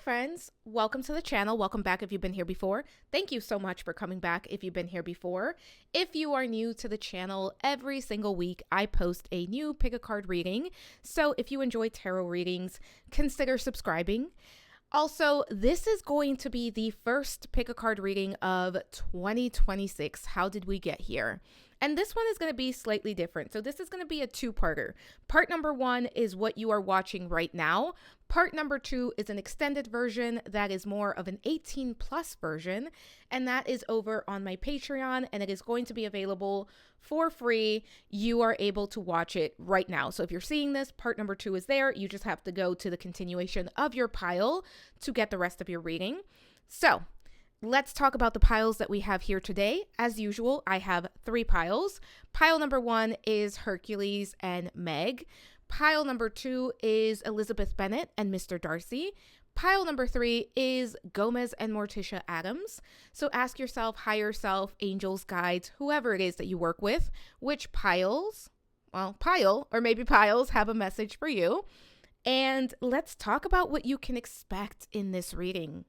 friends, welcome to the channel. Welcome back if you've been here before. Thank you so much for coming back if you've been here before. If you are new to the channel, every single week I post a new pick a card reading. So if you enjoy tarot readings, consider subscribing. Also, this is going to be the first pick a card reading of 2026. How did we get here? And this one is going to be slightly different. So this is going to be a two-parter. Part number one is what you are watching right now. Part number two is an extended version that is more of an 18+ version. And that is over on my Patreon, and it is going to be available for free. You are able to watch it right now. So if you're seeing this, part number two is there. You just have to go to the continuation of your pile to get the rest of your reading. So let's talk about the piles that we have here today. As usual, I have 3 piles. Pile number 1 is Hercules and Meg. Pile number 2 is Elizabeth Bennet and Mr. Darcy. Pile number 3 is Gomez and Morticia Addams. So ask yourself, higher self, angels, guides, whoever it is that you work with, which piles, pile or maybe piles have a message for you. And let's talk about what you can expect in this reading.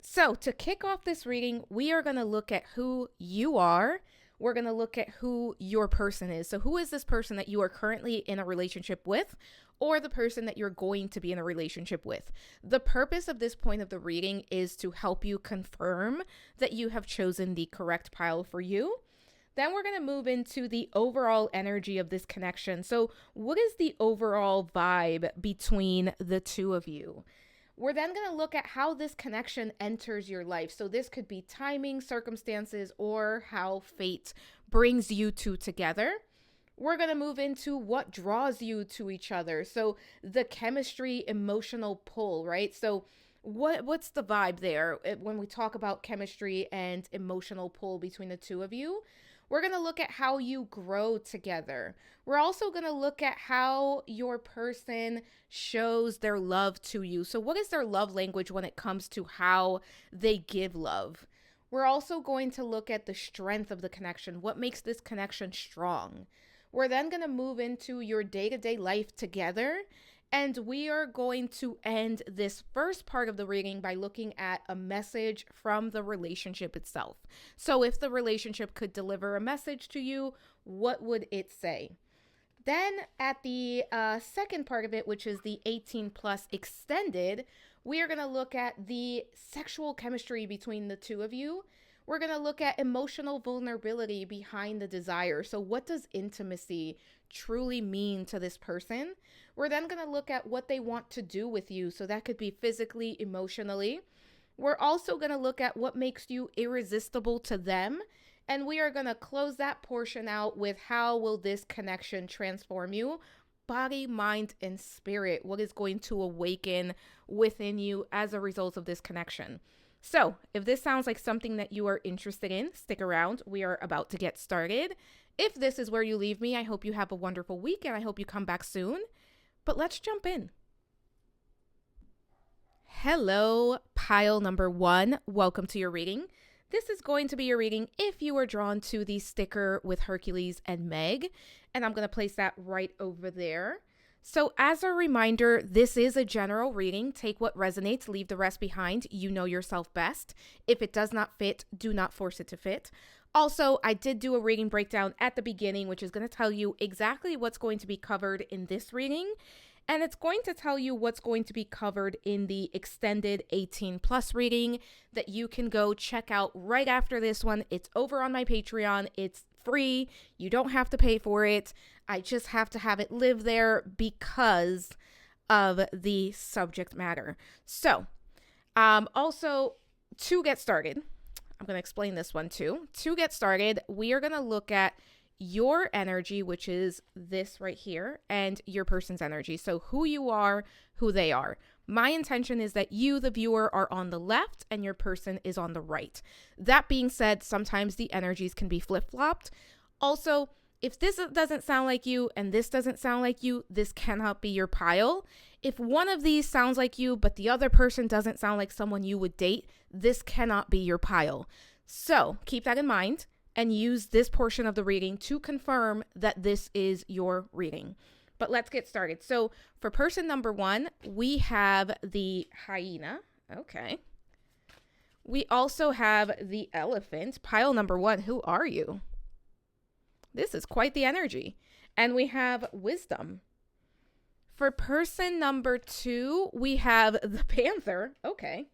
So to kick off this reading, we are going to look at who you are. We're going to look at who your person is. So who is this person that you are currently in a relationship with, or the person that you're going to be in a relationship with? The purpose of this point of the reading is to help you confirm that you have chosen the correct pile for you. Then we're going to move into the overall energy of this connection. So what is the overall vibe between the two of you? We're then going to look at how this connection enters your life. So this could be timing, circumstances, or how fate brings you two together. We're going to move into what draws you to each other. So the chemistry, emotional pull, right? So what's the vibe there when we talk about chemistry and emotional pull between the two of you? We're going to look at how you grow together. We're also going to look at how your person shows their love to you. So what is their love language when it comes to how they give love? We're also going to look at the strength of the connection. What makes this connection strong? We're then going to move into your day-to-day life together. And we are going to end this first part of the reading by looking at a message from the relationship itself. So if the relationship could deliver a message to you, what would it say? Then at the second part of it, which is the 18+ extended, we are going to look at the sexual chemistry between the two of you. We're going to look at emotional vulnerability behind the desire. So what does intimacy truly mean to this person? We're then going to look at what they want to do with you. So that could be physically, emotionally. We're also going to look at what makes you irresistible to them. And we are going to close that portion out with how will this connection transform you? Body, mind, and spirit. What is going to awaken within you as a result of this connection? So if this sounds like something that you are interested in, stick around. We are about to get started. If this is where you leave me, I hope you have a wonderful week and I hope you come back soon. But let's jump in. Hello, pile number 1. Welcome to your reading. This is going to be your reading if you are drawn to the sticker with Hercules and Meg. And I'm going to place that right over there. So as a reminder, this is a general reading. Take what resonates, leave the rest behind. You know yourself best. If it does not fit, do not force it to fit. Also, I did do a reading breakdown at the beginning, which is going to tell you exactly what's going to be covered in this reading. And it's going to tell you what's going to be covered in the extended 18+ reading that you can go check out right after this one. It's over on my Patreon. It's free. You don't have to pay for it. I just have to have it live there because of the subject matter. So, also to get started, I'm going to explain this one too. To get started, we are going to look at your energy, which is this right here, and your person's energy. So who you are, who they are. My intention is that you, the viewer, are on the left and your person is on the right. That being said, sometimes the energies can be flip-flopped. Also, if this doesn't sound like you and this doesn't sound like you, this cannot be your pile. If one of these sounds like you, but the other person doesn't sound like someone you would date, this cannot be your pile. So keep that in mind and use this portion of the reading to confirm that this is your reading. But let's get started. So for person number 1, we have the hyena. Okay. We also have the elephant. Pile number 1, who are you? This is quite the energy. And we have wisdom. For person number 2, we have the panther. Okay.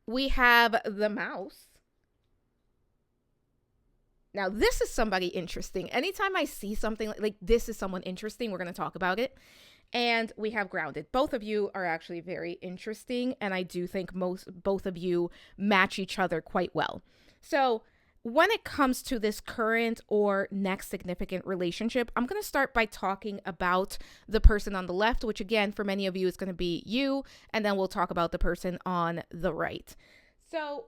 We have the mouse. Now, this is somebody interesting. Anytime I see something like this is someone interesting, we're going to talk about it. And we have grounded. Both of you are actually very interesting, and I do think both of you match each other quite well. So when it comes to this current or next significant relationship, I'm going to start by talking about the person on the left, which again, for many of you, is going to be you. And then we'll talk about the person on the right. So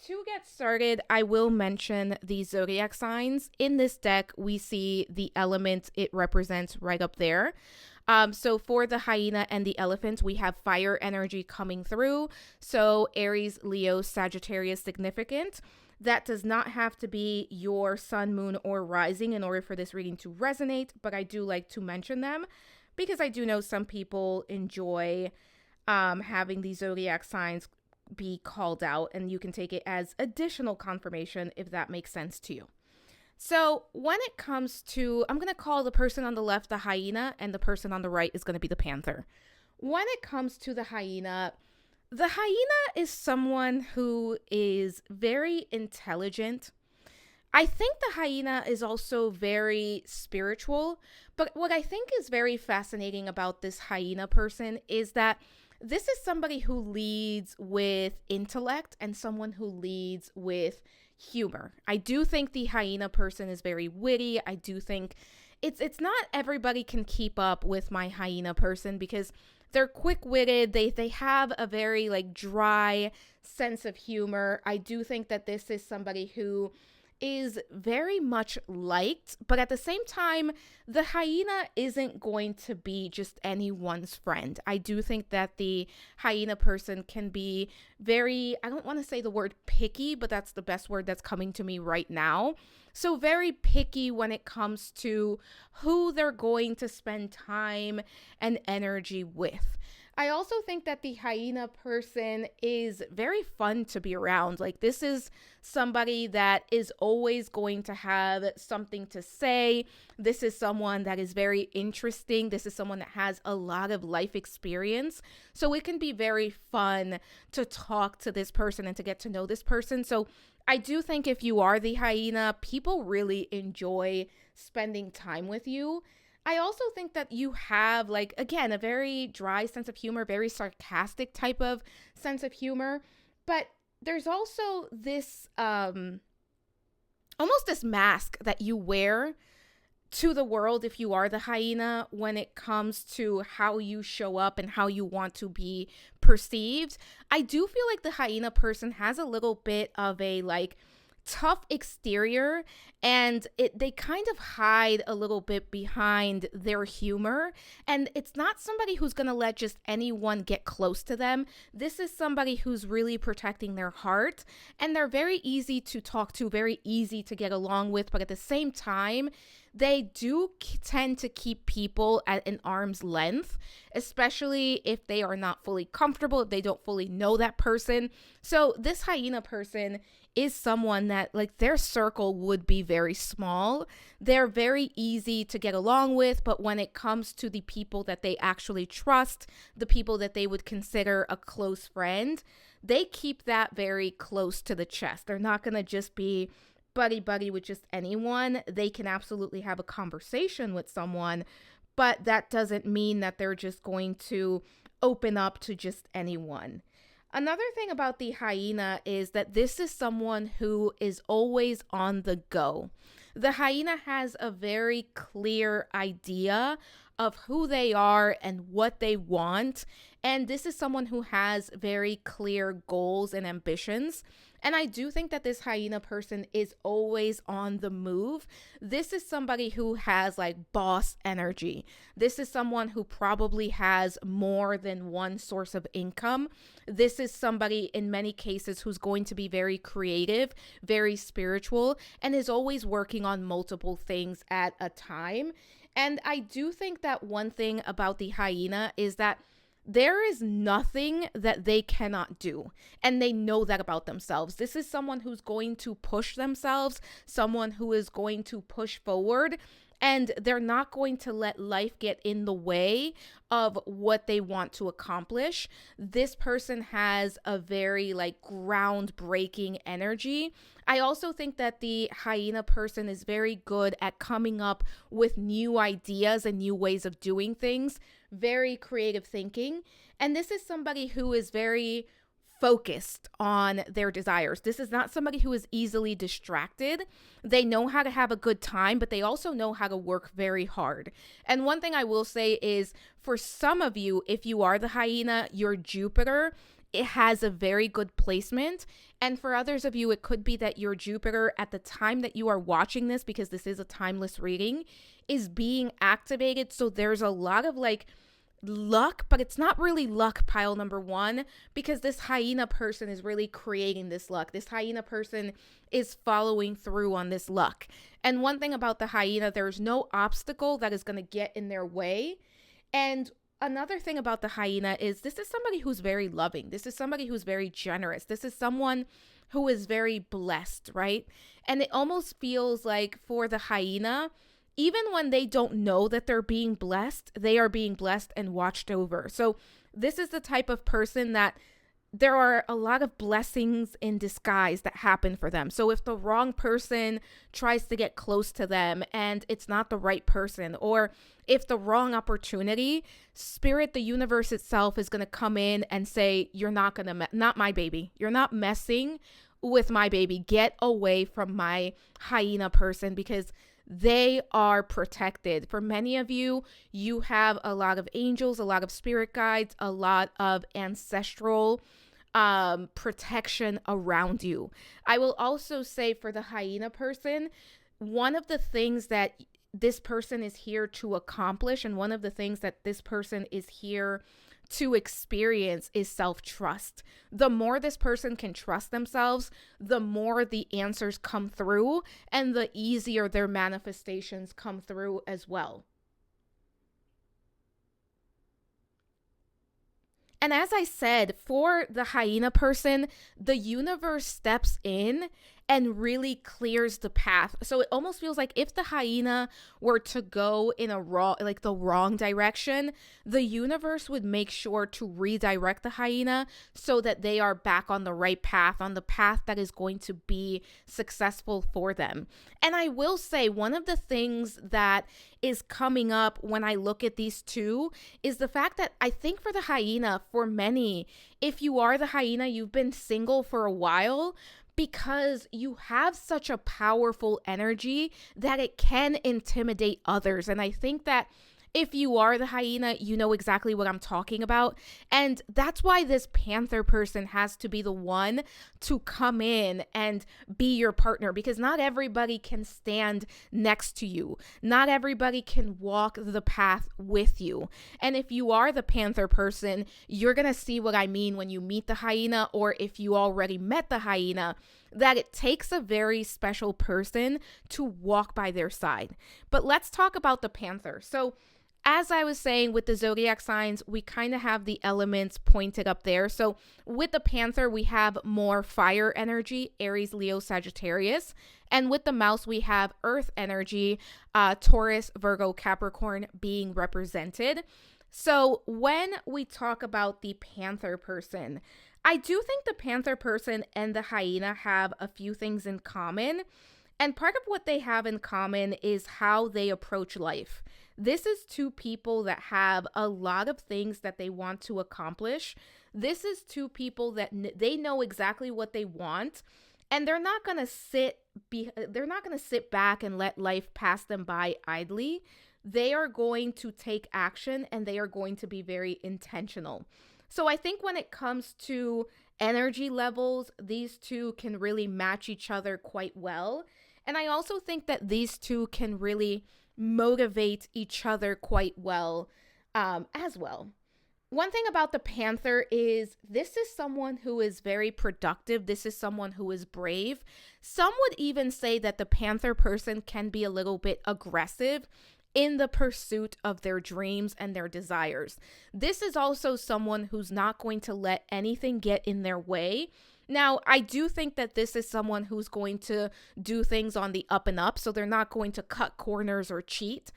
to get started, I will mention the zodiac signs. In this deck, we see the element it represents right up there. So for the hyena and the elephant, we have fire energy coming through. So Aries, Leo, Sagittarius significant. That does not have to be your sun, moon, or rising in order for this reading to resonate, but I do like to mention them because I do know some people enjoy having these zodiac signs be called out, and you can take it as additional confirmation if that makes sense to you. So when it comes to, I'm going to call the person on the left the hyena, and the person on the right is going to be the panther. When it comes to the hyena is someone who is very intelligent. I think the hyena is also very spiritual, but what I think is very fascinating about this hyena person is that this is somebody who leads with intellect and someone who leads with humor. I do think the hyena person is very witty. I do think it's not everybody can keep up with my hyena person because they're quick-witted. They have a very dry sense of humor. I do think that this is somebody who is very much liked, but at the same time, the hyena isn't going to be just anyone's friend. I do think that the hyena person can be very, I don't want to say the word picky, but that's the best word that's coming to me right now. So very picky when it comes to who they're going to spend time and energy with. I also think that the hyena person is very fun to be around. This is somebody that is always going to have something to say. This is someone that is very interesting. This is someone that has a lot of life experience. So it can be very fun to talk to this person and to get to know this person. So I do think if you are the hyena, people really enjoy spending time with you. I also think that you have, again, a very dry sense of humor, very sarcastic type of sense of humor. But there's also this, almost this mask that you wear to the world if you are the hyena when it comes to how you show up and how you want to be perceived. I do feel like the hyena person has a little bit of a, tough exterior, and they kind of hide a little bit behind their humor, and it's not somebody who's going to let just anyone get close to them. This is somebody who's really protecting their heart, and they're very easy to talk to, very easy to get along with, but at the same time, they do tend to keep people at an arm's length, especially if they are not fully comfortable, if they don't fully know that person. So this hyena person is someone that their circle would be very small. They're very easy to get along with, but when it comes to the people that they actually trust, the people that they would consider a close friend, they keep that very close to the chest. They're not going to just be buddy with just anyone. They can absolutely have a conversation with someone, but that doesn't mean that they're just going to open up to just anyone. Another thing about the hyena is that this is someone who is always on the go. The hyena has a very clear idea of who they are and what they want. And this is someone who has very clear goals and ambitions. And I do think that this hyena person is always on the move. This is somebody who has like boss energy. This is someone who probably has more than one source of income. This is somebody in many cases who's going to be very creative, very spiritual, and is always working on multiple things at a time. And I do think that one thing about the hyena is that there is nothing that they cannot do. And they know that about themselves. This is someone who's going to push themselves, someone who is going to push forward, and they're not going to let life get in the way of what they want to accomplish. This person has a very like groundbreaking energy. I also think that the hyena person is very good at coming up with new ideas and new ways of doing things, very creative thinking. And this is somebody who is very focused on their desires. This is not somebody who is easily distracted. They know how to have a good time, but they also know how to work very hard. And one thing I will say is for some of you, if you are the hyena, your Jupiter, it has a very good placement. And for others of you, it could be that your Jupiter at the time that you are watching this, because this is a timeless reading, is being activated. So there's a lot of like luck, but it's not really luck, pile number one, because this hyena person is really creating this luck. This hyena person is following through on this luck. And one thing about the hyena, there's no obstacle that is going to get in their way. And another thing about the hyena is this is somebody who's very loving. This is somebody who's very generous. This is someone who is very blessed, right? And it almost feels like for the hyena, even when they don't know that they're being blessed, they are being blessed and watched over. So this is the type of person that there are a lot of blessings in disguise that happen for them. So if the wrong person tries to get close to them and it's not the right person, or if the wrong opportunity, spirit, the universe itself is going to come in and say, you're not going to, not my baby. You're not messing with my baby. Get away from my hyena person, because they are protected. For many of you, you have a lot of angels, a lot of spirit guides, a lot of ancestral protection around you. I will also say for the hyena person, one of the things that this person is here to accomplish, and one of the things that this person is here to experience, is self-trust. The more this person can trust themselves, the more the answers come through and the easier their manifestations come through as well. And as I said, for the hyena person, the universe steps in and really clears the path. So it almost feels like if the hyena were to go in a the wrong direction, the universe would make sure to redirect the hyena so that they are back on the right path, on the path that is going to be successful for them. And I will say, one of the things that is coming up when I look at these two is the fact that I think for the hyena, for many, if you are the hyena, you've been single for a while, because you have such a powerful energy that it can intimidate others. And I think that if you are the hyena, you know exactly what I'm talking about. And that's why this panther person has to be the one to come in and be your partner, because not everybody can stand next to you. Not everybody can walk the path with you. And if you are the panther person, you're going to see what I mean when you meet the hyena, or if you already met the hyena, that it takes a very special person to walk by their side. But let's talk about the panther. So as I was saying, with the zodiac signs, we kind of have the elements pointed up there. So with the panther, we have more fire energy, Aries, Leo, Sagittarius. And with the mouse, we have earth energy, Taurus, Virgo, Capricorn being represented. So when we talk about the panther person, I do think the panther person and the hyena have a few things in common. And part of what they have in common is how they approach life. This is two people that have a lot of things that they want to accomplish. This is two people that they know exactly what they want, and they're not going to sit back and let life pass them by idly. They are going to take action, and they are going to be very intentional. So I think when it comes to energy levels, these two can really match each other quite well. And I also think that these two can really motivate each other quite well as well. One thing about the Panther is this is someone who is very productive. This is someone who is brave. Some would even say that the Panther person can be a little bit aggressive in the pursuit of their dreams and their desires. This is also someone who's not going to let anything get in their way. Now, I do think that this is someone who's going to do things on the up and up, so they're not going to cut corners or cheat,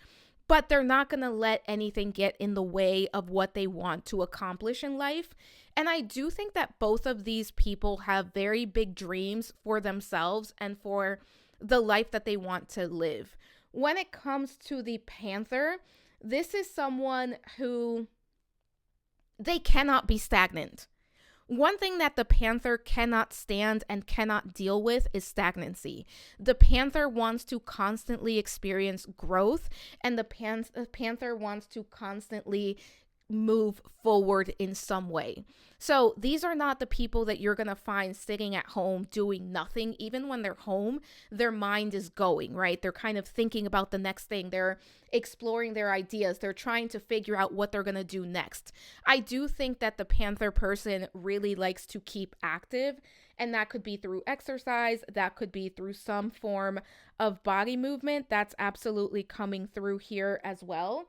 but they're not going to let anything get in the way of what they want to accomplish in life. And I do think that both of these people have very big dreams for themselves and for the life that they want to live. When it comes to the Panther, this is someone who they cannot be stagnant. One thing that the Panther cannot stand and cannot deal with is stagnancy. The Panther wants to constantly experience growth, and the Panther wants to constantly move forward in some way. So these are not the people that you're going to find sitting at home doing nothing. Even when they're home, their mind is going, right? They're kind of thinking about the next thing. They're exploring their ideas. They're trying to figure out what they're going to do next. I do think that the Panther person really likes to keep active, and that could be through exercise. That could be through some form of body movement. That's absolutely coming through here as well.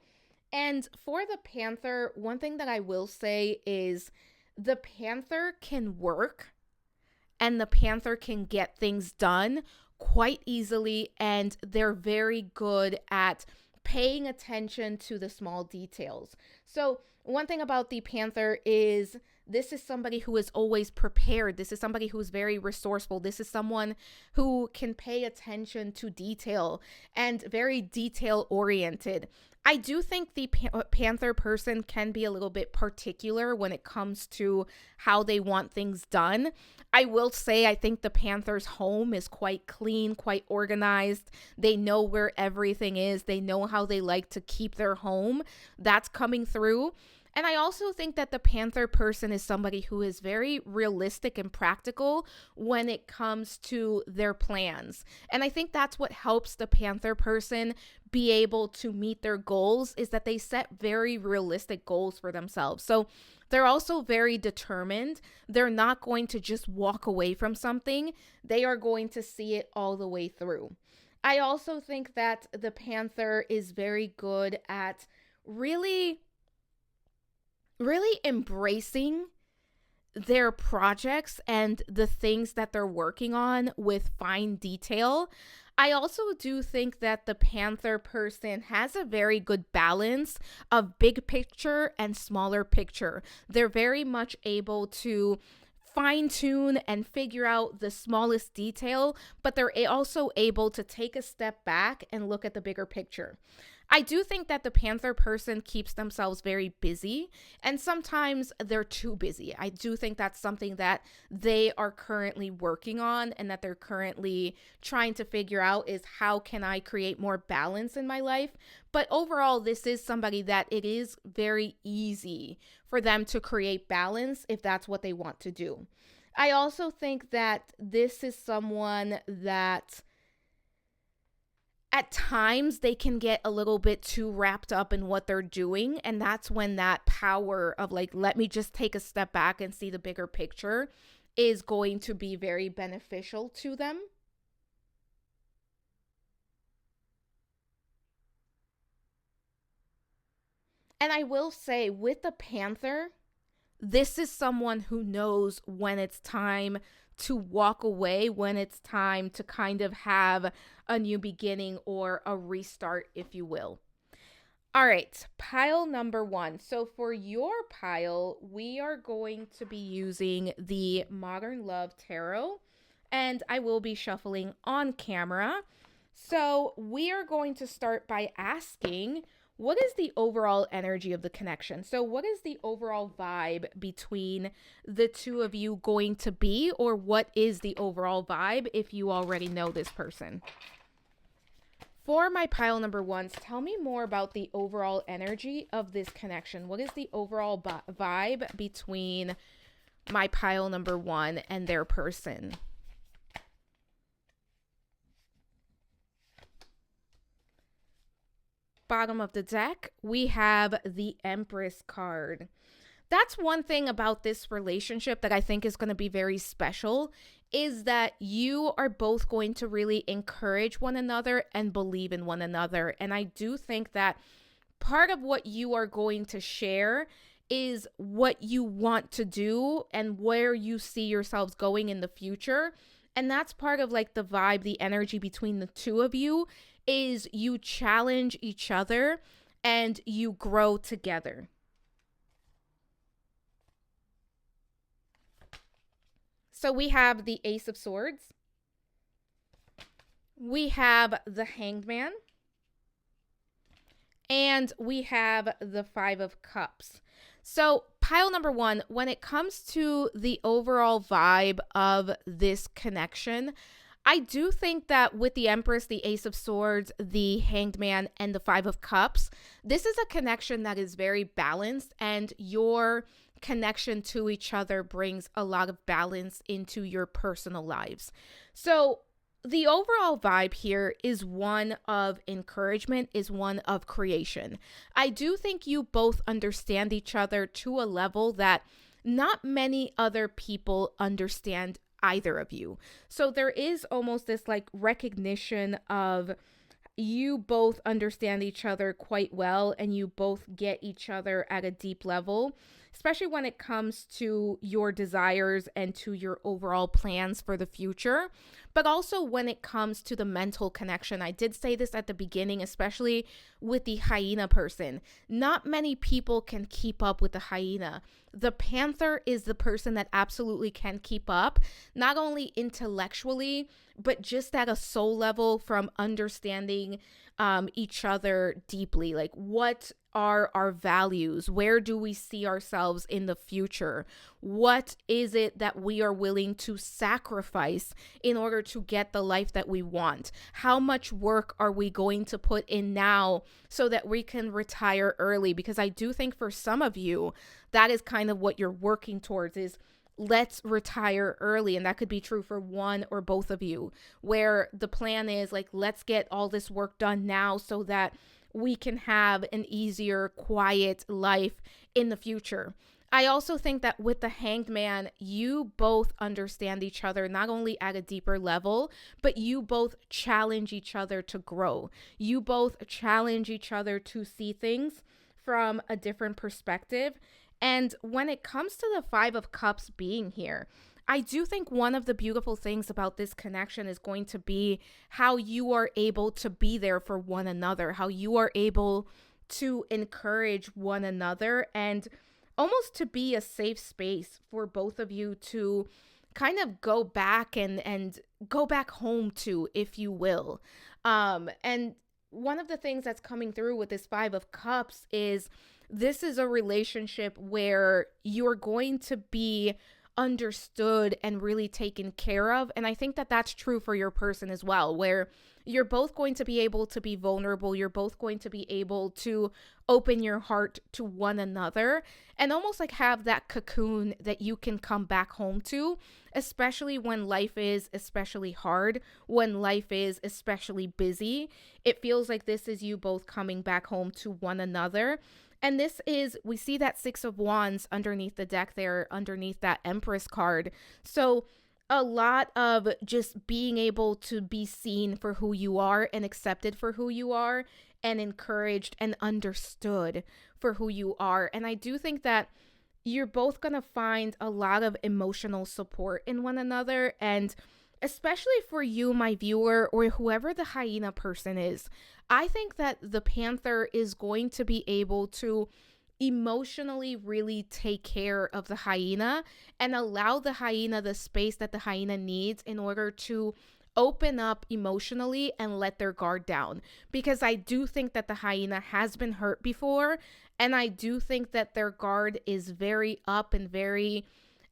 And for the Panther, one thing that I will say is the Panther can work and the Panther can get things done quite easily, and they're very good at paying attention to the small details. So one thing about the Panther is this is somebody who is always prepared. This is somebody who is very resourceful. This is someone who can pay attention to detail and very detail oriented. I do think the Panther person can be a little bit particular when it comes to how they want things done. I will say I think the Panther's home is quite clean, quite organized. They know where everything is. They know how they like to keep their home. That's coming through. And I also think that the Panther person is somebody who is very realistic and practical when it comes to their plans. And I think that's what helps the Panther person be able to meet their goals, is that they set very realistic goals for themselves. So they're also very determined. They're not going to just walk away from something. They are going to see it all the way through. I also think that the Panther is very good at really embracing their projects and the things that they're working on with fine detail. I also do think that the Panther person has a very good balance of big picture and smaller picture. They're very much able to fine tune and figure out the smallest detail, but they're also able to take a step back and look at the bigger picture. I do think that the Panther person keeps themselves very busy, and sometimes they're too busy. I do think that's something that they are currently working on and that they're currently trying to figure out, is how can I create more balance in my life? But overall, this is somebody that it is very easy for them to create balance if that's what they want to do. I also think that this is someone that at times they can get a little bit too wrapped up in what they're doing. And that's when that power of like, let me just take a step back and see the bigger picture is going to be very beneficial to them. And I will say with the Panther, this is someone who knows when it's time to walk away, when it's time to kind of have a new beginning or a restart, if you will. All right, pile number 1. So for your pile, we are going to be using the Modern Love Tarot, and I will be shuffling on camera. So we are going to start by asking, what is the overall energy of the connection? So what is the overall vibe between the two of you going to be, or what is the overall vibe if you already know this person? For my pile number ones, tell me more about the overall energy of this connection. What is the overall vibe between my pile number one and their person? Bottom of the deck, we have the Empress card. That's one thing about this relationship that I think is going to be very special, is that you are both going to really encourage one another and believe in one another. And I do think that part of what you are going to share is what you want to do and where you see yourselves going in the future. And that's part of like the vibe, the energy between the two of you, is you challenge each other and you grow together. So we have the Ace of Swords. We have the Hanged Man. And we have the Five of Cups. So pile number one, when it comes to the overall vibe of this connection, I do think that with the Empress, the Ace of Swords, the Hanged Man, and the Five of Cups, this is a connection that is very balanced, and your connection to each other brings a lot of balance into your personal lives. So the overall vibe here is one of encouragement, is one of creation. I do think you both understand each other to a level that not many other people understand either of you. So there is almost this like recognition of you both understand each other quite well, and you both get each other at a deep level, especially when it comes to your desires and to your overall plans for the future. But also when it comes to the mental connection. I did say this at the beginning, especially with the hyena person. Not many people can keep up with the hyena. The panther is the person that absolutely can keep up, not only intellectually, but just at a soul level, from understanding each other deeply. Like, what are our values? Where do we see ourselves in the future? What is it that we are willing to sacrifice in order to get the life that we want? How much work are we going to put in now so that we can retire early? Because I do think for some of you, that is kind of what you're working towards, is let's retire early. And that could be true for one or both of you, where the plan is like, let's get all this work done now so that we can have an easier, quiet life in the future. I also think that with the Hanged Man, you both understand each other, not only at a deeper level, but you both challenge each other to grow. You both challenge each other to see things from a different perspective. And when it comes to the Five of Cups being here, I do think one of the beautiful things about this connection is going to be how you are able to be there for one another, how you are able to encourage one another, and almost to be a safe space for both of you to kind of go back and go back home to, if you will. And one of the things that's coming through with this Five of Cups is this is a relationship where you're going to be understood and really taken care of. And I think that that's true for your person as well, where you're both going to be able to be vulnerable. You're both going to be able to open your heart to one another and almost like have that cocoon that you can come back home to, especially when life is especially hard, when life is especially busy. It feels like this is you both coming back home to one another. And this is, we see that Six of Wands underneath the deck there, underneath that Empress card. So a lot of just being able to be seen for who you are and accepted for who you are and encouraged and understood for who you are. And I do think that you're both going to find a lot of emotional support in one another. And especially for you, my viewer, or whoever the hyena person is, I think that the panther is going to be able to emotionally really take care of the hyena and allow the hyena the space that the hyena needs in order to open up emotionally and let their guard down. Because I do think that the hyena has been hurt before, and I do think that their guard is very up and very,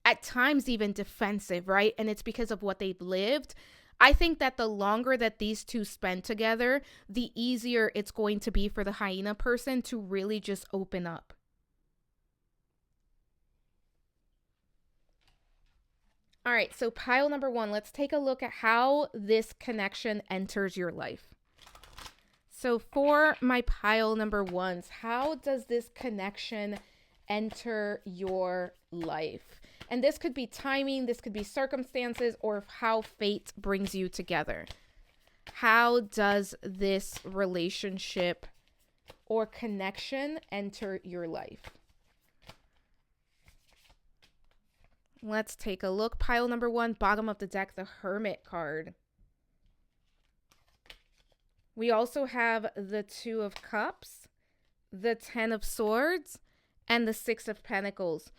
at times, even defensive, right? And it's because of what they've lived. I think that the longer that these two spend together, the easier it's going to be for the hyena person to really just open up. All right, so pile number 1, let's take a look at how this connection enters your life. So for my pile number 1s, how does this connection enter your life? And this could be timing, this could be circumstances, or how fate brings you together. How does this relationship or connection enter your life? Let's take a look. Pile number 1, bottom of the deck, the Hermit card. We also have the 2 of Cups, the 10 of Swords, and the 6 of Pentacles.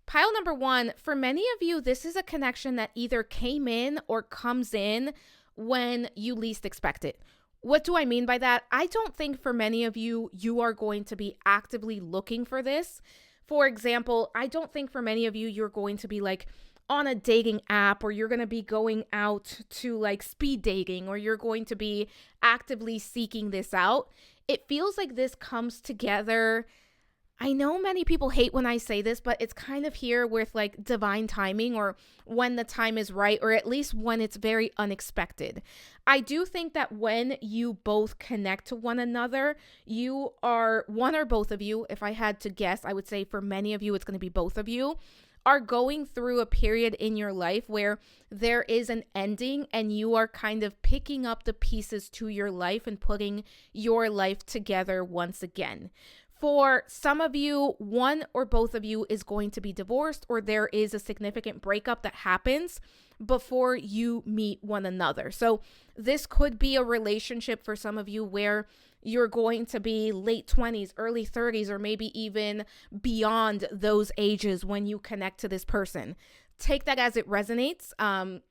Pile number 1, for many of you, this is a connection that either came in or comes in when you least expect it. What do I mean by that? I don't think for many of you, you are going to be actively looking for this. For example, I don't think for many of you, you're going to be like on a dating app, or you're going to be going out to like speed dating, or you're going to be actively seeking this out. It feels like this comes together. I know many people hate when I say this, but it's kind of here with like divine timing, or when the time is right, or at least when it's very unexpected. I do think that when you both connect to one another, you are, one or both of you, if I had to guess, I would say for many of you, it's going to be both of you, are going through a period in your life where there is an ending and you are kind of picking up the pieces to your life and putting your life together once again. For some of you, one or both of you is going to be divorced, or there is a significant breakup that happens before you meet one another. So this could be a relationship for some of you where you're going to be late 20s, early 30s, or maybe even beyond those ages when you connect to this person. Take that as it resonates. I'm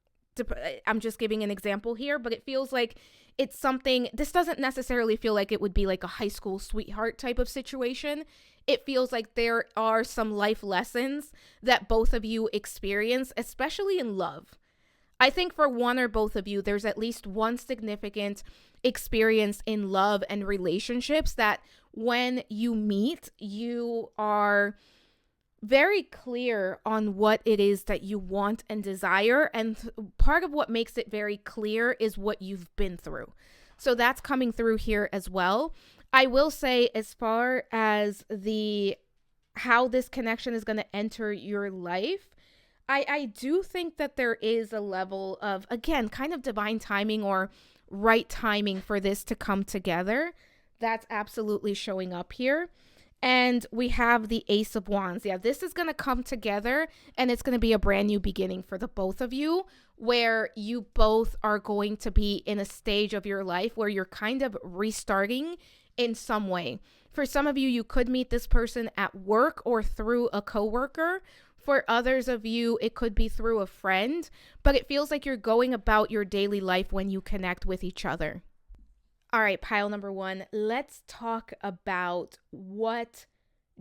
just giving an example here, but it feels like it's something, this doesn't necessarily feel like it would be like a high school sweetheart type of situation. It feels like there are some life lessons that both of you experience, especially in love. I think for one or both of you, there's at least one significant experience in love and relationships that when you meet, you are very clear on what it is that you want and desire. And part of what makes it very clear is what you've been through. So that's coming through here as well. I will say, as far as how this connection is going to enter your life, I do think that there is a level of, again, kind of divine timing or right timing for this to come together. That's absolutely showing up here. And we have the Ace of Wands. Yeah, this is going to come together, and it's going to be a brand new beginning for the both of you, where you both are going to be in a stage of your life where you're kind of restarting in some way. For some of you, you could meet this person at work or through a coworker. For others of you, it could be through a friend, but it feels like you're going about your daily life when you connect with each other. All right, pile number 1, let's talk about what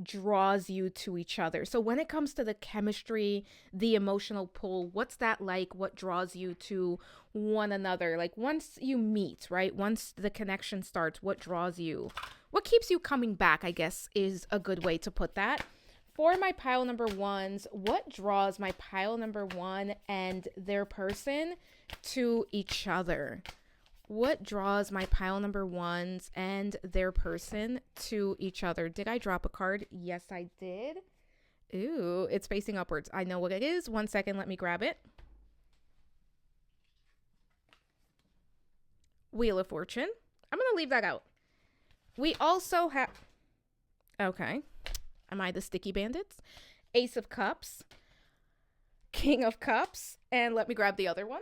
draws you to each other. So when it comes to the chemistry, the emotional pull, what's that like? What draws you to one another? Like once you meet, right? Once the connection starts, what draws you? What keeps you coming back, I guess, is a good way to put that. For my pile number 1s, what draws my pile number 1 and their person to each other? What draws my pile number 1s and their person to each other? Did I drop a card? Yes, I did. Ooh, it's facing upwards. I know what it is. 1 second, let me grab it. Wheel of Fortune. I'm going to leave that out. We also have... Okay. Am I the Sticky Bandits? Ace of Cups. King of Cups. And let me grab the other one.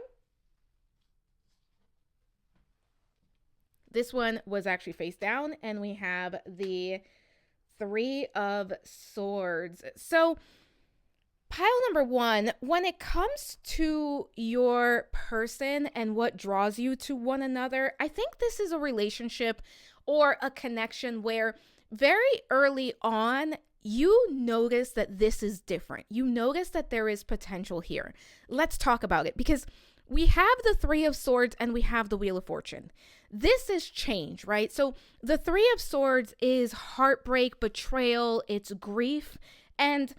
This one was actually face down, and we have the 3 of Swords. So pile number 1, when it comes to your person and what draws you to one another, I think this is a relationship or a connection where very early on, you notice that this is different. You notice that there is potential here. Let's talk about it, because we have the Three of Swords and we have the Wheel of Fortune. This is change, right? So the Three of Swords is heartbreak, betrayal, it's grief. And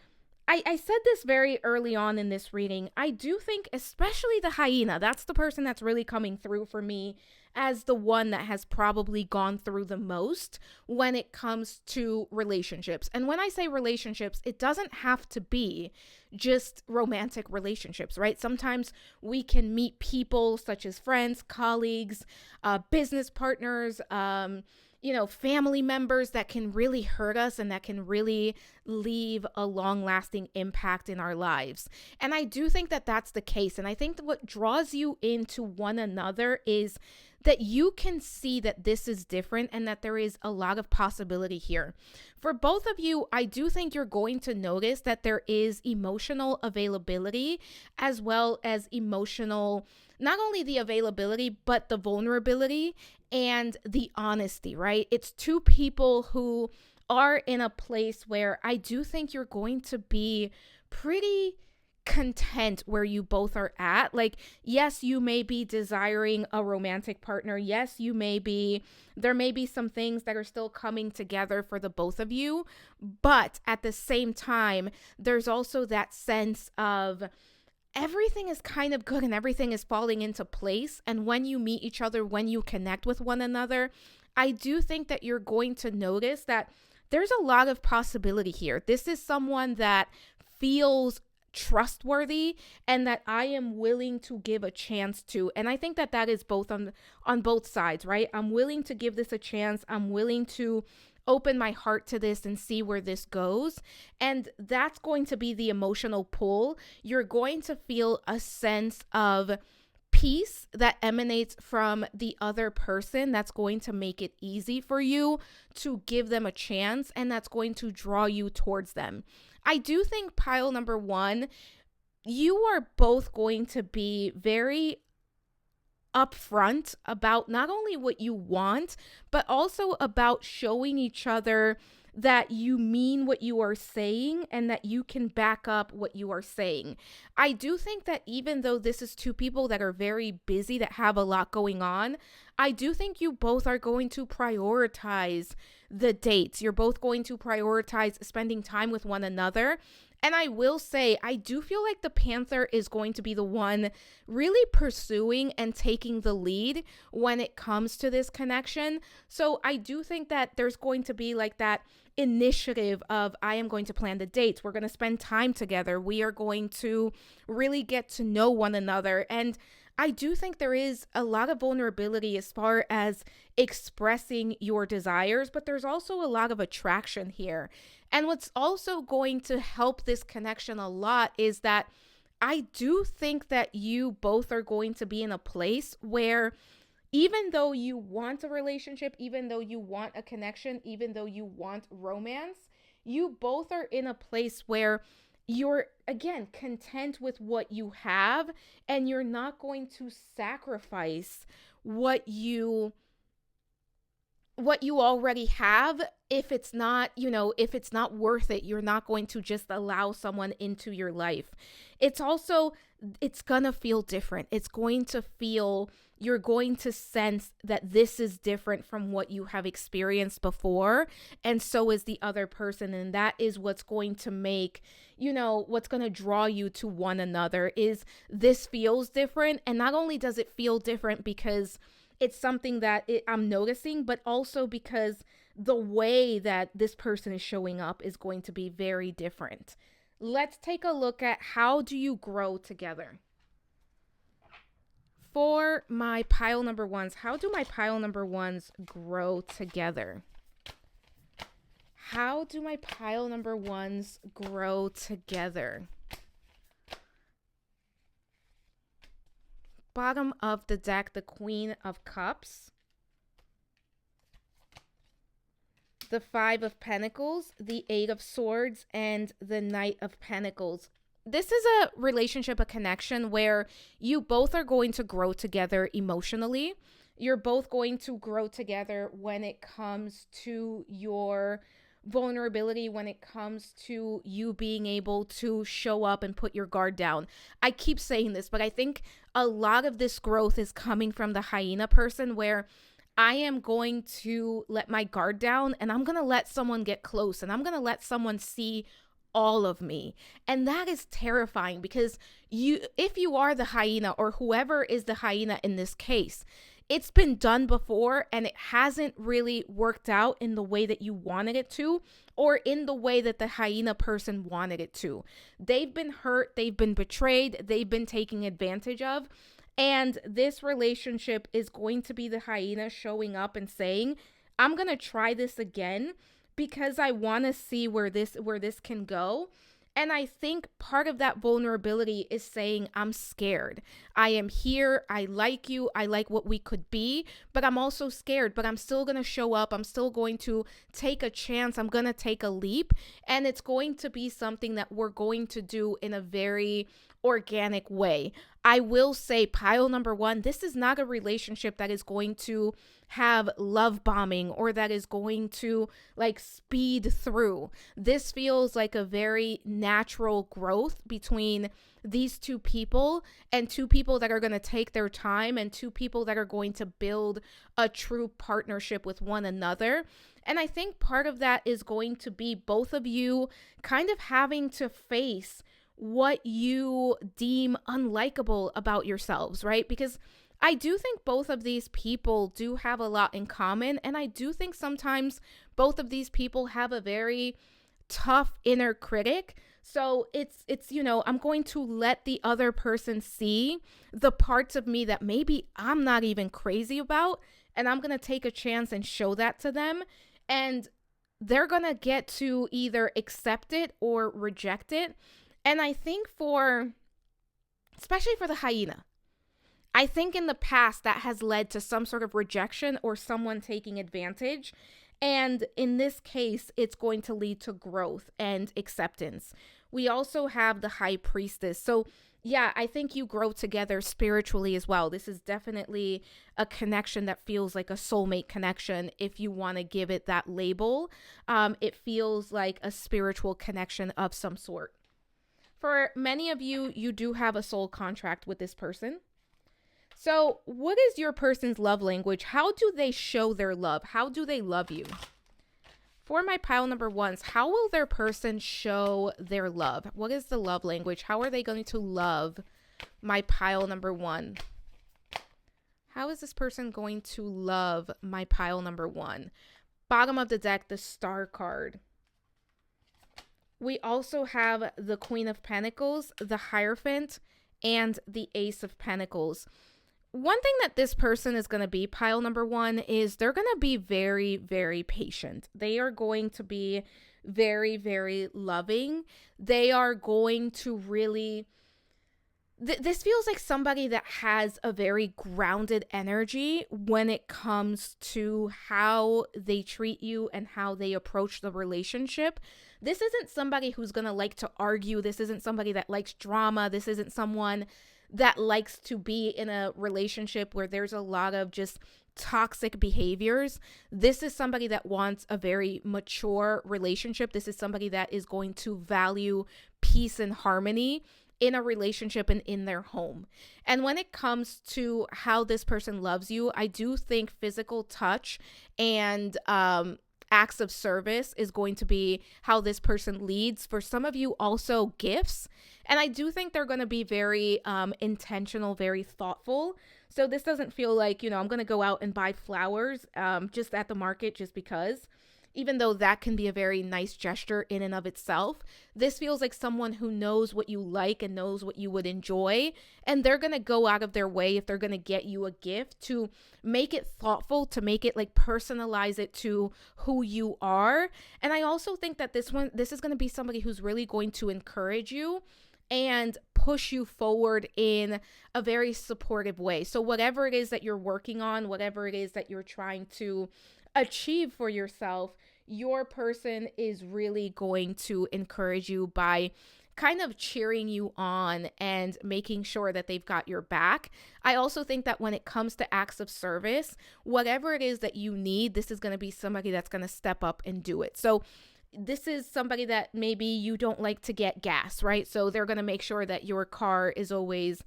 I said this very early on in this reading. I do think, especially the hyena, that's the person that's really coming through for me as the one that has probably gone through the most when it comes to relationships. And when I say relationships, it doesn't have to be just romantic relationships, right? Sometimes we can meet people such as friends, colleagues, business partners, family members that can really hurt us and that can really leave a long-lasting impact in our lives. And I do think that that's the case. And I think that what draws you into one another is that you can see that this is different and that there is a lot of possibility here. For both of you, I do think you're going to notice that there is emotional availability as well as emotional, not only the availability, but the vulnerability and the honesty, right? It's two people who are in a place where I do think you're going to be pretty content where you both are at. Like, yes, you may be desiring a romantic partner. Yes, there may be some things that are still coming together for the both of you. But at the same time, there's also that sense of everything is kind of good and everything is falling into place. And when you meet each other, when you connect with one another, I do think that you're going to notice that there's a lot of possibility here. This is someone that feels trustworthy and that I am willing to give a chance to. And I think that that is both on both sides, right? I'm willing to give this a chance. I'm willing to open my heart to this and see where this goes. And that's going to be the emotional pull. You're going to feel a sense of peace that emanates from the other person that's going to make it easy for you to give them a chance, and that's going to draw you towards them. I do think pile number one, you are both going to be very upfront about not only what you want, but also about showing each other that you mean what you are saying and that you can back up what you are saying. I do think that even though this is two people that are very busy, that have a lot going on, I do think you both are going to prioritize the dates. You're both going to prioritize spending time with one another. And I will say, I do feel like the Panther is going to be the one really pursuing and taking the lead when it comes to this connection. So I do think that there's going to be like that initiative of, I am going to plan the dates. We're going to spend time together. We are going to really get to know one another. And I do think there is a lot of vulnerability as far as expressing your desires, but there's also a lot of attraction here. And what's also going to help this connection a lot is that I do think that you both are going to be in a place where even though you want a relationship, even though you want a connection, even though you want romance, you both are in a place where you're, again, content with what you have, and you're not going to sacrifice what you already have. If it's not, if it's not worth it, you're not going to just allow someone into your life. It's gonna feel different. You're going to sense that this is different from what you have experienced before. And so is the other person. And that is what's going to make, what's going to draw you to one another, is this feels different. And not only does it feel different because it's something that I'm noticing, but also because the way that this person is showing up is going to be very different. Let's take a look at how do you grow together. For my pile number ones, how do my pile number ones grow together? How do my pile number ones grow together? Bottom of the deck, the Queen of Cups, the Five of Pentacles, the Eight of Swords, and the Knight of Pentacles. This is a relationship, a connection where you both are going to grow together emotionally. You're both going to grow together when it comes to your vulnerability when it comes to you being able to show up and put your guard down. I keep saying this, but I think a lot of this growth is coming from the hyena person, where I am going to let my guard down and I'm going to let someone get close and I'm going to let someone see all of me. And that is terrifying, because if you are the hyena, or whoever is the hyena in this case, it's been done before and it hasn't really worked out in the way that you wanted it to, or in the way that the hyena person wanted it to. They've been hurt, they've been betrayed, they've been taken advantage of. And this relationship is going to be the hyena showing up and saying, I'm going to try this again because I want to see where this can go. And I think part of that vulnerability is saying, I'm scared. I am here. I like you. I like what we could be, but I'm also scared, but I'm still going to show up. I'm still going to take a chance. I'm going to take a leap. And it's going to be something that we're going to do in a very organic way. I will say, pile number one, this is not a relationship that is going to have love bombing or that is going to like speed through. This feels like a very natural growth between these two people, and two people that are going to take their time, and two people that are going to build a true partnership with one another. And I think part of that is going to be both of you kind of having to face what you deem unlikable about yourselves, right? Because I do think both of these people do have a lot in common. And I do think sometimes both of these people have a very tough inner critic. So it's I'm going to let the other person see the parts of me that maybe I'm not even crazy about. And I'm going to take a chance and show that to them. And they're going to get to either accept it or reject it. And I think especially for the hyena, I think in the past that has led to some sort of rejection or someone taking advantage. And in this case, it's going to lead to growth and acceptance. We also have the high priestess. So yeah, I think you grow together spiritually as well. This is definitely a connection that feels like a soulmate connection. If you want to give it that label, it feels like a spiritual connection of some sort. For many of you, you do have a soul contract with this person. So what is your person's love language? How do they show their love? How do they love you? For my pile number ones, how will their person show their love? What is the love language? How are they going to love my pile number one? How is this person going to love my pile number one? Bottom of the deck, the Star card. We also have the Queen of Pentacles, the Hierophant, and the Ace of Pentacles. One thing that this person is going to be, pile number one, is they're going to be very, very patient. They are going to be very, very loving. They are going to really... This feels like somebody that has a very grounded energy when it comes to how they treat you and how they approach the relationship. This isn't somebody who's going to like to argue. This isn't somebody that likes drama. This isn't someone that likes to be in a relationship where there's a lot of just toxic behaviors. This is somebody that wants a very mature relationship. This is somebody that is going to value peace and harmony in a relationship and in their home. And when it comes to how this person loves you, I do think physical touch and acts of service is going to be how this person leads. For some of you, also gifts. And I do think they're going to be very intentional, very thoughtful. So this doesn't feel like, I'm going to go out and buy flowers just at the market just because. Even though that can be a very nice gesture in and of itself, this feels like someone who knows what you like and knows what you would enjoy. And they're going to go out of their way, if they're going to get you a gift, to make it thoughtful, to make it like personalize it to who you are. And I also think that this is going to be somebody who's really going to encourage you and push you forward in a very supportive way. So whatever it is that you're working on, whatever it is that you're trying to achieve for yourself, your person is really going to encourage you by kind of cheering you on and making sure that they've got your back. I also think that when it comes to acts of service, whatever it is that you need, this is going to be somebody that's going to step up and do it. So this is somebody that maybe you don't like to get gas, right? So they're going to make sure that your car is always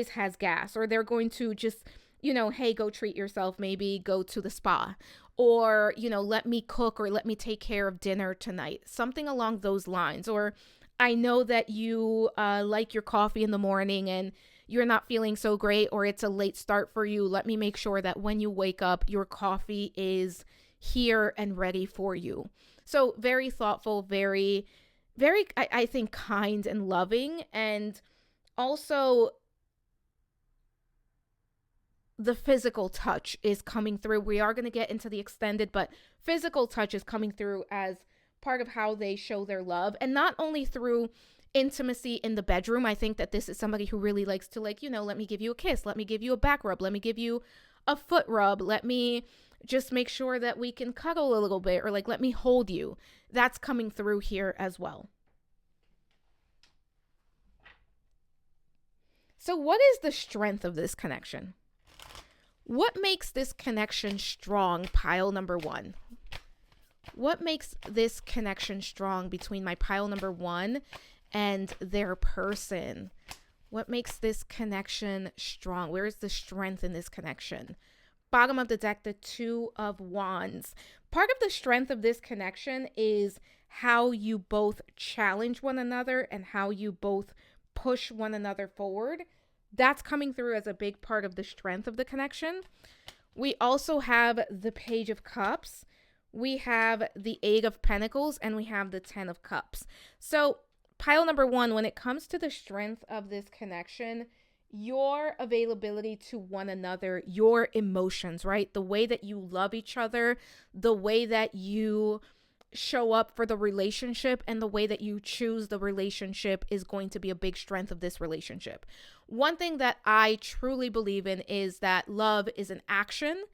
has gas, or they're going to just, hey, go treat yourself, maybe go to the spa, or, let me cook or let me take care of dinner tonight, something along those lines. Or I know that you like your coffee in the morning and you're not feeling so great, or it's a late start for you. Let me make sure that when you wake up, your coffee is here and ready for you. So very thoughtful, very, very, I think, kind and loving. And also the physical touch is coming through. We are going to get into the extended, but physical touch is coming through as part of how they show their love. And not only through intimacy in the bedroom. I think that this is somebody who really likes to, let me give you a kiss. Let me give you a back rub. Let me give you a foot rub. Let me just make sure that we can cuddle a little bit, or let me hold you. That's coming through here as well. So what is the strength of this connection? What makes this connection strong, pile number one? What makes this connection strong between my pile number one and their person? What makes this connection strong? Where is the strength in this connection? Bottom of the deck, the Two of Wands. Part of the strength of this connection is how you both challenge one another and how you both push one another forward. That's coming through as a big part of the strength of the connection. We also have the Page of Cups. We have the Eight of Pentacles, and we have the Ten of Cups. So pile number one, when it comes to the strength of this connection, your availability to one another, your emotions, right? The way that you love each other, the way that you show up for the relationship, and the way that you choose the relationship is going to be a big strength of this relationship. One thing that I truly believe in is that love is an action,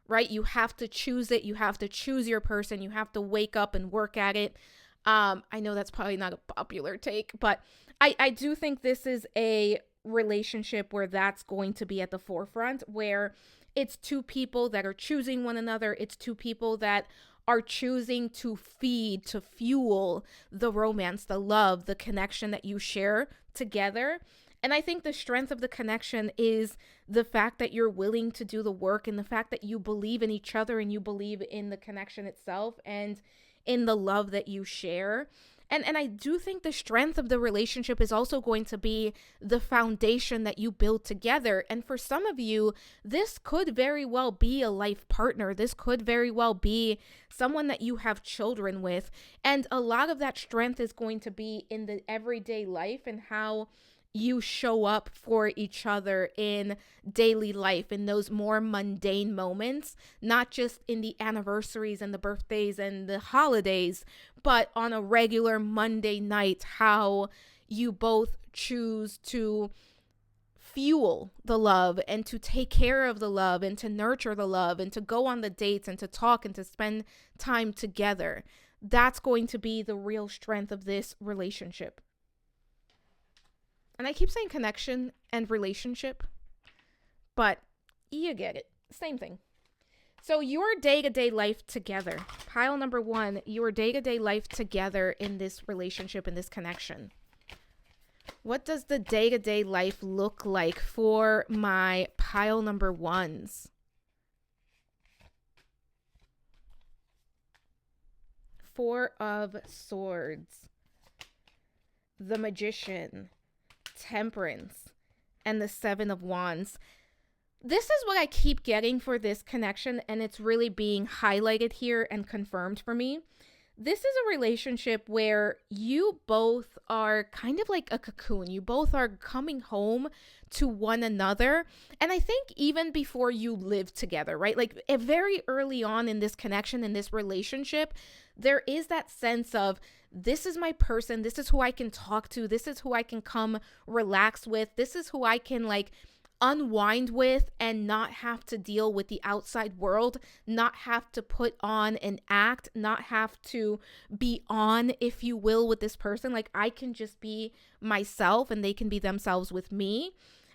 right? You have to choose it. You have to choose your person. You have to wake up and work at it. I know that's probably not a popular take, but I do think this is a relationship where that's going to be at the forefront, where it's two people that are choosing one another. It's two people that are choosing to feed, to fuel the romance, the love, the connection that you share together. And I think the strength of the connection is the fact that you're willing to do the work, and the fact that you believe in each other and you believe in the connection itself and in the love that you share. And I do think the strength of the relationship is also going to be the foundation that you build together. And for some of you, this could very well be a life partner. This could very well be someone that you have children with. And a lot of that strength is going to be in the everyday life and how you show up for each other in daily life, in those more mundane moments, not just in the anniversaries and the birthdays and the holidays, but on a regular Monday night, how you both choose to fuel the love and to take care of the love and to nurture the love and to go on the dates and to talk and to spend time together. That's going to be the real strength of this relationship. And I keep saying connection and relationship, but you get it. Same thing. So your day-to-day life together, pile number one, your day-to-day life together in this relationship, in this connection. What does the day-to-day life look like for my pile number ones? Four of Swords, the Magician, Temperance, and the Seven of Wands. This is what I keep getting for this connection, and it's really being highlighted here and confirmed for me. This is a relationship where you both are kind of like a cocoon. You both are coming home to one another. And I think even before you live together, right? Like very early on in this connection, in this relationship, there is that sense of, this is my person. This is who I can talk to. This is who I can come relax with. This is who I can unwind with and not have to deal with the outside world, not have to put on an act, not have to be on, if you will, with this person. I can just be myself and they can be themselves with me.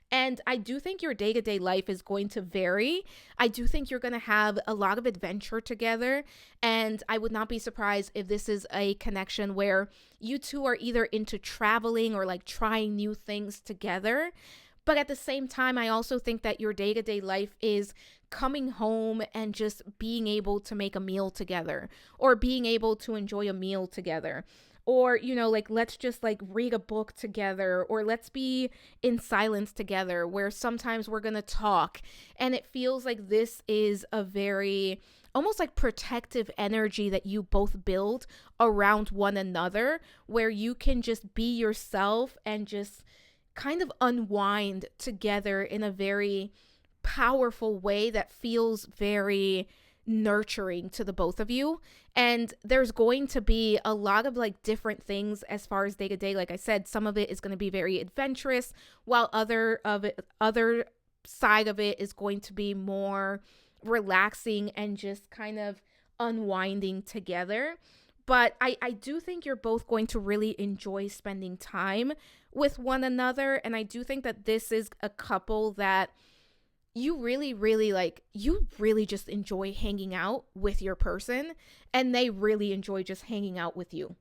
And I do think your day-to-day life is going to vary. I do think you're going to have a lot of adventure together. And I would not be surprised if this is a connection where you two are either into traveling or like trying new things together. But at the same time, I also think that your day-to-day life is coming home and just being able to make a meal together, or being able to enjoy a meal together, or, like, let's just like read a book together, or let's be in silence together, where sometimes we're going to talk. And it feels like this is a very almost like protective energy that you both build around one another, where you can just be yourself and just kind of unwind together in a very powerful way that feels very nurturing to the both of you. And there's going to be a lot of like different things as far as day to day. Like I said, some of it is going to be very adventurous, while other side of it is going to be more relaxing and just kind of unwinding together. But I do think you're both going to really enjoy spending time with one another. And I do think that this is a couple that you really, really like, you really just enjoy hanging out with your person, and they really enjoy just hanging out with you.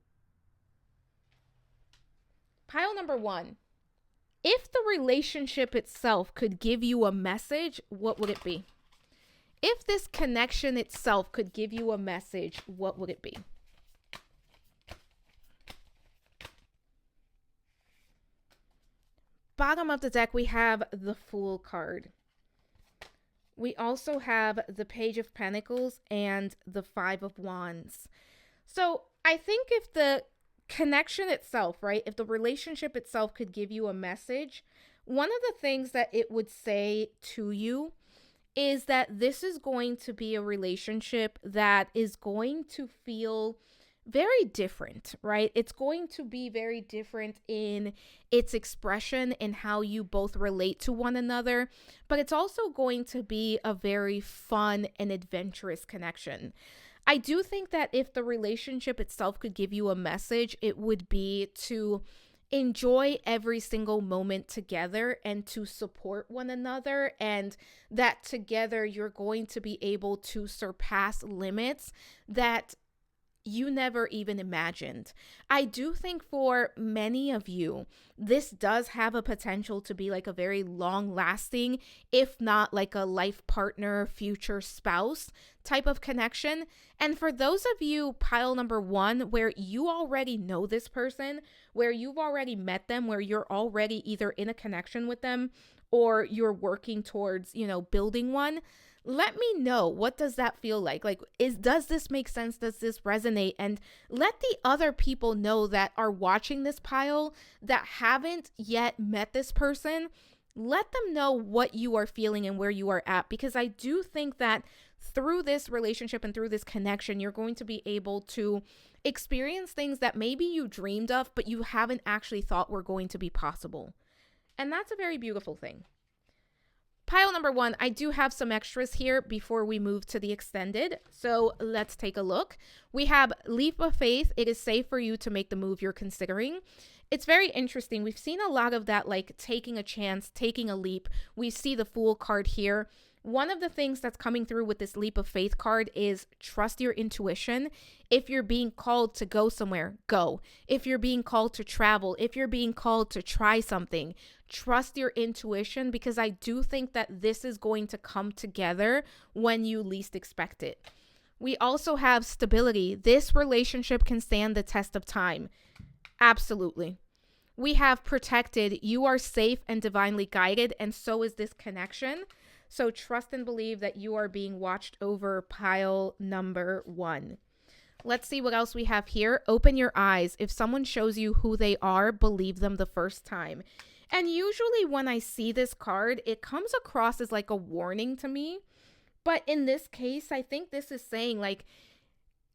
Pile number 1. If the relationship itself could give you a message, what would it be? If this connection itself could give you a message, what would it be? Bottom of the deck, we have the Fool card. We also have the Page of Pentacles and the Five of Wands. So I think if the connection itself, right, if the relationship itself could give you a message, one of the things that it would say to you is that this is going to be a relationship that is going to feel very different, right? It's going to be very different in its expression and how you both relate to one another, but it's also going to be a very fun and adventurous connection. I do think that if the relationship itself could give you a message, it would be to enjoy every single moment together and to support one another, and that together you're going to be able to surpass limits that you never even imagined. I do think for many of you, this does have a potential to be like a very long lasting, if not like a life partner, future spouse type of connection. And for those of you, pile number 1, where you already know this person, where you've already met them, where you're already either in a connection with them or you're working towards, building one, let me know, what does that feel like? Like, does this make sense? Does this resonate? And let the other people know that are watching this pile that haven't yet met this person. Let them know what you are feeling and where you are at, because I do think that through this relationship and through this connection, you're going to be able to experience things that maybe you dreamed of, but you haven't actually thought were going to be possible. And that's a very beautiful thing. Pile number 1, I do have some extras here before we move to the extended. So let's take a look. We have Leap of Faith. It is safe for you to make the move you're considering. It's very interesting. We've seen a lot of that, like taking a chance, taking a leap. We see the Fool card here. One of the things that's coming through with this Leap of Faith card is trust your intuition. If you're being called to go somewhere, go. If you're being called to travel, if you're being called to try something, trust your intuition, because I do think that this is going to come together when you least expect it. We also have stability. This relationship can stand the test of time. Absolutely. We have protected. You are safe and divinely guided, and so is this connection. So trust and believe that you are being watched over, pile number 1. Let's see what else we have here. Open your eyes. If someone shows you who they are, believe them the first time. And usually when I see this card, it comes across as like a warning to me. But in this case, I think this is saying like,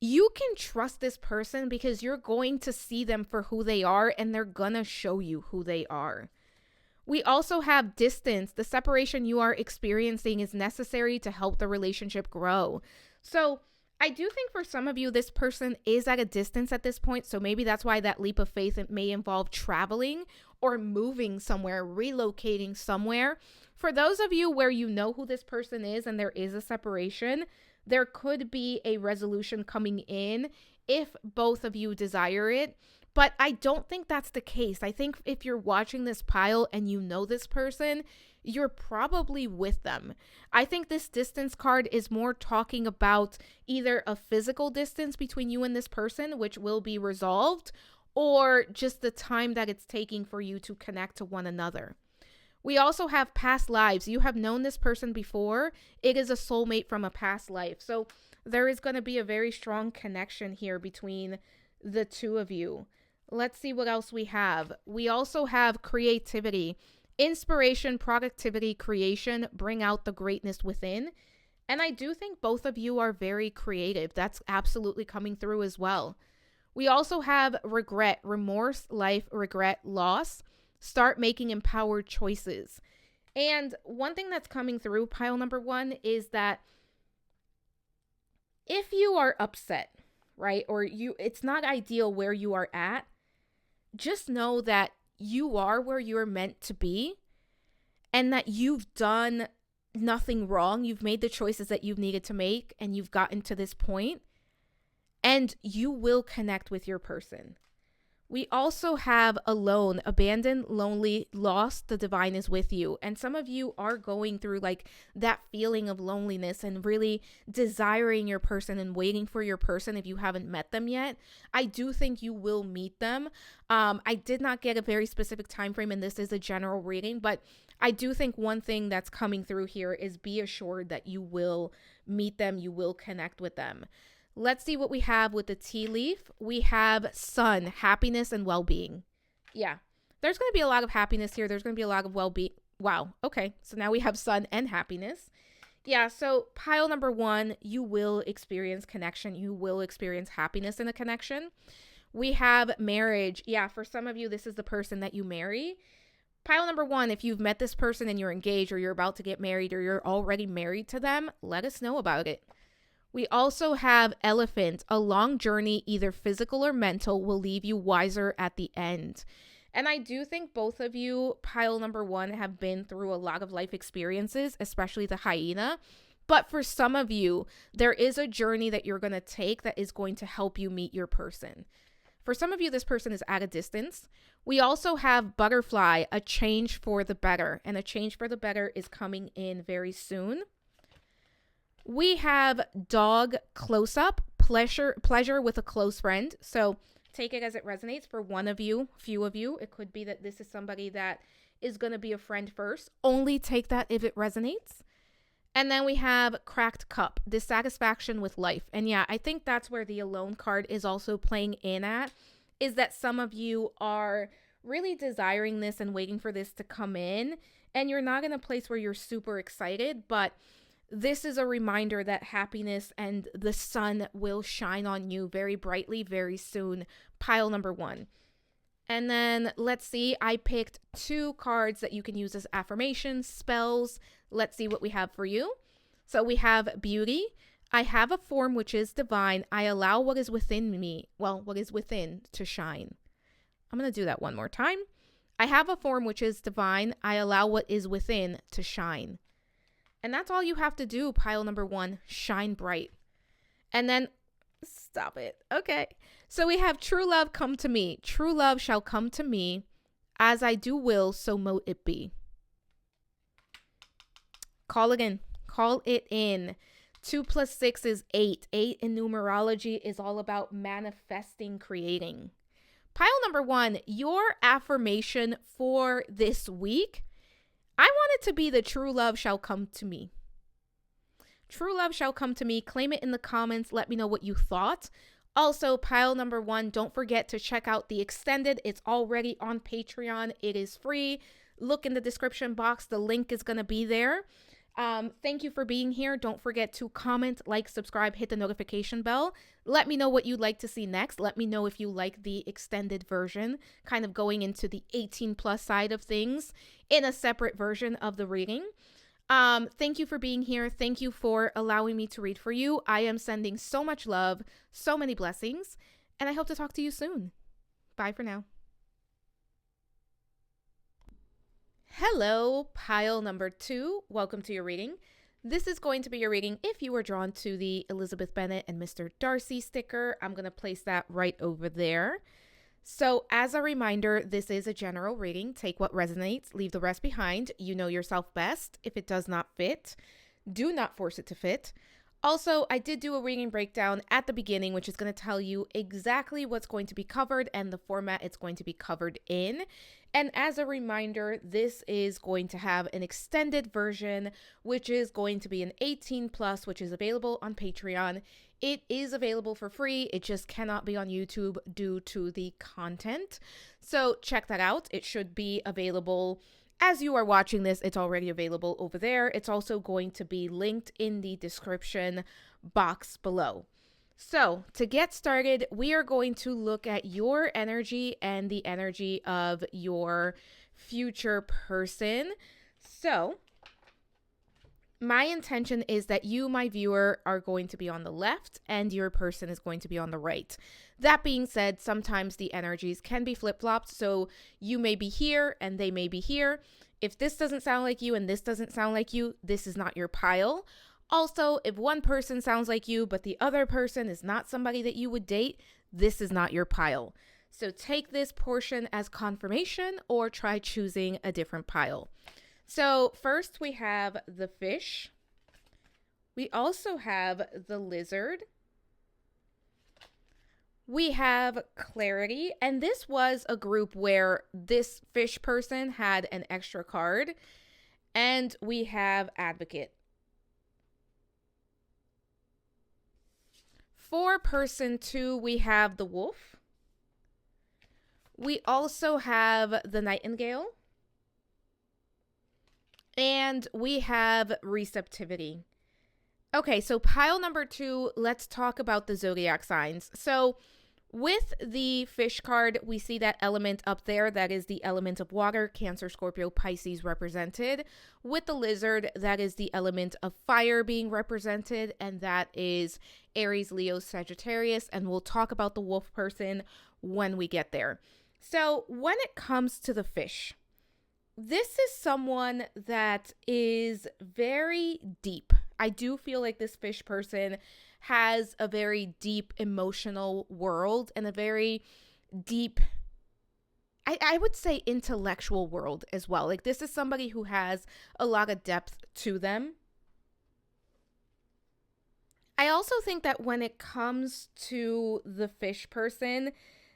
you can trust this person because you're going to see them for who they are, and they're gonna show you who they are. We also have distance. The separation you are experiencing is necessary to help the relationship grow. So I do think for some of you, this person is at a distance at this point. So maybe that's why that leap of faith, it may involve traveling or moving somewhere, relocating somewhere. For those of you where you know who this person is and there is a separation, there could be a resolution coming in if both of you desire it. But I don't think that's the case. I think if you're watching this pile and you know this person, you're probably with them. I think this distance card is more talking about either a physical distance between you and this person, which will be resolved, or just the time that it's taking for you to connect to one another. We also have past lives. You have known this person before. It is a soulmate from a past life. So there is going to be a very strong connection here between the two of you. Let's see what else we have. We also have creativity. Inspiration, productivity, creation, bring out the greatness within. And I do think both of you are very creative. That's absolutely coming through as well. We also have regret, remorse, life, regret, loss. Start making empowered choices. And one thing that's coming through, pile number one, is that if you are upset, right, or it's not ideal where you are at, just know that you are where you're meant to be and that you've done nothing wrong. You've made the choices that you've needed to make and you've gotten to this point, and you will connect with your person. We also have alone, abandoned, lonely, lost, the divine is with you. And some of you are going through like that feeling of loneliness and really desiring your person and waiting for your person if you haven't met them yet. I do think you will meet them. I did not get a very specific time frame, and this is a general reading, but I do think one thing that's coming through here is be assured that you will meet them, you will connect with them. Let's see what we have with the tea leaf. We have sun, happiness, and well-being. Yeah, there's going to be a lot of happiness here. There's going to be a lot of well-being. Wow. Okay. So now we have sun and happiness. Yeah. So pile number one, you will experience connection. You will experience happiness in a connection. We have marriage. Yeah. For some of you, this is the person that you marry. Pile number one, if you've met this person and you're engaged or you're about to get married or you're already married to them, let us know about it. We also have elephant. A long journey, either physical or mental, will leave you wiser at the end. And I do think both of you, pile number one, have been through a lot of life experiences, especially the hyena. But for some of you, there is a journey that you're going to take that is going to help you meet your person. For some of you, this person is at a distance. We also have butterfly, a change for the better. And a change for the better is coming in very soon. We have dog close-up, pleasure with a close friend. So take it as it resonates for one of you, few of you. It could be that this is somebody that is going to be a friend first. Only take that if it resonates. And then we have cracked cup, dissatisfaction with life. And yeah, I think that's where the alone card is also playing in at, is that some of you are really desiring this and waiting for this to come in. And you're not in a place where you're super excited, but this is a reminder that happiness and the sun will shine on you very brightly very soon. Pile number one. And then let's see, I picked 2 cards that you can use as affirmations, spells. Let's see what we have for you. So we have beauty. I have a form which is divine. I allow what is within me, what is within to shine. I'm going to do that one more time. I have a form which is divine. I allow what is within to shine. And that's all you have to do, pile number one, shine bright. And then, stop it. Okay. So we have true love come to me. True love shall come to me. As I do will, so mote it be. Call it in. Call it in. 2 + 6 is 8. 8 in numerology is all about manifesting, creating. Pile number one, your affirmation for this week, I want it to be the true love shall come to me. True love shall come to me. Claim it in the comments. Let me know what you thought. Also, pile number one, don't forget to check out the extended. It's already on Patreon. It is free. Look in the description box. The link is going to be there. Thank you for being here. Don't forget to comment, like, subscribe, hit the notification bell. Let me know what you'd like to see next. Let me know if you like the extended version, kind of going into the 18+ side of things in a separate version of the reading. Thank you for being here. Thank you for allowing me to read for you. I am sending so much love, so many blessings, and I hope to talk to you soon. Bye for now. Hello, pile number 2. Welcome to your reading. This is going to be your reading if you were drawn to the Elizabeth Bennet and Mr. Darcy sticker. I'm going to place that right over there. So as a reminder, this is a general reading. Take what resonates, leave the rest behind. You know yourself best. If it does not fit, do not force it to fit. Also, I did do a reading breakdown at the beginning, which is going to tell you exactly what's going to be covered and the format it's going to be covered in. And as a reminder, this is going to have an extended version, which is going to be an 18 plus, which is available on Patreon. It is available for free. It just cannot be on YouTube due to the content. So check that out. It should be available as you are watching this. It's already available over there. It's also going to be linked in the description box below. So to get started, we are going to look at your energy and the energy of your future person. So my intention is that you, my viewer, are going to be on the left and your person is going to be on the right. That being said, sometimes the energies can be flip-flopped, so you may be here and they may be here. If this doesn't sound like you and this doesn't sound like you, this is not your pile. Also, if one person sounds like you, but the other person is not somebody that you would date, this is not your pile. So take this portion as confirmation or try choosing a different pile. So first we have the fish. We also have the lizard. We have clarity. And this was a group where this fish person had an extra card. And we have advocate. For person 2, we have the wolf. We also have the nightingale. And we have receptivity. Okay, so pile number 2, let's talk about the zodiac signs. So with the fish card, we see that element up there. That is the element of water, Cancer, Scorpio, Pisces represented. With the lizard, that is the element of fire being represented. And that is Aries, Leo, Sagittarius. And we'll talk about the wolf person when we get there. So when it comes to the fish, this is someone that is very deep. I do feel like this fish person has a very deep emotional world and a very deep, I would say intellectual world as well. Like this is somebody who has a lot of depth to them. I also think that when it comes to the fish person,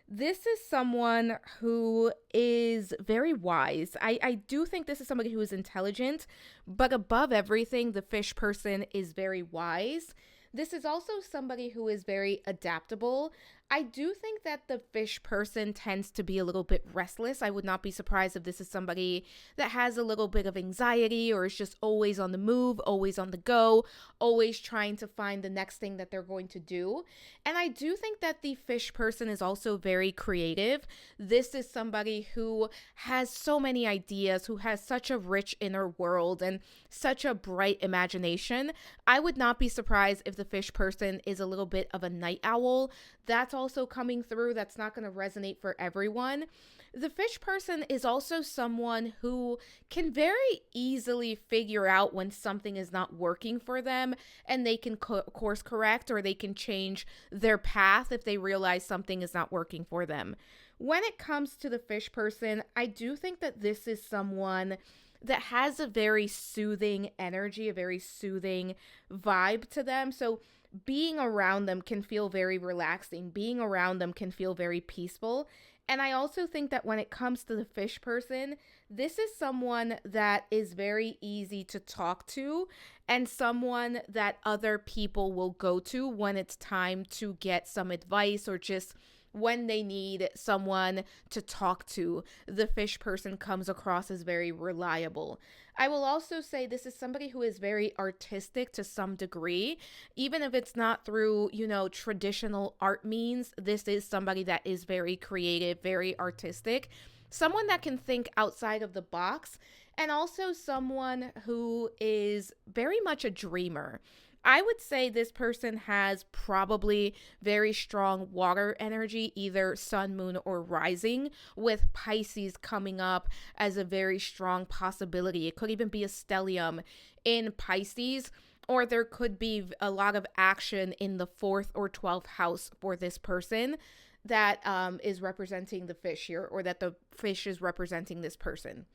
this is someone who is very wise. I do think this is somebody who is intelligent, but above everything, the fish person is very wise. This is also somebody who is very adaptable. I do think that the fish person tends to be a little bit restless. I would not be surprised if this is somebody that has a little bit of anxiety or is just always on the move, always on the go, always trying to find the next thing that they're going to do. And I do think that the fish person is also very creative. This is somebody who has so many ideas, who has such a rich inner world and such a bright imagination. I would not be surprised if the fish person is a little bit of a night owl. That's also coming through. That's not going to resonate for everyone. The fish person is also someone who can very easily figure out when something is not working for them, and they can course correct or they can change their path if they realize something is not working for them. When it comes to the fish person, I do think that this is someone that has a very soothing energy, a very soothing vibe to them. So being around them can feel very relaxing. Being around them can feel very peaceful. And I also think that when it comes to the fish person, this is someone that is very easy to talk to and someone that other people will go to when it's time to get some advice or just when they need someone to talk to, the fish person comes across as very reliable. I will also say this is somebody who is very artistic to some degree. Even if it's not through, traditional art means, this is somebody that is very creative, very artistic, someone that can think outside of the box, and also someone who is very much a dreamer. I would say this person has probably very strong water energy, either sun, moon, or rising, with Pisces coming up as a very strong possibility. It could even be a stellium in Pisces, or there could be a lot of action in the 4th or 12th house for this person that is representing the fish here, or that the fish is representing this person.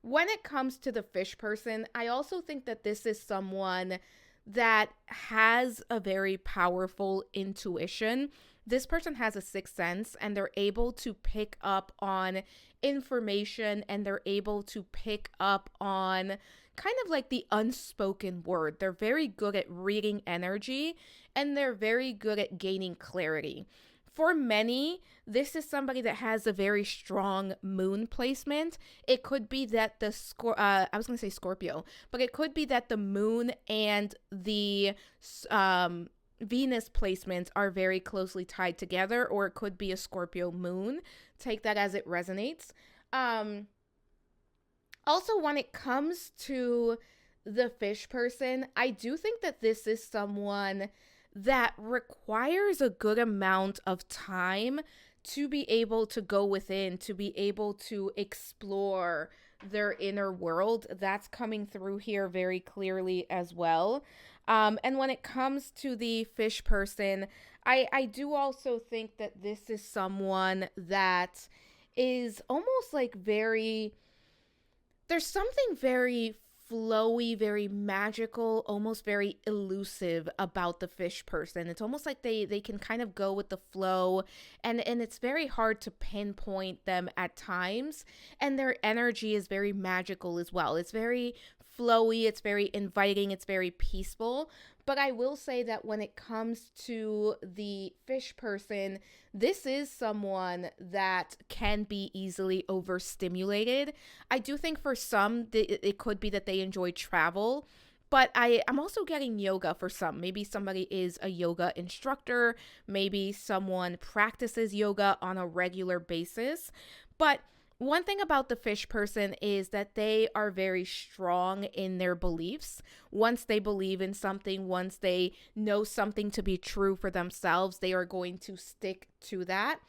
When it comes to the fish person, I also think that this is someone that has a very powerful intuition. This person has a sixth sense, and they're able to pick up on information, and they're able to pick up on kind of like the unspoken word. They're very good at reading energy, and they're very good at gaining clarity. For many, this is somebody that has a very strong moon placement. It could be that I was going to say Scorpio, but it could be that the moon and the Venus placements are very closely tied together, or it could be a Scorpio moon. Take that as it resonates. Also, when it comes to the fish person, I do think that this is someone that requires a good amount of time to be able to go within, to be able to explore their inner world. That's coming through here very clearly as well. And when it comes to the fish person, I do also think that this is someone that is almost like there's something very flowy, very magical, almost very elusive about the fish person. It's almost like they can kind of go with the flow, and it's very hard to pinpoint them at times, and their energy is very magical as well. It's very flowy, it's very inviting, it's very peaceful. But I will say that when it comes to the fish person, this is someone that can be easily overstimulated. I do think for some, it could be that they enjoy travel, but I'm also getting yoga for some. Maybe somebody is a yoga instructor. Maybe someone practices yoga on a regular basis. But one thing about the fish person is that they are very strong in their beliefs. Once they believe in something, once they know something to be true for themselves, they are going to stick to that.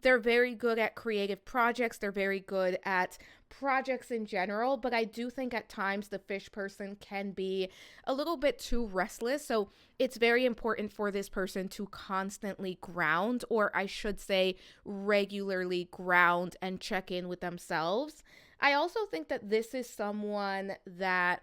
They're very good at creative projects. They're very good at projects in general, but I do think at times the fish person can be a little bit too restless. So it's very important for this person to constantly ground, or I should say regularly ground and check in with themselves. I also think that this is someone that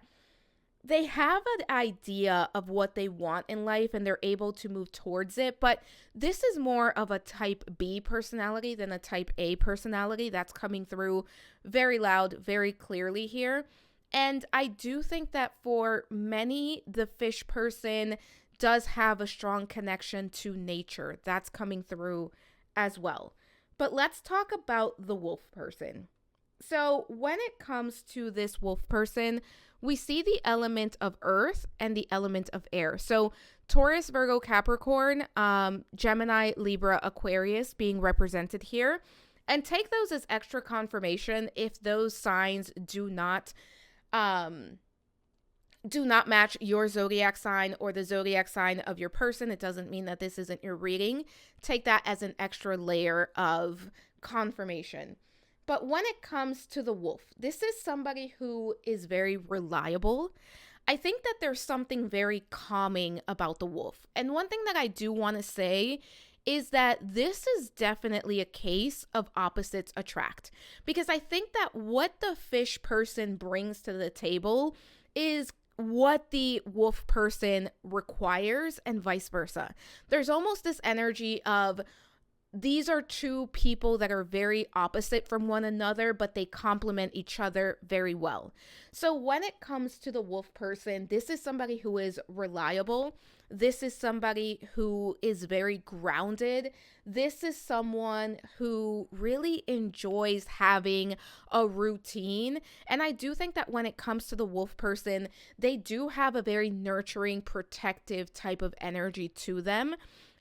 they have an idea of what they want in life and they're able to move towards it, but this is more of a type B personality than a type A personality. That's coming through very loud, very clearly here. And I do think that for many, the fish person does have a strong connection to nature. That's coming through as well. But let's talk about the wolf person. So when it comes to this wolf person, we see the element of earth and the element of air. So Taurus, Virgo, Capricorn, Gemini, Libra, Aquarius being represented here. And take those as extra confirmation if those signs do not match your zodiac sign or the zodiac sign of your person. It doesn't mean that this isn't your reading. Take that as an extra layer of confirmation. But when it comes to the wolf, this is somebody who is very reliable. I think that there's something very calming about the wolf. And one thing that I do want to say is that this is definitely a case of opposites attract. Because I think that what the fish person brings to the table is what the wolf person requires and vice versa. There's almost this energy of these are two people that are very opposite from one another, but they complement each other very well. So when it comes to the wolf person, this is somebody who is reliable. This is somebody who is very grounded. This is someone who really enjoys having a routine. And I do think that when it comes to the wolf person, they do have a very nurturing, protective type of energy to them.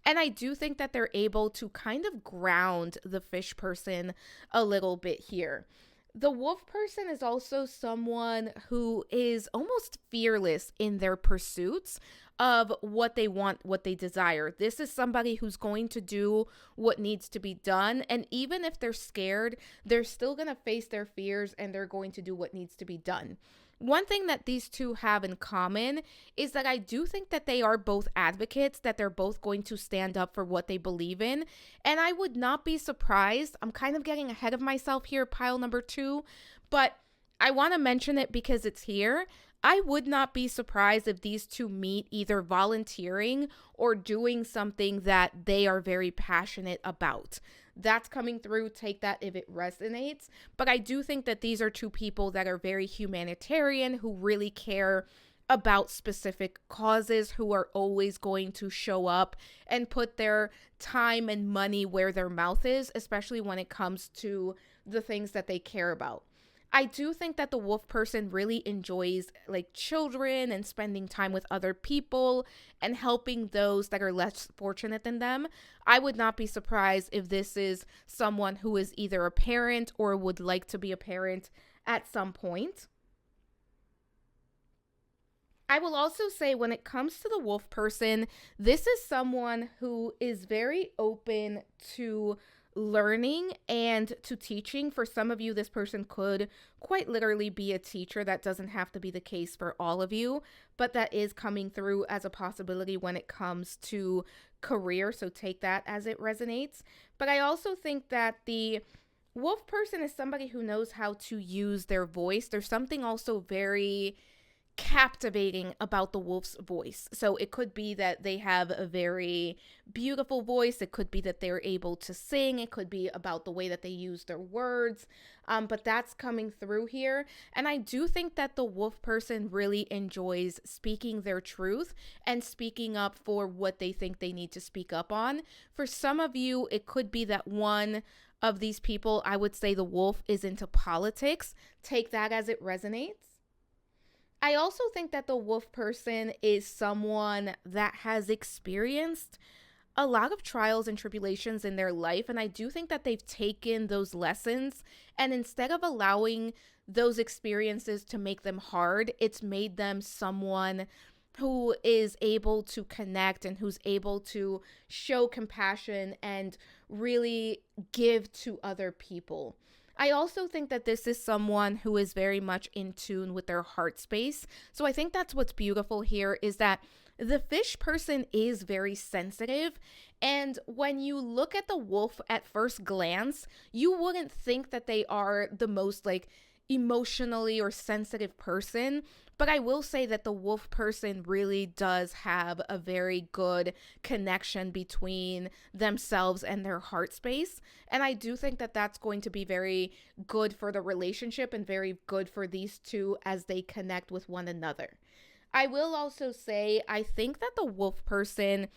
And I do think that they're able to kind of ground the fish person a little bit here. The wolf person is also someone who is almost fearless in their pursuits of what they want, what they desire. This is somebody who's going to do what needs to be done. And even if they're scared, they're still going to face their fears and they're going to do what needs to be done. One thing that these two have in common is that I do think that they are both advocates, that they're both going to stand up for what they believe in. And I would not be surprised. I'm kind of getting ahead of myself here, pile number 2, but I want to mention it because it's here. I would not be surprised if these two meet either volunteering or doing something that they are very passionate about. That's coming through. Take that if it resonates. But I do think that these are two people that are very humanitarian, who really care about specific causes, who are always going to show up and put their time and money where their mouth is, especially when it comes to the things that they care about. I do think that the wolf person really enjoys like children and spending time with other people and helping those that are less fortunate than them. I would not be surprised if this is someone who is either a parent or would like to be a parent at some point. I will also say when it comes to the wolf person, this is someone who is very open to learning and to teaching. For some of you, this person could quite literally be a teacher. That doesn't have to be the case for all of you, but that is coming through as a possibility when it comes to career. So take that as it resonates. But I also think that the wolf person is somebody who knows how to use their voice. There's something also very captivating about the wolf's voice. So it could be that they have a very beautiful voice. It could be that they're able to sing. It could be about the way that they use their words. But that's coming through here. And I do think that the wolf person really enjoys speaking their truth and speaking up for what they think they need to speak up on. For some of you, it could be that one of these people, I would say the wolf, is into politics. Take that as it resonates. I also think that the wolf person is someone that has experienced a lot of trials and tribulations in their life. And I do think that they've taken those lessons, and instead of allowing those experiences to make them hard, it's made them someone who is able to connect and who's able to show compassion and really give to other people. I also think that this is someone who is very much in tune with their heart space. So I think that's what's beautiful here, is that the fish person is very sensitive. And when you look at the wolf at first glance, you wouldn't think that they are the most like emotionally or sensitive person. But I will say that the wolf person really does have a very good connection between themselves and their heart space. And I do think that that's going to be very good for the relationship and very good for these two as they connect with one another. I will also say, I think that the wolf person,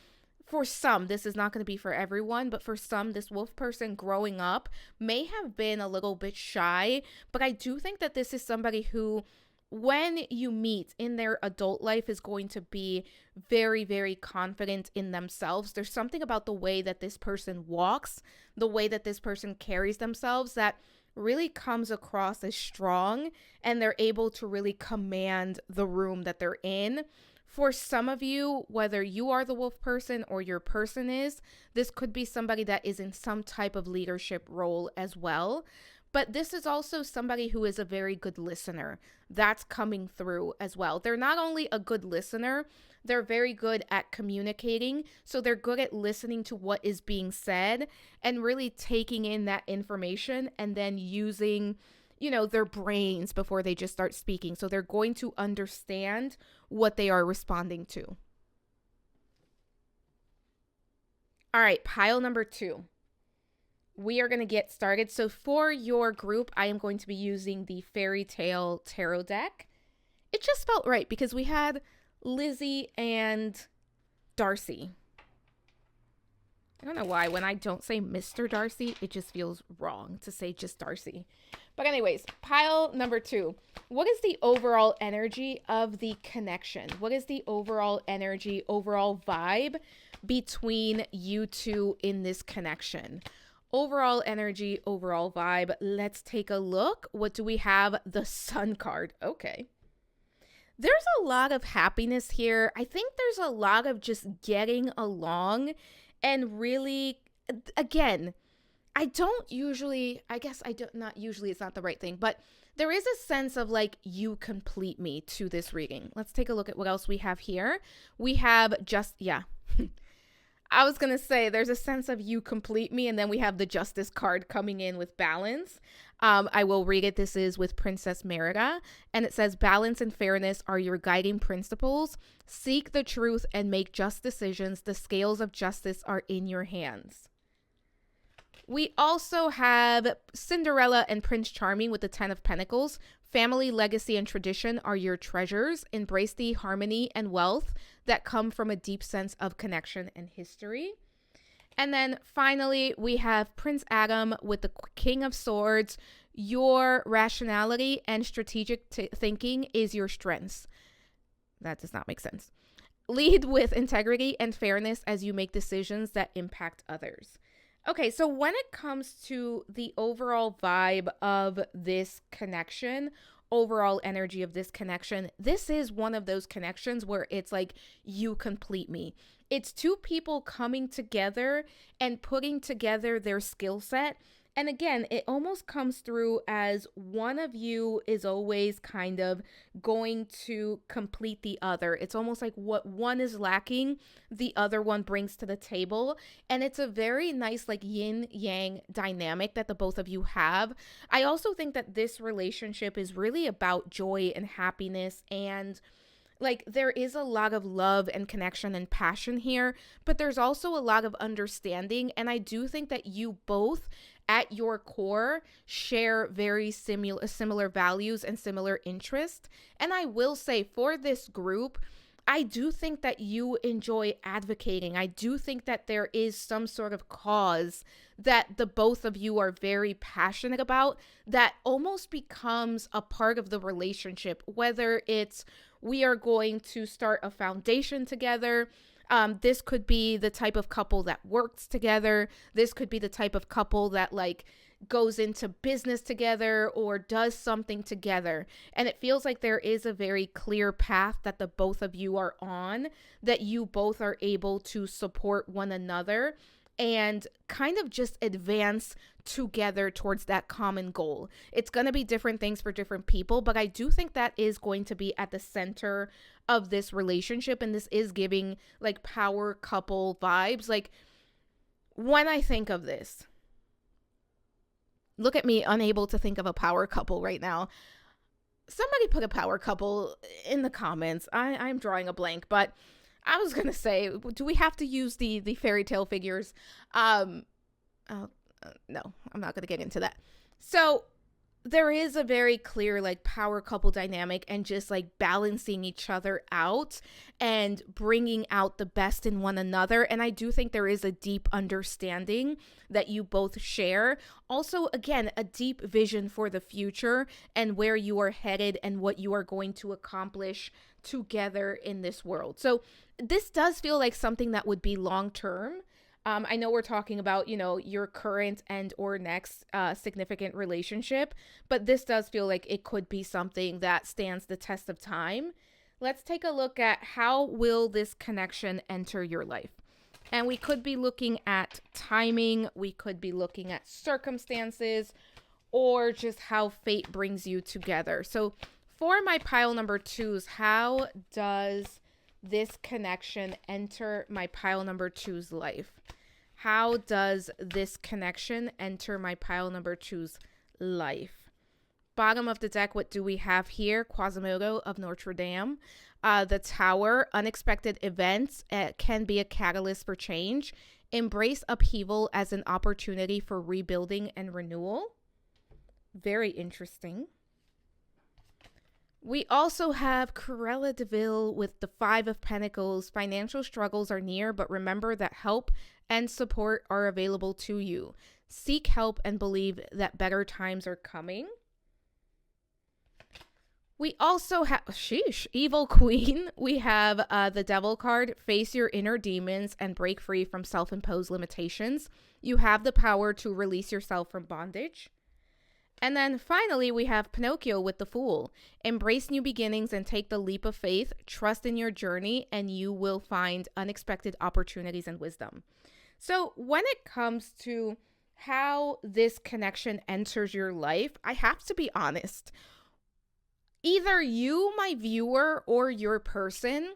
for some, this is not going to be for everyone, but for some, this wolf person growing up may have been a little bit shy. But I do think that this is somebody who, when you meet in their adult life, is going to be very, very confident in themselves. There's something about the way that this person walks, the way that this person carries themselves, that really comes across as strong, and they're able to really command the room that they're in. For some of you, whether you are the wolf person or your person is, this could be somebody that is in some type of leadership role as well. But this is also somebody who is a very good listener. That's coming through as well. They're not only a good listener, they're very good at communicating. So they're good at listening to what is being said and really taking in that information and then using, their brains before they just start speaking. So they're going to understand what they are responding to. All right, pile number 2. we are going to get started. So for your group, I am going to be using the Fairy Tale Tarot deck. It just felt right because we had Lizzie and Darcy. I don't know why when I don't say Mr. Darcy, it just feels wrong to say just Darcy. But anyways, pile number 2. What is the overall energy of the connection? What is the overall energy, overall vibe between you two in this connection? Overall energy, overall vibe. Let's take a look. What do we have? The Sun card. Okay. There's a lot of happiness here. I think there's a lot of just getting along and really, again, not usually, it's not the right thing, but there is a sense of like, you complete me to this reading. Let's take a look at what else we have here. We have I was going to say there's a sense of you complete me, and then we have the Justice card coming in with balance. I will read it. This is with Princess Megara, and it says, balance and fairness are your guiding principles. Seek the truth and make just decisions. The scales of justice are in your hands. We also have Cinderella and Prince Charming with the 10 of Pentacles. Family, legacy, and tradition are your treasures. Embrace the harmony and wealth that come from a deep sense of connection and history. And then finally, we have Prince Adam with the King of Swords. Your rationality and strategic thinking is your strengths. That does not make sense. Lead with integrity and fairness as you make decisions that impact others. Okay, so when it comes to the overall vibe of this connection, overall energy of this connection, this is one of those connections where it's like, you complete me. It's two people coming together and putting together their skill set. And again, it almost comes through as one of you is always kind of going to complete the other. It's almost like what one is lacking, the other one brings to the table. And it's a very nice like yin yang dynamic that the both of you have. I also think that this relationship is really about joy and happiness, and like there is a lot of love and connection and passion here, but there's also a lot of understanding. And I do think that you both at your core share very similar values and similar interests. And I will say for this group, I do think that you enjoy advocating. I do think that there is some sort of cause that the both of you are very passionate about that almost becomes a part of the relationship, whether it's we are going to start a foundation together. This could be the type of couple that works together. This could be the type of couple that like goes into business together or does something together. And it feels like there is a very clear path that the both of you are on, that you both are able to support one another and kind of just advance together towards that common goal. It's going to be different things for different people, but I do think that is going to be at the center of this relationship. And this is giving like power couple vibes. Like when I think of this, look at me unable to think of a power couple right now. Somebody put a power couple in the comments. I'm drawing a blank, but I was going to say, do we have to use the fairy tale figures? No, I'm not going to get into that. So there is a very clear like power couple dynamic and just like balancing each other out and bringing out the best in one another. And I do think there is a deep understanding that you both share. Also, again, a deep vision for the future and where you are headed and what you are going to accomplish together in this world. So this does feel like something that would be long term. I know we're talking about, you know, your current and or next significant relationship, but this does feel like it could be something that stands the test of time. Let's take a look at how will this connection enter your life. And we could be looking at timing, we could be looking at circumstances, or just how fate brings you together. So for my pile number 2s, how does this connection enter my pile number 2's life? How does this connection enter my pile number 2's life? Bottom of the deck, what do we have here? Quasimodo of Notre Dame. The Tower, unexpected events can be a catalyst for change. Embrace upheaval as an opportunity for rebuilding and renewal. Very interesting. We also have Cruella de Vil with the Five of Pentacles. Financial struggles are near, but remember that help and support are available to you. Seek help and believe that better times are coming. We also have, Evil Queen. We have the Devil card. Face your inner demons and break free from self-imposed limitations. You have the power to release yourself from bondage. And then finally, we have Pinocchio with the Fool. Embrace new beginnings and take the leap of faith. Trust in your journey and you will find unexpected opportunities and wisdom. So when it comes to how this connection enters your life, I have to be honest. Either you, my viewer, or your person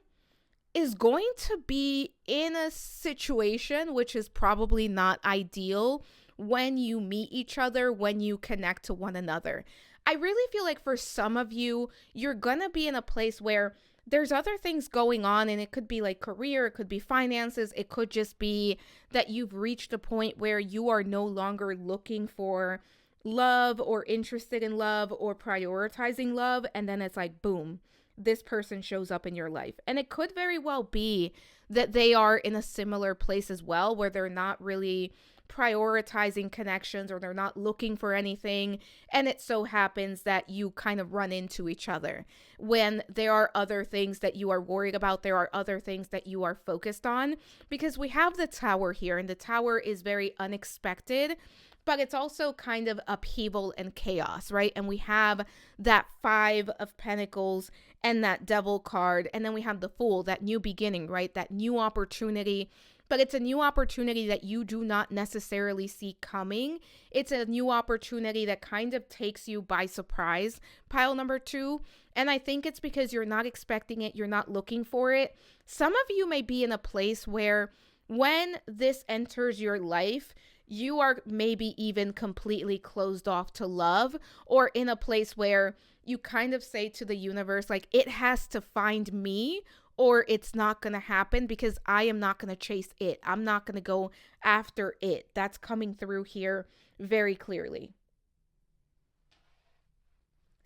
is going to be in a situation which is probably not ideal when you meet each other, when you connect to one another. I really feel like for some of you, you're going to be in a place where there's other things going on, and it could be like career, it could be finances, it could just be that you've reached a point where you are no longer looking for love or interested in love or prioritizing love, and then it's like, boom, this person shows up in your life. And it could very well be that they are in a similar place as well, where they're not really prioritizing connections or they're not looking for anything, and it so happens that you kind of run into each other when there are other things that you are worried about, there are other things that you are focused on, because we have the Tower here, and the Tower is very unexpected, but it's also kind of upheaval and chaos, right? And we have that Five of Pentacles and that Devil card, and then we have the Fool, that new beginning, right? That new opportunity. But it's a new opportunity that you do not necessarily see coming. It's a new opportunity that kind of takes you by surprise, pile number 2. And I think it's because you're not expecting it. You're not looking for it. Some of you may be in a place where when this enters your life, you are maybe even completely closed off to love, or in a place where you kind of say to the universe, like, it has to find me, or it's not going to happen, because I am not going to chase it. I'm not going to go after it. That's coming through here very clearly.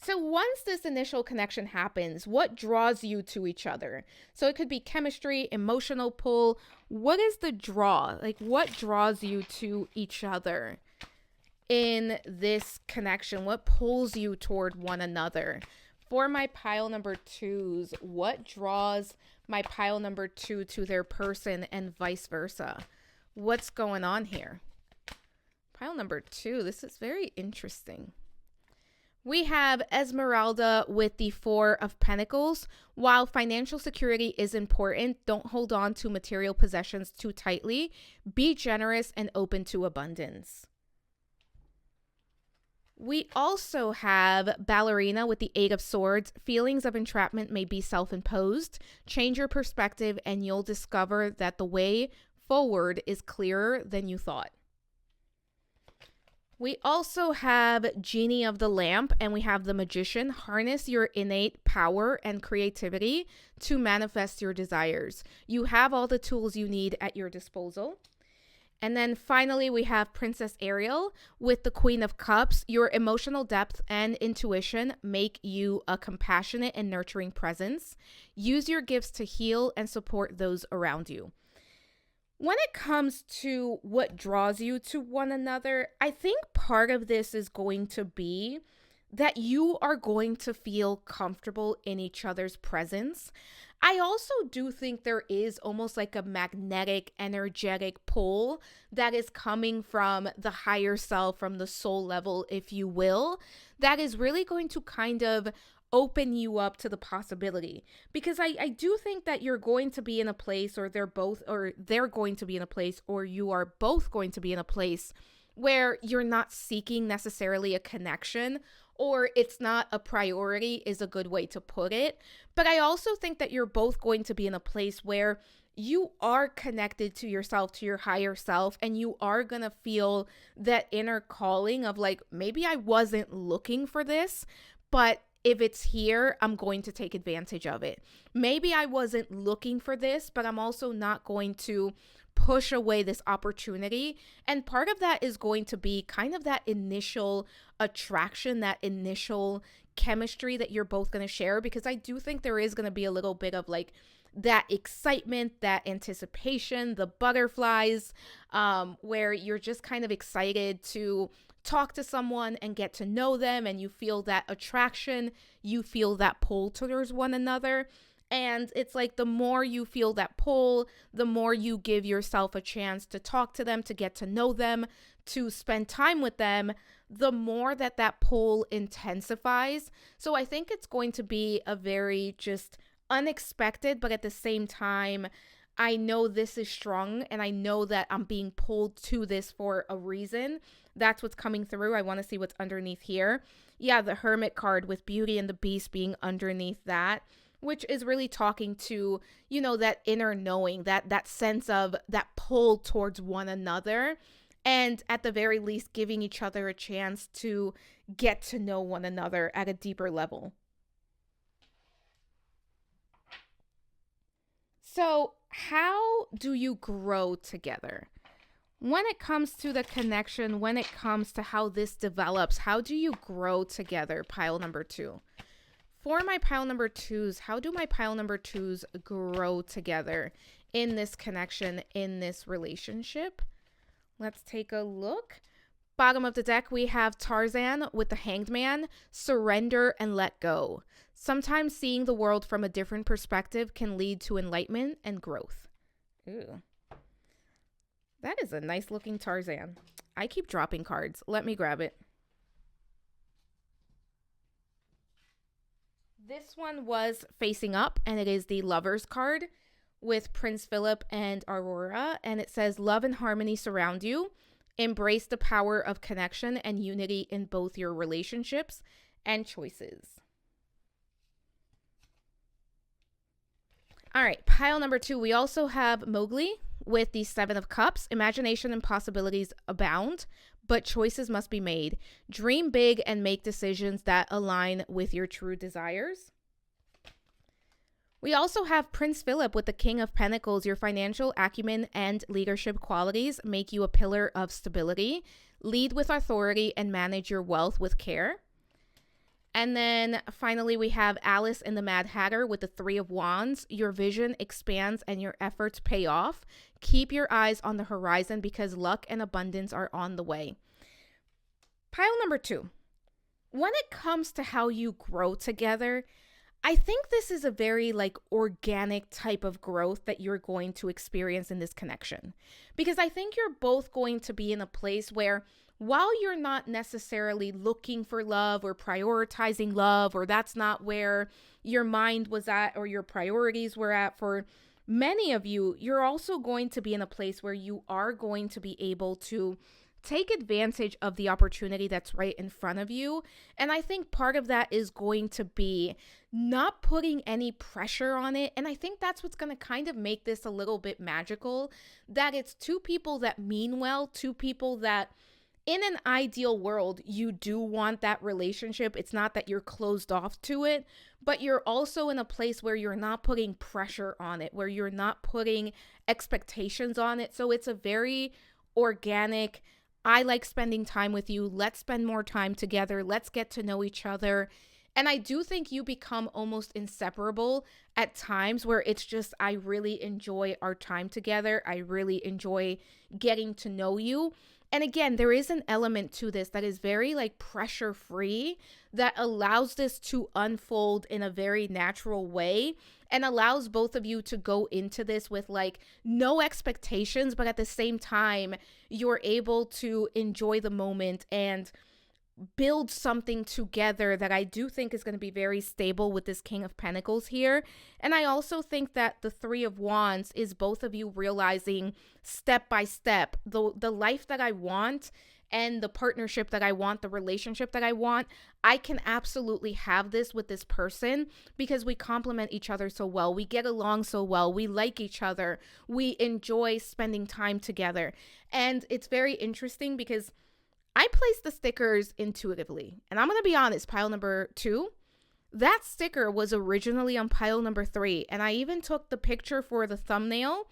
So once this initial connection happens, what draws you to each other? So it could be chemistry, emotional pull. What is the draw? Like, what draws you to each other in this connection? What pulls you toward one another? For my pile number 2s, what draws my pile number 2 to their person and vice versa? What's going on here? Pile number 2, this is very interesting. We have Esmeralda with the Four of Pentacles. While financial security is important, don't hold on to material possessions too tightly. Be generous and open to abundance. We also have Ballerina with the Eight of Swords. Feelings of entrapment may be self-imposed. Change your perspective and you'll discover that the way forward is clearer than you thought. We also have Genie of the Lamp, and we have the Magician. Harness your innate power and creativity to manifest your desires. You have all the tools you need at your disposal. And then finally, we have Princess Ariel with the Queen of Cups. Your emotional depth and intuition make you a compassionate and nurturing presence. Use your gifts to heal and support those around you. When it comes to what draws you to one another, I think part of this is going to be that you are going to feel comfortable in each other's presence. I also do think there is almost like a magnetic, energetic pull that is coming from the higher self, from the soul level, if you will, that is really going to kind of open you up to the possibility, because I do think that you're going to be in a place, or they're going to be in a place, or you are both going to be in a place where you're not seeking necessarily a connection, or it's not a priority is a good way to put it. But I also think that you're both going to be in a place where you are connected to yourself, to your higher self, and you are going to feel that inner calling of like, maybe I wasn't looking for this, but if it's here, I'm going to take advantage of it. Maybe I wasn't looking for this, but I'm also not going to push away this opportunity. And part of that is going to be kind of that initial attraction, that initial chemistry that you're both going to share, because I do think there is going to be a little bit of like that excitement, that anticipation, the butterflies, where you're just kind of excited to talk to someone and get to know them, and you feel that attraction, you feel that pull towards one another. And it's like the more you feel that pull, the more you give yourself a chance to talk to them, to get to know them, to spend time with them, the more that that pull intensifies. So I think it's going to be a very just unexpected, but at the same time, I know this is strong and I know that I'm being pulled to this for a reason. That's what's coming through. I want to see what's underneath here. Yeah, the Hermit card with Beauty and the Beast being underneath that, which is really talking to, you know, that inner knowing, that sense of that pull towards one another. And at the very least, giving each other a chance to get to know one another at a deeper level. So, how do you grow together? When it comes to the connection, when it comes to how this develops, how do you grow together, pile number 2? For my pile number 2s, how do my pile number 2s grow together in this connection, in this relationship? Let's take a look. Bottom of the deck, we have Tarzan with the Hanged Man, surrender and let go. Sometimes seeing the world from a different perspective can lead to enlightenment and growth. Ooh. That is a nice looking Tarzan. I keep dropping cards. Let me grab it. This one was facing up, and it is the Lovers card with Prince Philip and Aurora. And it says, love and harmony surround you. Embrace the power of connection and unity in both your relationships and choices. All right, pile number 2, we also have Mowgli with the 7 of Cups. Imagination and possibilities abound, but choices must be made. Dream big and make decisions that align with your true desires. We also have Prince Philip with the King of Pentacles. Your financial acumen and leadership qualities make you a pillar of stability. Lead with authority and manage your wealth with care. And then finally, we have Alice in the Mad Hatter with the 3 of Wands. Your vision expands and your efforts pay off. Keep your eyes on the horizon because luck and abundance are on the way. Pile number 2. When it comes to how you grow together, I think this is a very like organic type of growth that you're going to experience in this connection. Because I think you're both going to be in a place where while you're not necessarily looking for love or prioritizing love, or that's not where your mind was at or your priorities were at for many of you, you're also going to be in a place where you are going to be able to take advantage of the opportunity that's right in front of you. And I think part of that is going to be not putting any pressure on it. And I think that's what's going to kind of make this a little bit magical, that it's 2 people that mean well, 2 people that in an ideal world, you do want that relationship. It's not that you're closed off to it, but you're also in a place where you're not putting pressure on it, where you're not putting expectations on it. So it's a very organic, I like spending time with you. Let's spend more time together. Let's get to know each other. And I do think you become almost inseparable at times where it's just, I really enjoy our time together. I really enjoy getting to know you. And again, there is an element to this that is very like pressure free, that allows this to unfold in a very natural way and allows both of you to go into this with like no expectations, but at the same time, you're able to enjoy the moment and build something together that I do think is going to be very stable with this King of Pentacles here. And I also think that the 3 of Wands is both of you realizing step by step the life that I want and the partnership that I want, the relationship that I want. I can absolutely have this with this person because we complement each other so well. We get along so well. We like each other. We enjoy spending time together. And it's very interesting because I place the stickers intuitively. And I'm going to be honest, pile number 2, that sticker was originally on pile number 3. And I even took the picture for the thumbnail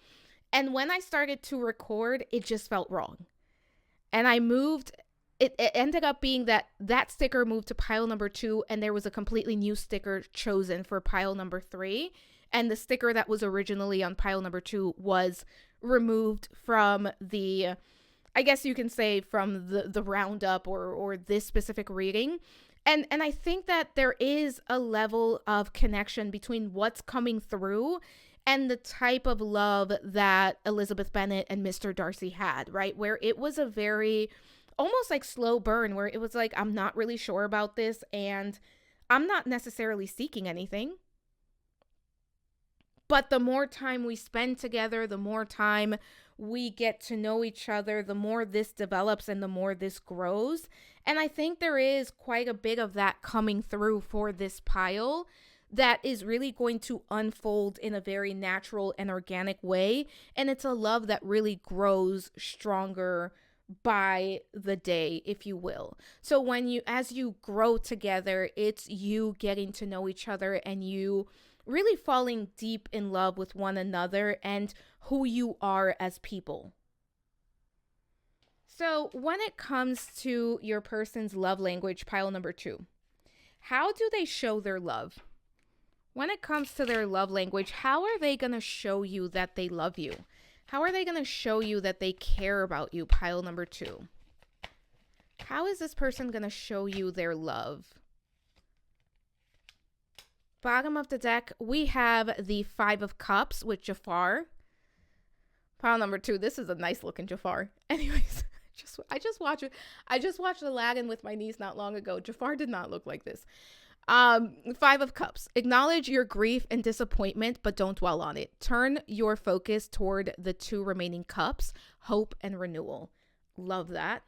And when I started to record, it just felt wrong. And I moved, it ended up being that sticker moved to pile number 2, and there was a completely new sticker chosen for pile number 3. And the sticker that was originally on pile number 2 was removed from the, I guess you can say, from the roundup or this specific reading. And I think that there is a level of connection between what's coming through and the type of love that Elizabeth Bennet and Mr. Darcy had, right? Where it was a very almost like slow burn, where it was like, I'm not really sure about this, and I'm not necessarily seeking anything. But the more time we spend together, the more time we get to know each other, the more this develops and the more this grows. And I think there is quite a bit of that coming through for this pile that is really going to unfold in a very natural and organic way. And it's a love that really grows stronger by the day, if you will. So as you grow together, it's you getting to know each other and you really falling deep in love with one another and who you are as people. So when it comes to your person's love language, pile number 2, how do they show their love? When it comes to their love language, how are they going to show you that they love you? How are they going to show you that they care about you? Pile number 2. How is this person going to show you their love? Bottom of the deck, we have the 5 of Cups with Jafar. Pile number 2. This is a nice looking Jafar. Anyways, I just watched Aladdin with my niece not long ago. Jafar did not look like this. 5 of Cups. Acknowledge your grief and disappointment, but don't dwell on it. Turn your focus toward the 2 remaining cups, hope and renewal. Love that.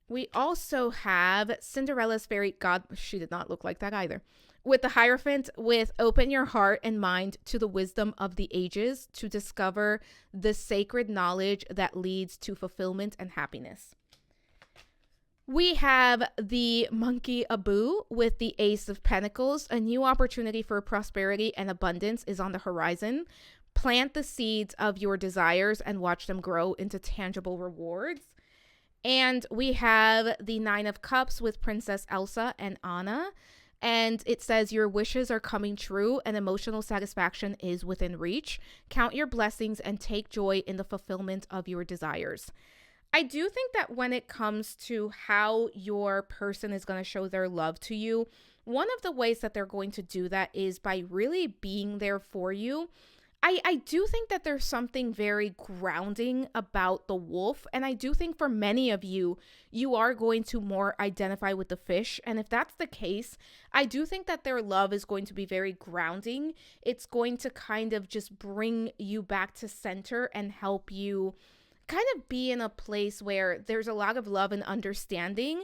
We also have Cinderella's fairy god. She did not look like that either. With the Hierophant, with open your heart and mind to the wisdom of the ages to discover the sacred knowledge that leads to fulfillment and happiness. We have the Monkey Abu with the Ace of Pentacles. A new opportunity for prosperity and abundance is on the horizon. Plant the seeds of your desires and watch them grow into tangible rewards. And we have the 9 of Cups with Princess Elsa and Anna. And it says your wishes are coming true and emotional satisfaction is within reach. Count your blessings and take joy in the fulfillment of your desires. I do think that when it comes to how your person is going to show their love to you, one of the ways that they're going to do that is by really being there for you. I do think that there's something very grounding about the wolf. And I do think for many of you, you are going to more identify with the fish. And if that's the case, I do think that their love is going to be very grounding. It's going to kind of just bring you back to center and help you kind of be in a place where there's a lot of love and understanding.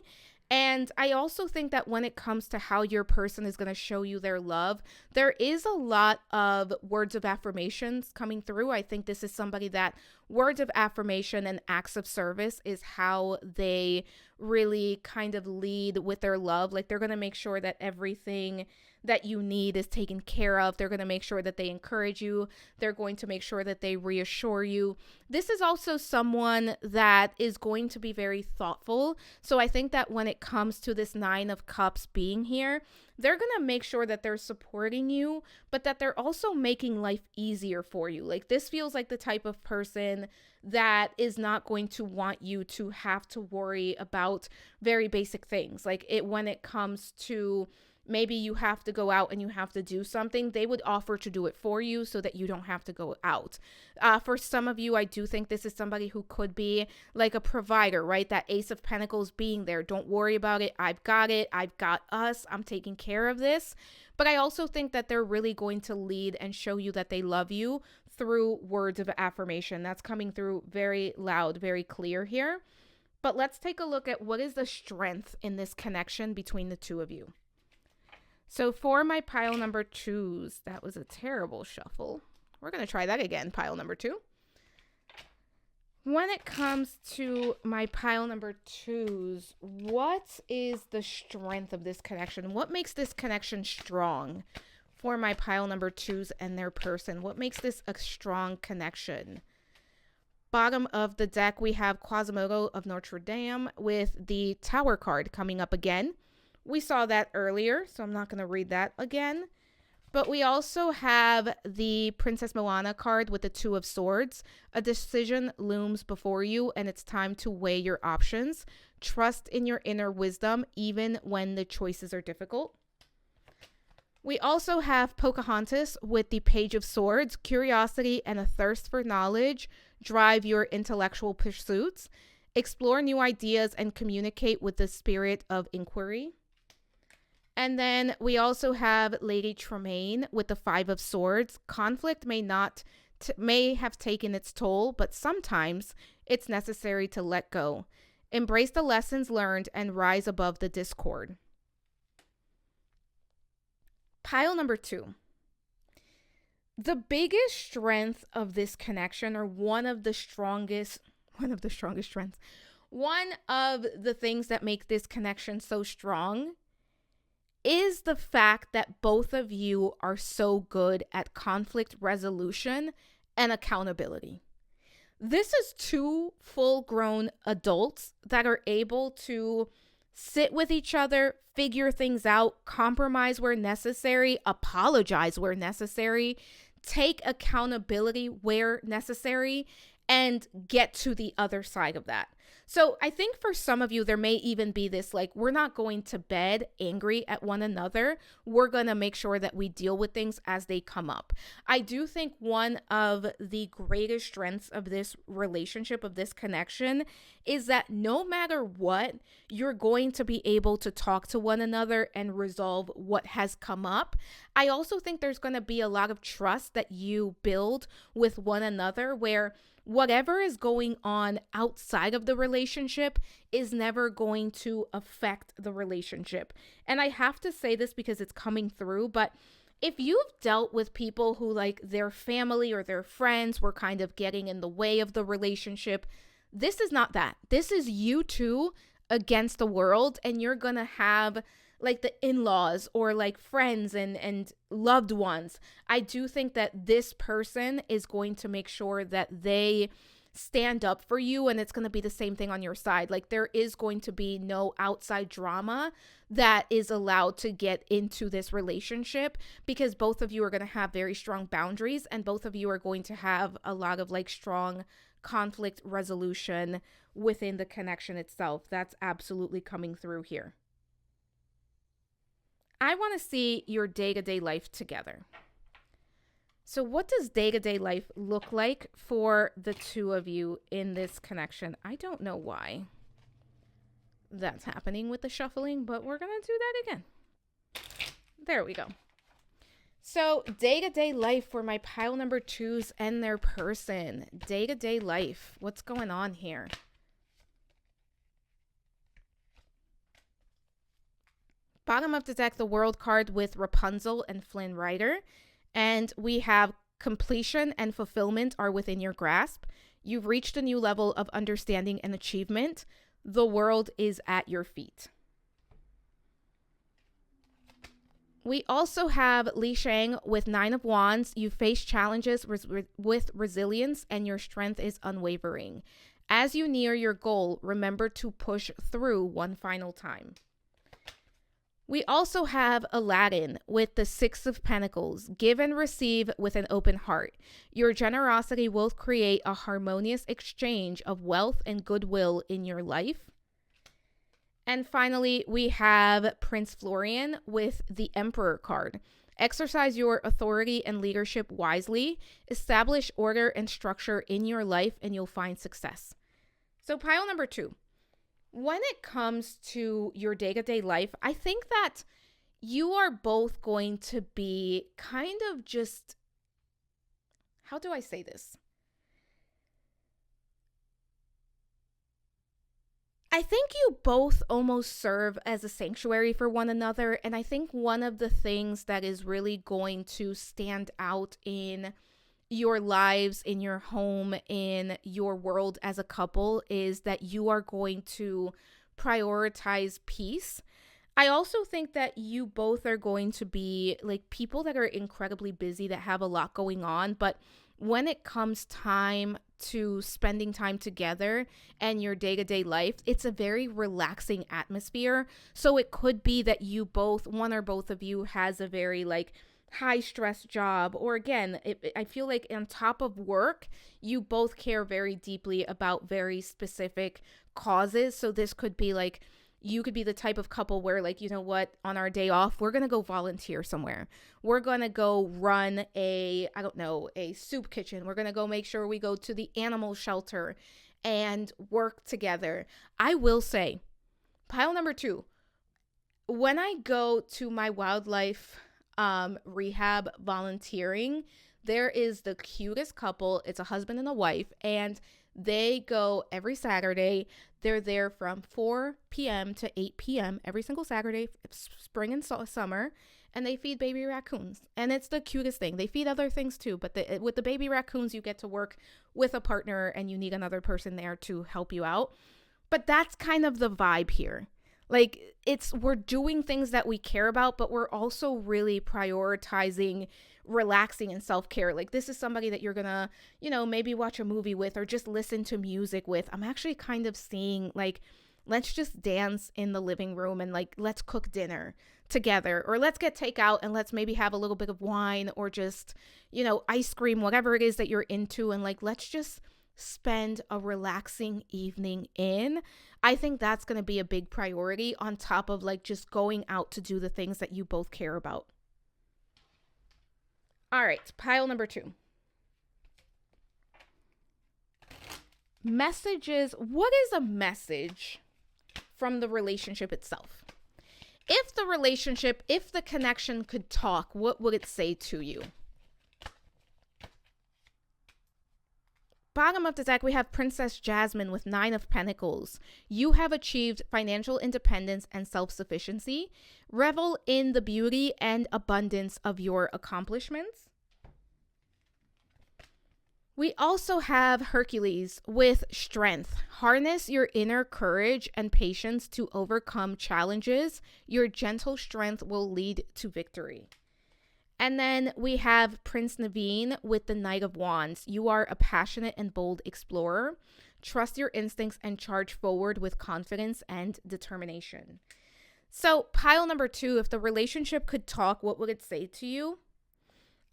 And I also think that when it comes to how your person is going to show you their love, there is a lot of words of affirmations coming through. I think this is somebody that words of affirmation and acts of service is how they really kind of lead with their love. Like they're going to make sure that everything that you need is taken care of. They're going to make sure that they encourage you. They're going to make sure that they reassure you. This is also someone that is going to be very thoughtful. So I think that when it comes to this 9 of Cups being here, they're going to make sure that they're supporting you, but that they're also making life easier for you. Like this feels like the type of person that is not going to want you to have to worry about very basic things. Like when it comes to maybe you have to go out and you have to do something, they would offer to do it for you so that you don't have to go out. For some of you, I do think this is somebody who could be like a provider, right? That Ace of Pentacles being there. Don't worry about it. I've got it. I've got us. I'm taking care of this. But I also think that they're really going to lead and show you that they love you through words of affirmation. That's coming through very loud, very clear here. But let's take a look at what is the strength in this connection between the two of you. So for my pile number 2s, that was a terrible shuffle. We're going to try that again, pile number 2. When it comes to my pile number 2s, what is the strength of this connection? What makes this connection strong for my pile number 2s and their person. What makes this a strong connection? Bottom of the deck, we have Quasimodo of Notre Dame with the Tower card coming up again. We saw that earlier, so I'm not going to read that again. But we also have the Princess Moana card with the Two of Swords. A decision looms before you, and it's time to weigh your options. Trust in your inner wisdom, even when the choices are difficult. We also have Pocahontas with the Page of Swords. Curiosity and a thirst for knowledge drive your intellectual pursuits. Explore new ideas and communicate with the spirit of inquiry. And then we also have Lady Tremaine with the Five of Swords. Conflict may have taken its toll, but sometimes it's necessary to let go. Embrace the lessons learned and rise above the discord. Pile number 2. The biggest strength of this connection, or one of the strongest strengths, one of the things that make this connection so strong is the fact that both of you are so good at conflict resolution and accountability. This is 2 full-grown adults that are able to sit with each other, figure things out, compromise where necessary, apologize where necessary, take accountability where necessary, and get to the other side of that. So I think for some of you, there may even be this, like, we're not going to bed angry at one another. We're going to make sure that we deal with things as they come up. I do think one of the greatest strengths of this relationship, of this connection, is that no matter what, you're going to be able to talk to one another and resolve what has come up. I also think there's going to be a lot of trust that you build with one another, where whatever is going on outside of the relationship is never going to affect the relationship. And I have to say this because it's coming through, but if you've dealt with people who, like, their family or their friends were kind of getting in the way of the relationship, this is not that. This is you two against the world, and you're gonna have like the in-laws or like friends and loved ones. I do think that this person is going to make sure that they stand up for you, and it's going to be the same thing on your side. Like, there is going to be no outside drama that is allowed to get into this relationship, because both of you are going to have very strong boundaries, and both of you are going to have a lot of like strong conflict resolution within the connection itself. That's absolutely coming through here. I want to see your day-to-day life together. So what does day-to-day life look like for the two of you in this connection? I don't know why that's happening with the shuffling, but we're going to do that again. There we go. So day-to-day life for my pile number 2s and their person. Day-to-day life. What's going on here? Bottom of the deck, the World card with Rapunzel and Flynn Rider. And we have completion and fulfillment are within your grasp. You've reached a new level of understanding and achievement. The world is at your feet. We also have Li Shang with 9 of Wands. You face challenges with resilience, and your strength is unwavering. As you near your goal, remember to push through one final time. We also have Aladdin with the 6 of Pentacles. Give and receive with an open heart. Your generosity will create a harmonious exchange of wealth and goodwill in your life. And finally, we have Prince Florian with the Emperor card. Exercise your authority and leadership wisely. Establish order and structure in your life, and you'll find success. So pile number 2. When it comes to your day-to-day life, I think that you are both going to be kind of just, how do I say this? I think you both almost serve as a sanctuary for one another. And I think one of the things that is really going to stand out in your lives, in your home, in your world as a couple is that you are going to prioritize peace. I also think that you both are going to be like people that are incredibly busy, that have a lot going on. But when it comes time to spending time together and your day to day life, it's a very relaxing atmosphere. So it could be that you both, one or both of you, has a very like high stress job. Or again, I feel like on top of work, you both care very deeply about very specific causes. So this could be like, you could be the type of couple where, like, you know what, on our day off, we're going to go volunteer somewhere. We're going to go run I don't know, a soup kitchen. We're going to go make sure we go to the animal shelter and work together. I will say, pile number 2, when I go to my wildlife rehab volunteering, there is the cutest couple. It's a husband and a wife, and they go every Saturday. They're there from 4 p.m. to 8 p.m. every single Saturday, spring and summer, and they feed baby raccoons. And it's the cutest thing. They feed other things too, but with the baby raccoons, you get to work with a partner and you need another person there to help you out. But that's kind of the vibe here. Like, we're doing things that we care about, but we're also really prioritizing relaxing and self-care. Like, this is somebody that you're gonna, maybe watch a movie with or just listen to music with. I'm actually kind of seeing like, let's just dance in the living room and like, let's cook dinner together, or let's get takeout and let's maybe have a little bit of wine or just, ice cream, whatever it is that you're into. And like, let's just spend a relaxing evening in. I think that's going to be a big priority on top of like just going out to do the things that you both care about. All right, pile number 2. Messages. What is a message from the relationship itself? If the connection could talk, what would it say to you? Bottom of the deck, we have Princess Jasmine with 9 of Pentacles. You have achieved financial independence and self-sufficiency. Revel in the beauty and abundance of your accomplishments. We also have Hercules with strength. Harness your inner courage and patience to overcome challenges. Your gentle strength will lead to victory. And then we have Prince Naveen with the Knight of Wands. You are a passionate and bold explorer. Trust your instincts and charge forward with confidence and determination. So pile number 2, if the relationship could talk, what would it say to you?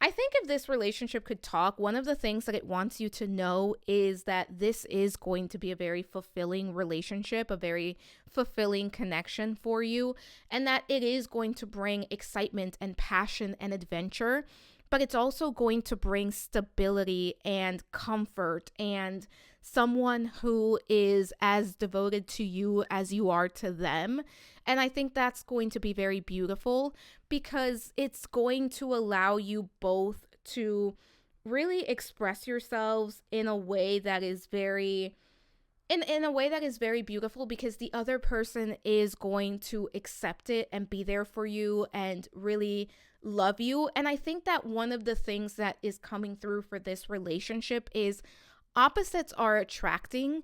I think if this relationship could talk, one of the things that it wants you to know is that this is going to be a very fulfilling relationship, a very fulfilling connection for you, and that it is going to bring excitement and passion and adventure, but it's also going to bring stability and comfort and someone who is as devoted to you as you are to them. And I think that's going to be very beautiful because it's going to allow you both to really express yourselves in a way that is very in a way that is very beautiful, because the other person is going to accept it and be there for you and really love you. And I think that one of the things that is coming through for this relationship is opposites are attracting,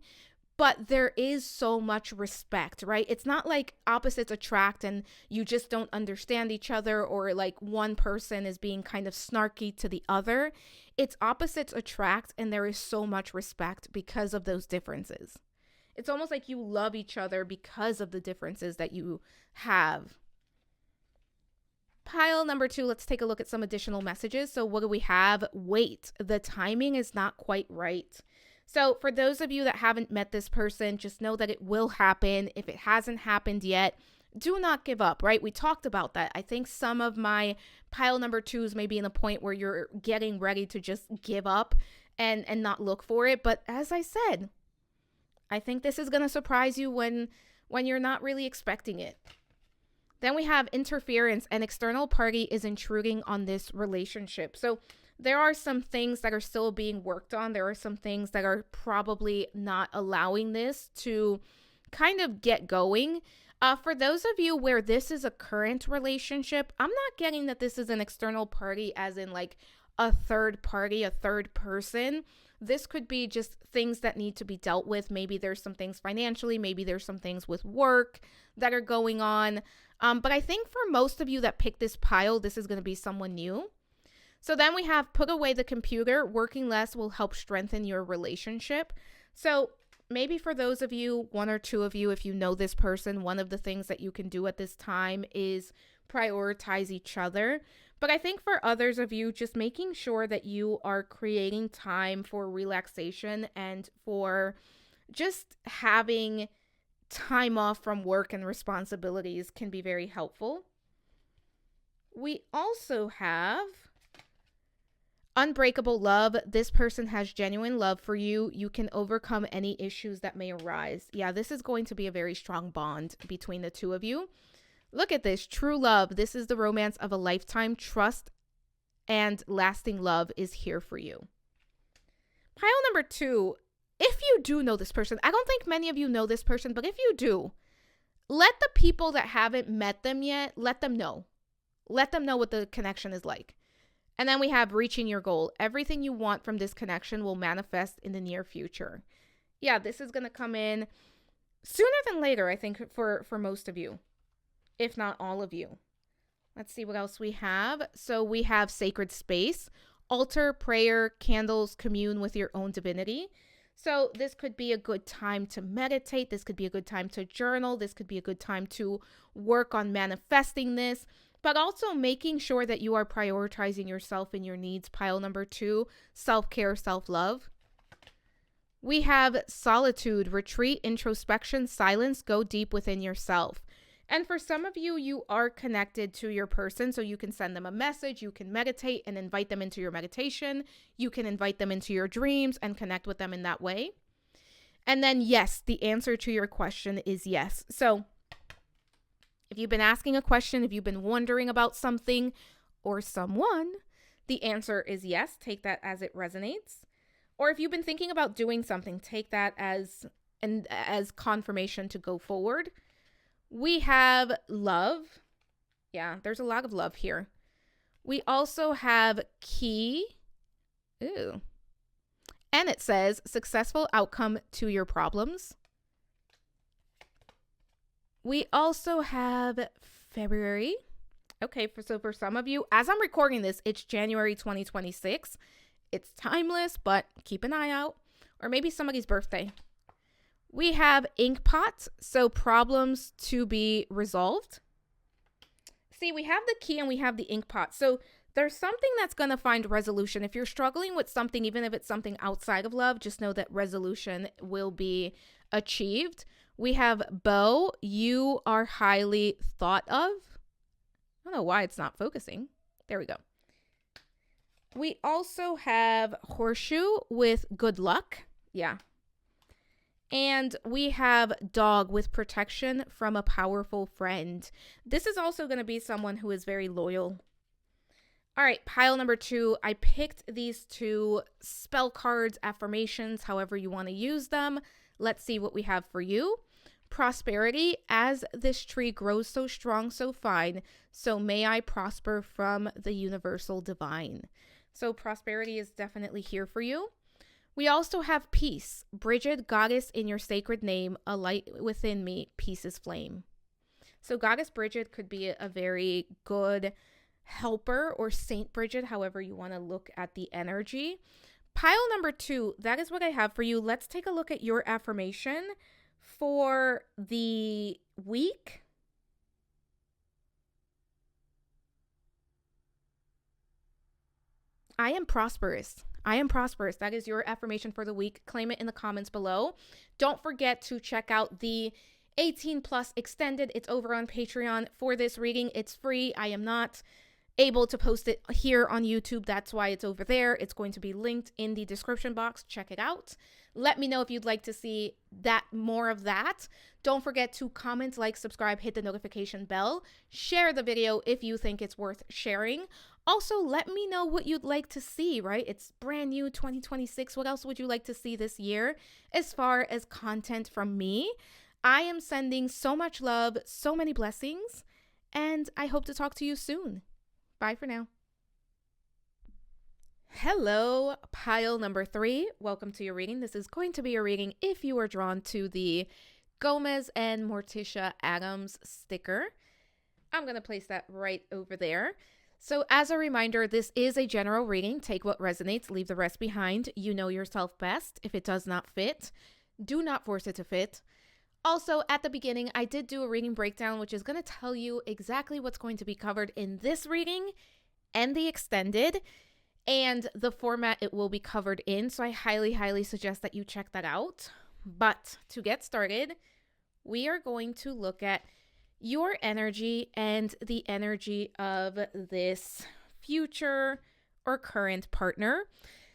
but there is so much respect, right? It's not like opposites attract and you just don't understand each other, or like one person is being kind of snarky to the other. It's opposites attract, and there is so much respect because of those differences. It's almost like you love each other because of the differences that you have. Pile number 2, let's take a look at some additional messages. So what do we have? Wait, the timing is not quite right. So for those of you that haven't met this person, just know that it will happen. If it hasn't happened yet, do not give up, right? We talked about that. I think some of my pile number 2s may be in a point where you're getting ready to just give up and not look for it. But as I said, I think this is going to surprise you when you're not really expecting it. Then we have interference. An external party is intruding on this relationship. So there are some things that are still being worked on. There are some things that are probably not allowing this to kind of get going. For those of you where this is a current relationship, I'm not getting that this is an external party as in like a third party, a third person. This could be just things that need to be dealt with. Maybe there's some things financially, maybe there's some things with work that are going on. But I think for most of you that pick this pile, this is going to be someone new. So then we have put away the computer. Working less will help strengthen your relationship. So maybe for those of you, one or two of you, if you know this person, one of the things that you can do at this time is prioritize each other. But I think for others of you, just making sure that you are creating time for relaxation and for just having time off from work and responsibilities can be very helpful. We also have unbreakable love. This person has genuine love for you. You can overcome any issues that may arise. Yeah, this is going to be a very strong bond between the two of you. Look at this. True love. This is the romance of a lifetime. Trust and lasting love is here for you. Pile number 2. If you do know this person, I don't think many of you know this person, but if you do, let the people that haven't met them yet, let them know. Let them know what the connection is like. And then we have reaching your goal. Everything you want from this connection will manifest in the near future. Yeah, this is going to come in sooner than later, I think, for most of you, if not all of you. Let's see what else we have. So we have sacred space, altar, prayer, candles, commune with your own divinity. So this could be a good time to meditate. This could be a good time to journal. This could be a good time to work on manifesting this, but also making sure that you are prioritizing yourself and your needs. Pile number 2, self-care, self-love. We have solitude, retreat, introspection, silence, go deep within yourself. And for some of you, you are connected to your person, so you can send them a message, you can meditate and invite them into your meditation, you can invite them into your dreams and connect with them in that way. And then yes, the answer to your question is yes. So if you've been asking a question, if you've been wondering about something or someone, the answer is yes. Take that as it resonates. Or if you've been thinking about doing something, take that as confirmation to go forward. We have love. Yeah, there's a lot of love here. We also have key. Ooh. And it says successful outcome to your problems. We also have February. Okay, so for some of you, as I'm recording this, it's January 2026. It's timeless, but keep an eye out. Or maybe somebody's birthday. We have ink pot, so problems to be resolved. See, we have the key and we have the ink pot. So there's something that's going to find resolution. If you're struggling with something, even if it's something outside of love, just know that resolution will be achieved. We have bow, you are highly thought of. I don't know why it's not focusing. There we go. We also have horseshoe with good luck. Yeah. And we have dog with protection from a powerful friend. This is also going to be someone who is very loyal. All right, pile number 2. I picked these 2 spell cards, affirmations, however you want to use them. Let's see what we have for you. Prosperity, as this tree grows so strong, so fine, so may I prosper from the universal divine. So prosperity is definitely here for you. We also have peace. Bridget, goddess in your sacred name, a light within me, peace is flame. So goddess Bridget could be a very good helper, or Saint Bridget, however you want to look at the energy. Pile number 2, that is what I have for you. Let's take a look at your affirmation for the week. I am prosperous. I am prosperous. That is your affirmation for the week. Claim it in the comments below. Don't forget to check out the 18 plus extended. It's over on Patreon for this reading. It's free. I am not able to post it here on YouTube. That's why it's over there. It's going to be linked in the description box. Check it out. Let me know if you'd like to see more of that. Don't forget to comment, like, subscribe, hit the notification bell. Share the video if you think it's worth sharing. Also, let me know what you'd like to see, right? It's brand new 2026. What else would you like to see this year as far as content from me? I am sending so much love, so many blessings, and I hope to talk to you soon. Bye for now. Hello, pile number 3. Welcome to your reading. This is going to be a reading if you are drawn to the Gomez and Morticia Addams sticker. I'm going to place that right over there. So as a reminder, this is a general reading. Take what resonates, leave the rest behind. You know yourself best. If it does not fit, do not force it to fit. Also, at the beginning, I did do a reading breakdown, which is going to tell you exactly what's going to be covered in this reading and the extended and the format it will be covered in. So I highly, highly suggest that you check that out. But to get started, we are going to look at your energy and the energy of this future or current partner.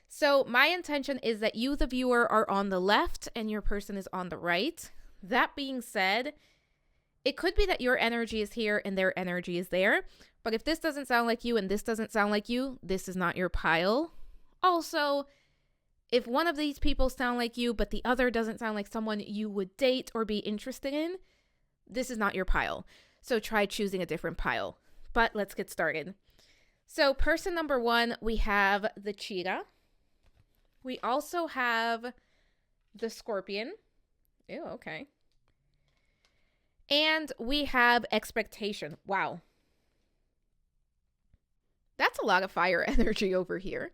So my intention is that you, the viewer, are on the left and your person is on the right. That being said, it could be that your energy is here and their energy is there. But if this doesn't sound like you and this doesn't sound like you, this is not your pile. Also, if one of these people sound like you, but the other doesn't sound like someone you would date or be interested in, this is not your pile. So try choosing a different pile. But let's get started. So person number 1, we have the cheetah. We also have the scorpion. Ew, okay. And we have expectation. Wow. That's a lot of fire energy over here.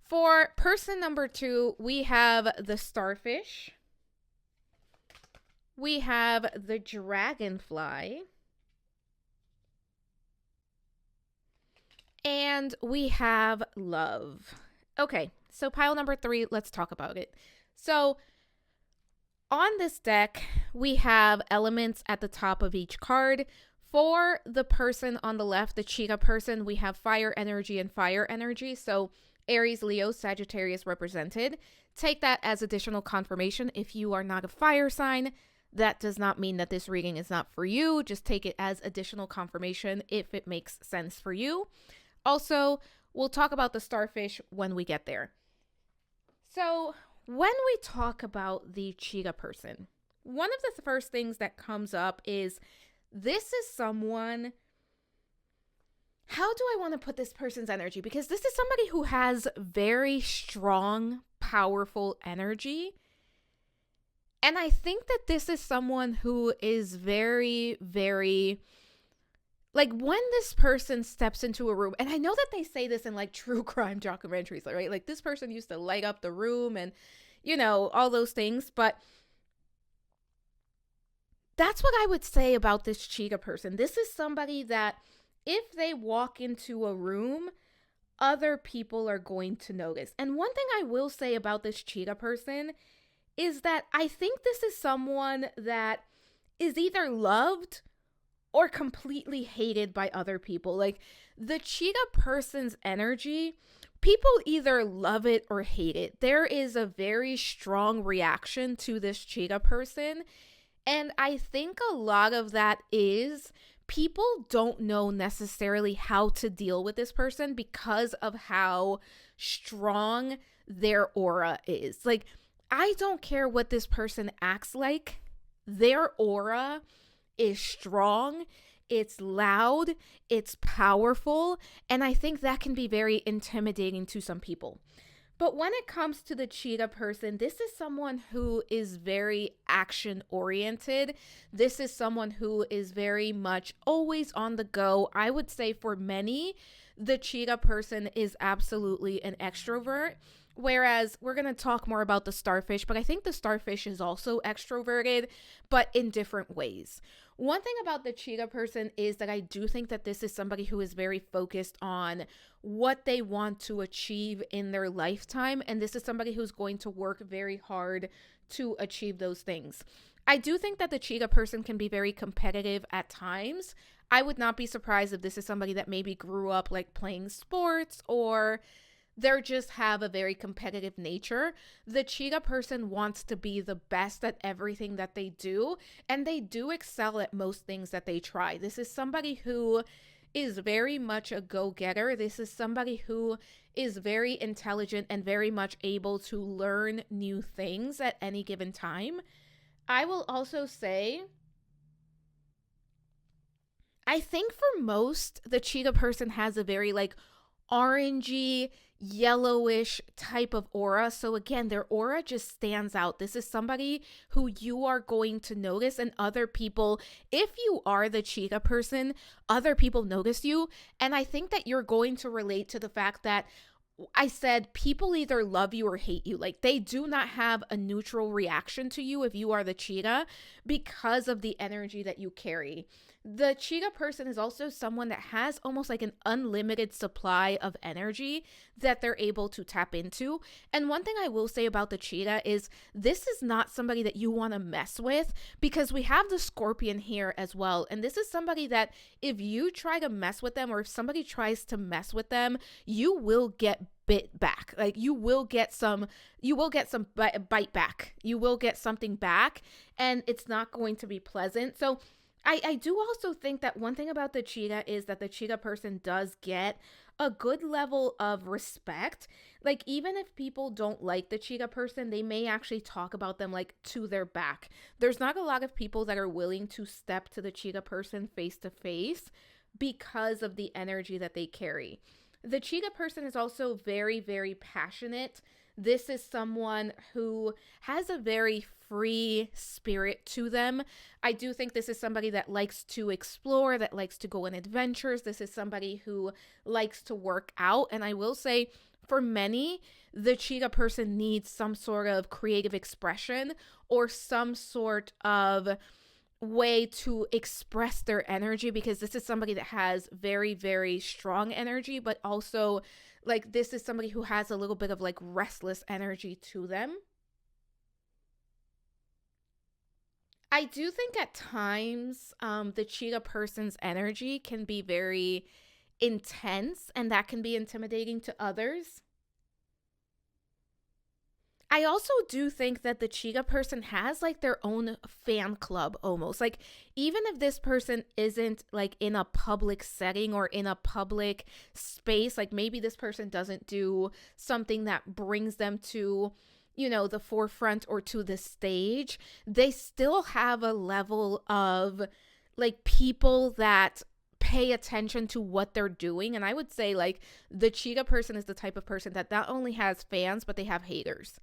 For person number 2, we have the starfish. We have the dragonfly. And we have love. Okay, so pile number 3, let's talk about it. So on this deck, we have elements at the top of each card. For the person on the left, the cheetah person, we have fire energy and fire energy. So Aries, Leo, Sagittarius represented. Take that as additional confirmation. If you are not a fire sign, that does not mean that this reading is not for you. Just take it as additional confirmation if it makes sense for you. Also, we'll talk about the starfish when we get there. So when we talk about the cheetah person, one of the first things that comes up is this is someone, how do I want to put this person's energy? Because this is somebody who has very strong, powerful energy. And I think that this is someone who is very, very, like when this person steps into a room, and I know that they say this in like true crime documentaries, right? Like this person used to light up the room and, you know, all those things. But that's what I would say about this cheetah person. This is somebody that if they walk into a room, other people are going to notice. And one thing I will say about this cheetah person is that I think this is someone that is either loved or completely hated by other people. Like the cheetah person's energy, people either love it or hate it. There is a very strong reaction to this cheetah person. And I think a lot of that is people don't know necessarily how to deal with this person because of how strong their aura is. Like, I don't care what this person acts like. Their aura is strong, it's loud, it's powerful, and I think that can be very intimidating to some people. But when it comes to the cheetah person, this is someone who is very action oriented. This is someone who is very much always on the go. I would say for many, the cheetah person is absolutely an extrovert. Whereas we're going to talk more about the starfish, but I think the starfish is also extroverted, but in different ways. One thing about the cheetah person is that I do think that this is somebody who is very focused on what they want to achieve in their lifetime. And this is somebody who's going to work very hard to achieve those things. I do think that the cheetah person can be very competitive at times. I would not be surprised if this is somebody that maybe grew up like playing sports or they just have a very competitive nature. The cheetah person wants to be the best at everything that they do, and they do excel at most things that they try. This is somebody who is very much a go-getter. This is somebody who is very intelligent and very much able to learn new things at any given time. I will also say, I think for most, the cheetah person has a very like orangey, yellowish type of aura. So again, their aura just stands out. This is somebody who you are going to notice, and other people, if you are the Chica person, other people notice you. And I think that you're going to relate to the fact that I said people either love you or hate you. Like, they do not have a neutral reaction to you if you are the cheetah, because of the energy that you carry. The cheetah person is also someone that has almost like an unlimited supply of energy that they're able to tap into. And one thing I will say about the cheetah is this is not somebody that you want to mess with, because we have the scorpion here as well. And this is somebody that if you try to mess with them, or if somebody tries to mess with them, you will get bit back. Like, you will get some bite back. You will get something back, and it's not going to be pleasant. So I do also think that one thing about the cheetah is that the cheetah person does get a good level of respect. Like, even if people don't like the cheetah person, they may actually talk about them like to their back. There's not a lot of people that are willing to step to the cheetah person face to face because of the energy that they carry. The cheetah person is also very, very passionate. This is someone who has a very free spirit to them. I do think this is somebody that likes to explore, that likes to go on adventures. This is somebody who likes to work out. And I will say, for many, the cheetah person needs some sort of creative expression or some sort of way to express their energy, because this is somebody that has very, very strong energy, but also like this is somebody who has a little bit of like restless energy to them. I do think at times the cheetah person's energy can be very intense, and that can be intimidating to others. I also do think that the cheetah person has like their own fan club almost. Like, even if this person isn't like in a public setting or in a public space, like maybe this person doesn't do something that brings them to, the forefront or to the stage, they still have a level of like people that pay attention to what they're doing. And I would say like the cheetah person is the type of person that not only has fans, but they have haters.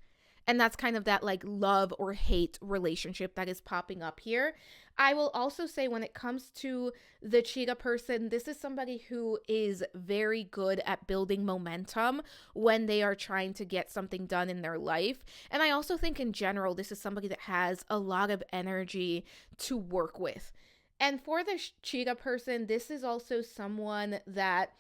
And that's kind of that like love or hate relationship that is popping up here. I will also say when it comes to the cheetah person, this is somebody who is very good at building momentum when they are trying to get something done in their life. And I also think in general, this is somebody that has a lot of energy to work with. And for the cheetah person, this is also someone that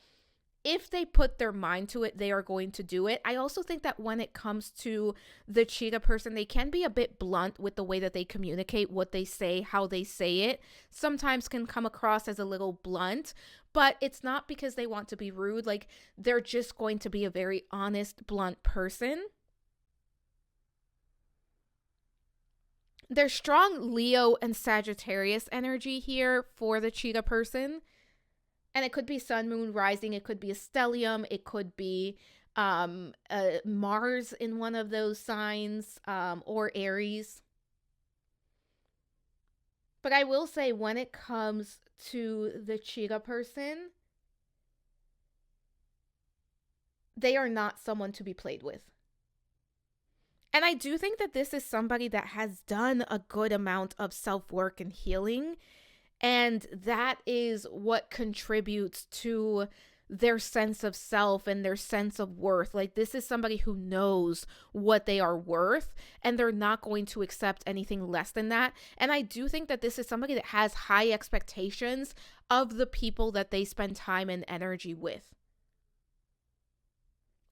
if they put their mind to it, they are going to do it. I also think that when it comes to the cheetah person, they can be a bit blunt with the way that they communicate, what they say, how they say it. Sometimes can come across as a little blunt, but it's not because they want to be rude. Like, they're just going to be a very honest, blunt person. There's strong Leo and Sagittarius energy here for the cheetah person. And it could be sun, moon, rising. It could be a stellium. It could be Mars in one of those signs, or Aries. But I will say when it comes to the cheetah person, they are not someone to be played with. And I do think that this is somebody that has done a good amount of self-work and healing. And that is what contributes to their sense of self and their sense of worth. Like, this is somebody who knows what they are worth, and they're not going to accept anything less than that. And I do think that this is somebody that has high expectations of the people that they spend time and energy with.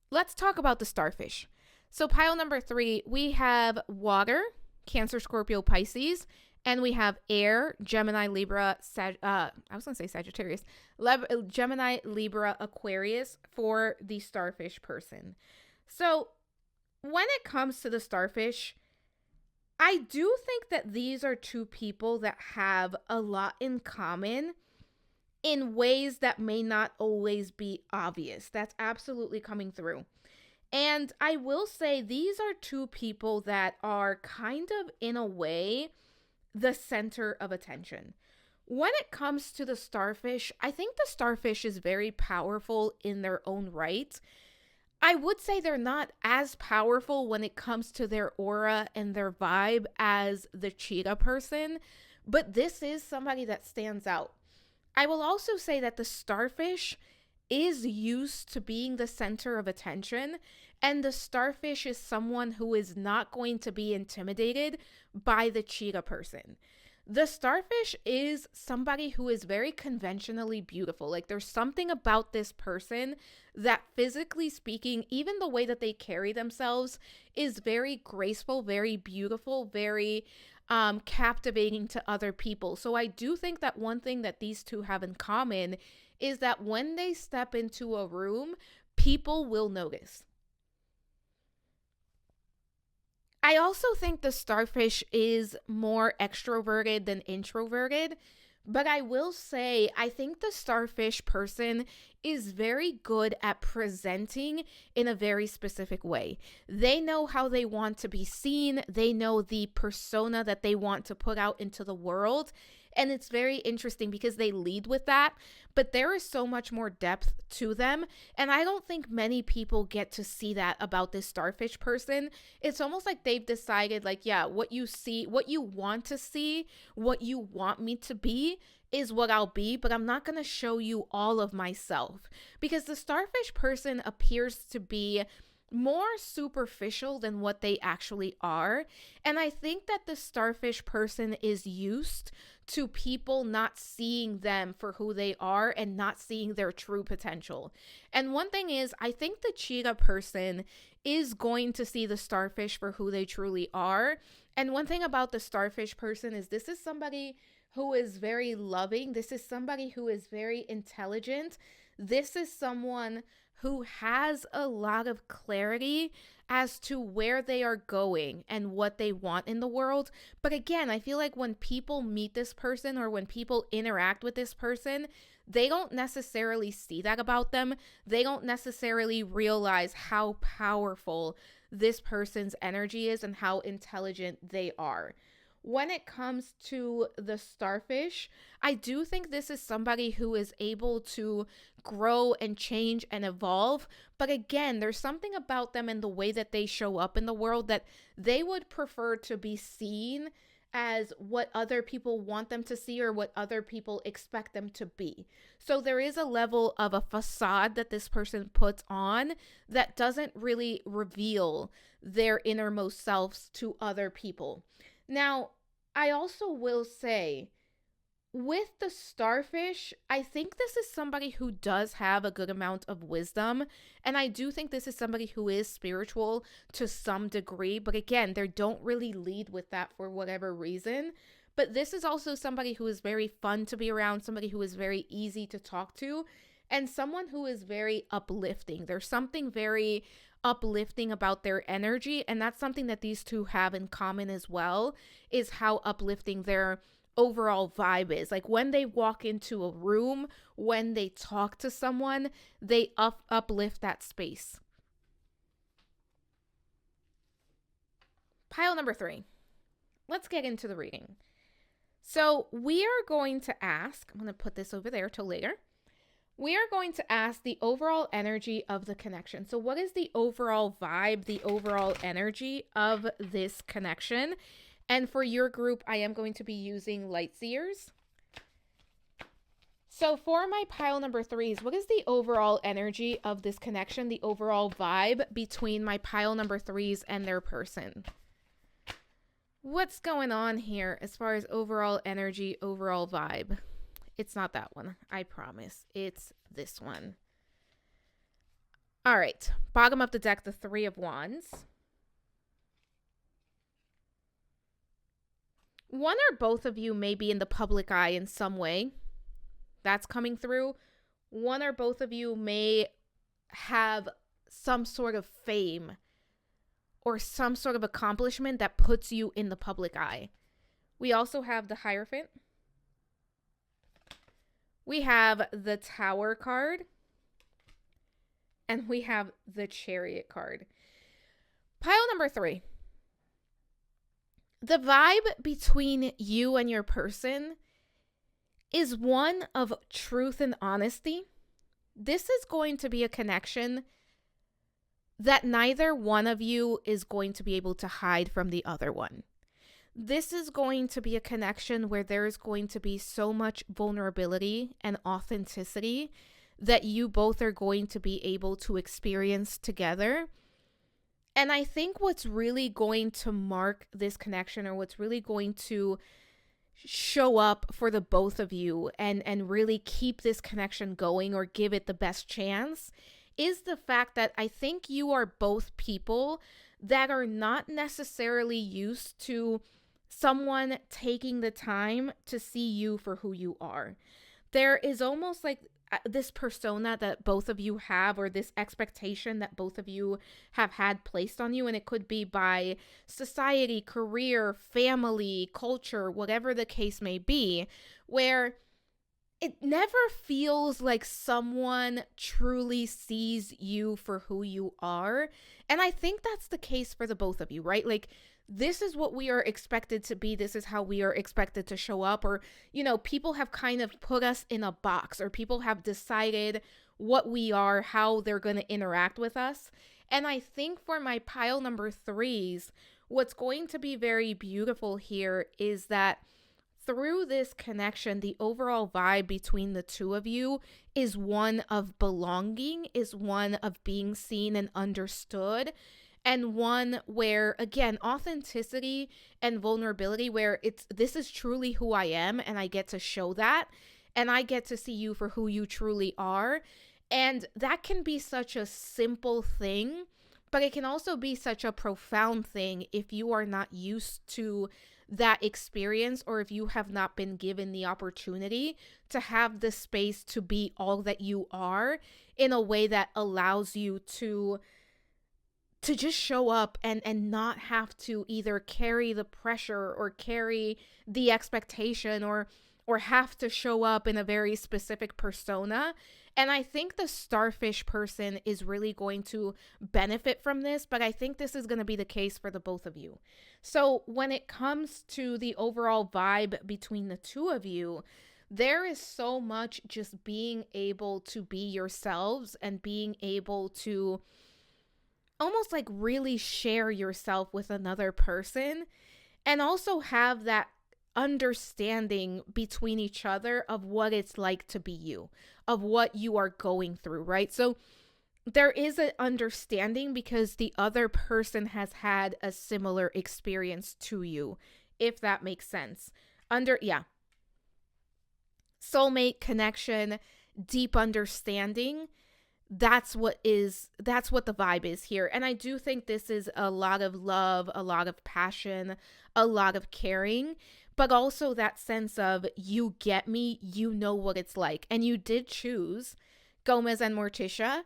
Let's talk about the starfish. So pile number 3, we have water, Cancer, Scorpio, Pisces. And we have air, Gemini, Libra, Sagittarius, Gemini, Libra, Aquarius for the starfish person. So when it comes to the starfish, I do think that these are two people that have a lot in common in ways that may not always be obvious. That's absolutely coming through. And I will say these are two people that are kind of, in a way, the center of attention. When it comes to the starfish, I think the starfish is very powerful in their own right. I would say they're not as powerful when it comes to their aura and their vibe as the cheetah person, but this is somebody that stands out. I will also say that the starfish is used to being the center of attention, and the starfish is someone who is not going to be intimidated by the cheetah person. The starfish is somebody who is very conventionally beautiful. Like, there's something about this person that, physically speaking, even the way that they carry themselves is very graceful, very beautiful, very captivating to other people. So I do think that one thing that these two have in common is that when they step into a room, people will notice. I also think the starfish is more extroverted than introverted, but I will say I think the starfish person is very good at presenting in a very specific way. They know how they want to be seen, they know the persona that they want to put out into the world. And it's very interesting because they lead with that, but there is so much more depth to them. And I don't think many people get to see that about this starfish person. It's almost like they've decided, like, yeah, what you see, what you want to see, what you want me to be is what I'll be, but I'm not going to show you all of myself. Because the starfish person appears to be more superficial than what they actually are. And I think that the starfish person is used to people not seeing them for who they are and not seeing their true potential. And one thing is, I think the cheetah person is going to see the starfish for who they truly are. And one thing about the starfish person is this is somebody who is very loving. This is somebody who is very intelligent. This is someone who has a lot of clarity as to where they are going and what they want in the world. But again, I feel like when people meet this person or when people interact with this person, they don't necessarily see that about them. They don't necessarily realize how powerful this person's energy is and how intelligent they are. When it comes to the starfish, I do think this is somebody who is able to grow and change and evolve. But again, there's something about them and the way that they show up in the world that they would prefer to be seen as what other people want them to see or what other people expect them to be. So there is a level of a facade that this person puts on that doesn't really reveal their innermost selves to other people. Now, I also will say, with the starfish, I think this is somebody who does have a good amount of wisdom. And I do think this is somebody who is spiritual to some degree. But again, they don't really lead with that for whatever reason. But this is also somebody who is very fun to be around, somebody who is very easy to talk to, and someone who is very uplifting. There's something very uplifting about their energy, and that's something that these two have in common as well, is how uplifting their overall vibe is. Like, when they walk into a room, when they talk to someone, they uplift that space. Pile number 3. Let's get into the reading. So we are going to ask, I'm going to put this over there till later. We are going to ask the overall energy of the connection. So what is the overall vibe, the overall energy of this connection? And for your group, I am going to be using light seers. So for my pile number 3s, what is the overall energy of this connection, the overall vibe between my pile number 3s and their person? What's going on here as far as overall energy, overall vibe? It's not that one, I promise. It's this one. All right, bottom of the deck, the 3 of Wands. One or both of you may be in the public eye in some way. That's coming through. One or both of you may have some sort of fame or some sort of accomplishment that puts you in the public eye. We also have the Hierophant. We have the Tower card. And we have the Chariot card. Pile number 3. The vibe between you and your person is one of truth and honesty. This is going to be a connection that neither one of you is going to be able to hide from the other one. This is going to be a connection where there is going to be so much vulnerability and authenticity that you both are going to be able to experience together. And I think what's really going to mark this connection, or what's really going to show up for the both of you and really keep this connection going or give it the best chance, is the fact that I think you are both people that are not necessarily used to someone taking the time to see you for who you are. There is almost like this persona that both of you have, or this expectation that both of you have had placed on you. And it could be by society, career, family, culture, whatever the case may be, where it never feels like someone truly sees you for who you are. And I think that's the case for the both of you, right? Like, this is what we are expected to be. This is how we are expected to show up. Or, people have kind of put us in a box, or people have decided what we are, how they're going to interact with us. And I think for my pile number 3s, what's going to be very beautiful here is that through this connection, the overall vibe between the two of you is one of belonging, is one of being seen and understood. And one where, again, authenticity and vulnerability, where this is truly who I am, and I get to show that, and I get to see you for who you truly are. And that can be such a simple thing, but it can also be such a profound thing if you are not used to that experience, or if you have not been given the opportunity to have the space to be all that you are in a way that allows you to just show up and not have to either carry the pressure or carry the expectation or have to show up in a very specific persona. And I think the starfish person is really going to benefit from this, but I think this is going to be the case for the both of you. So when it comes to the overall vibe between the two of you, there is so much just being able to be yourselves and being able to almost like really share yourself with another person, and also have that understanding between each other of what it's like to be you, of what you are going through, right? So there is an understanding because the other person has had a similar experience to you, if that makes sense. Soulmate connection, deep understanding. That's what the vibe is here. And I do think this is a lot of love, a lot of passion, a lot of caring, but also that sense of, you get me, you know what it's like. And you did choose Gomez and Morticia.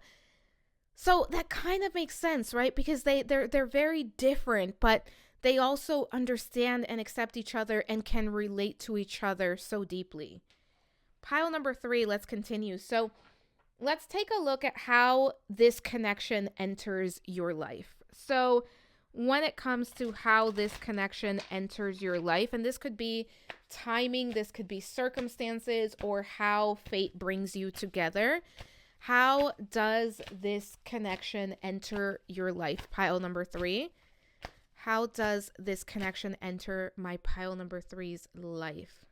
So that kind of makes sense, right? Because they're very different, but they also understand and accept each other and can relate to each other so deeply. Pile number 3, let's continue. So let's take a look at how this connection enters your life. So when it comes to how this connection enters your life, and this could be timing, this could be circumstances, or how fate brings you together, how does this connection enter your life? Pile number 3. How does this connection enter my pile number 3's life?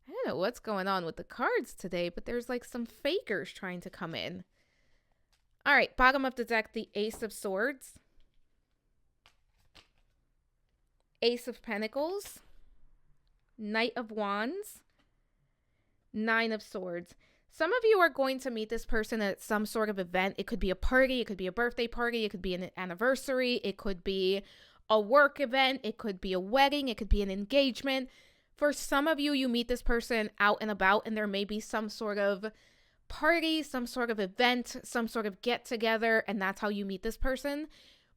I don't know what's going on with the cards today, but there's like some fakers trying to come in. All right, bottom of the deck, the Ace of Swords, Ace of Pentacles, Knight of Wands, Nine of Swords. Some of you are going to meet this person at some sort of event. It could be a party, it could be a birthday party, it could be an anniversary, it could be a work event, it could be a wedding, it could be an engagement. For some of you, you meet this person out and about, and there may be some sort of party, some sort of event, some sort of get together, and that's how you meet this person.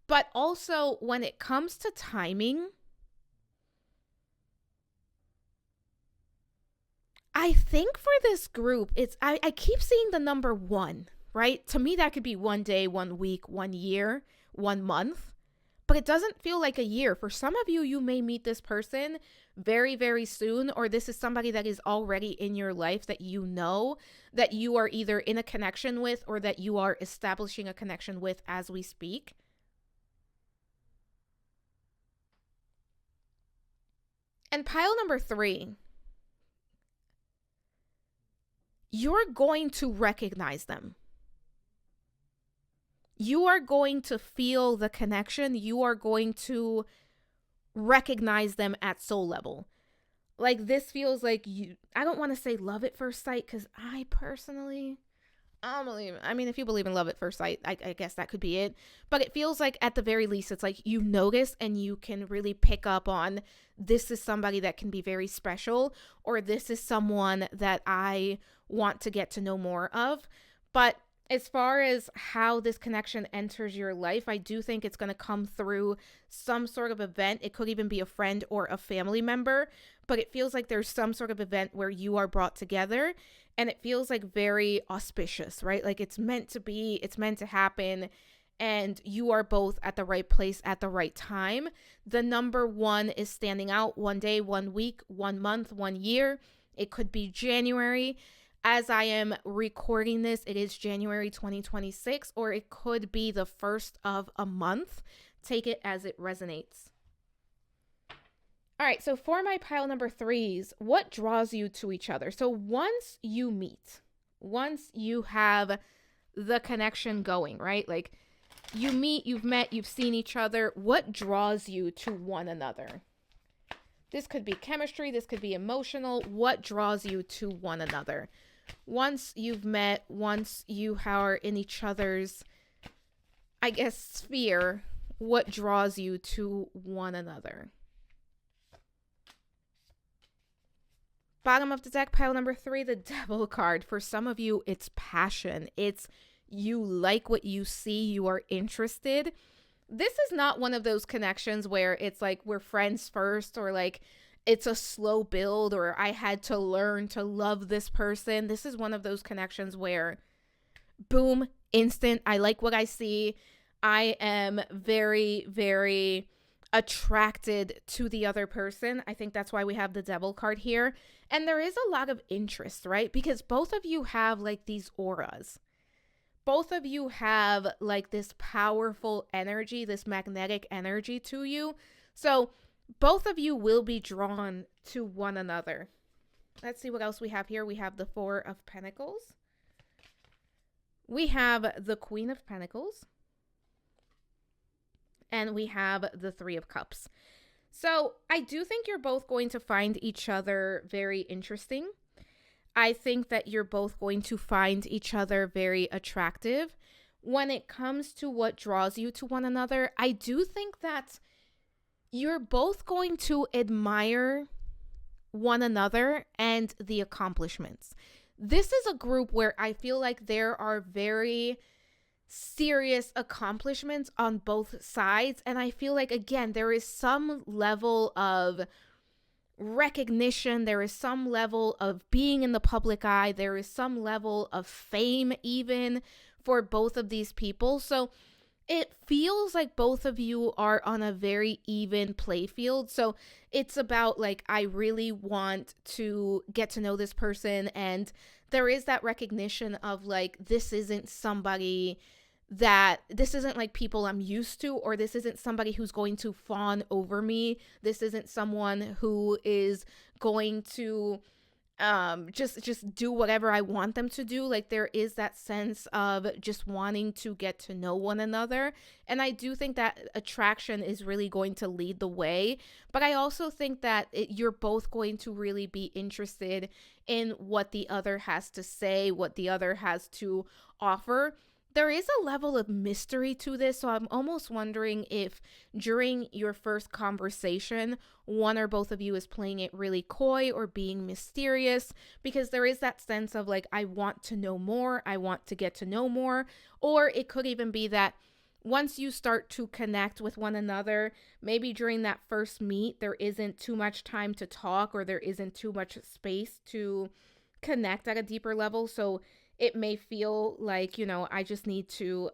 But also, when it comes to timing, I think for this group, I keep seeing the number 1, right? To me, that could be 1 day, 1 week, 1 year, 1 month. but it doesn't feel like a year. For some of you, you may meet this person very, very soon, or this is somebody that is already in your life that you know that you are either in a connection with or that you are establishing a connection with as we speak. And pile number 3, you're going to recognize them. You are going to feel the connection. You are going to recognize them at soul level. Like, this feels like I don't want to say love at first sight, because I personally, I don't believe, I mean, if you believe in love at first sight, I guess that could be it. But it feels like at the very least, it's like you notice and you can really pick up on, this is somebody that can be very special, or this is someone that I want to get to know more of. But as far as how this connection enters your life, I do think it's going to come through some sort of event. It could even be a friend or a family member, but it feels like there's some sort of event where you are brought together, and it feels like very auspicious, right? Like it's meant to be, it's meant to happen, and you are both at the right place at the right time. The number 1 is standing out: 1 day, 1 week, 1 month, 1 year. It could be January. As I am recording this, it is January 2026, or it could be the first of a month. Take it as it resonates. All right, so for my pile number 3s, what draws you to each other? So once you meet, once you have the connection going, right? Like you meet, you've met, you've seen each other, what draws you to one another? This could be chemistry, this could be emotional. What draws you to one another? Once you've met, once you are in each other's, I guess, sphere, what draws you to one another? Bottom of the deck, pile number 3, the Devil card. For some of you, it's passion. It's you like what you see, you are interested. This is not one of those connections where it's like we're friends first, or like it's a slow build, or I had to learn to love this person. This is one of those connections where, boom, instant, I like what I see. I am very, very attracted to the other person. I think that's why we have the Devil card here. And there is a lot of interest, right? Because both of you have like these auras. Both of you have like this powerful energy, this magnetic energy to you. So both of you will be drawn to one another. Let's see what else we have here. We have the 4 of Pentacles. We have the Queen of Pentacles. And we have the 3 of Cups. So I do think you're both going to find each other very interesting. I think that you're both going to find each other very attractive. When it comes to what draws you to one another, I do think that you're both going to admire one another and the accomplishments. This is a group where I feel like there are very serious accomplishments on both sides. And I feel like, again, there is some level of recognition. There is some level of being in the public eye. There is some level of fame even for both of these people. So it feels like both of you are on a very even play field. So it's about like, I really want to get to know this person. And there is that recognition of like, this isn't somebody that, this isn't like people I'm used to, or this isn't somebody who's going to fawn over me. This isn't someone who is going to just do whatever I want them to do. Like there is that sense of just wanting to get to know one another. And I do think that attraction is really going to lead the way. But I also think that you're both going to really be interested in what the other has to say, what the other has to offer. There is a level of mystery to this, so I'm almost wondering if during your first conversation, one or both of you is playing it really coy or being mysterious, because there is that sense of like, I want to know more, I want to get to know more. Or it could even be that once you start to connect with one another, maybe during that first meet, there isn't too much time to talk, or there isn't too much space to connect at a deeper level. So it may feel like, you know, I just need to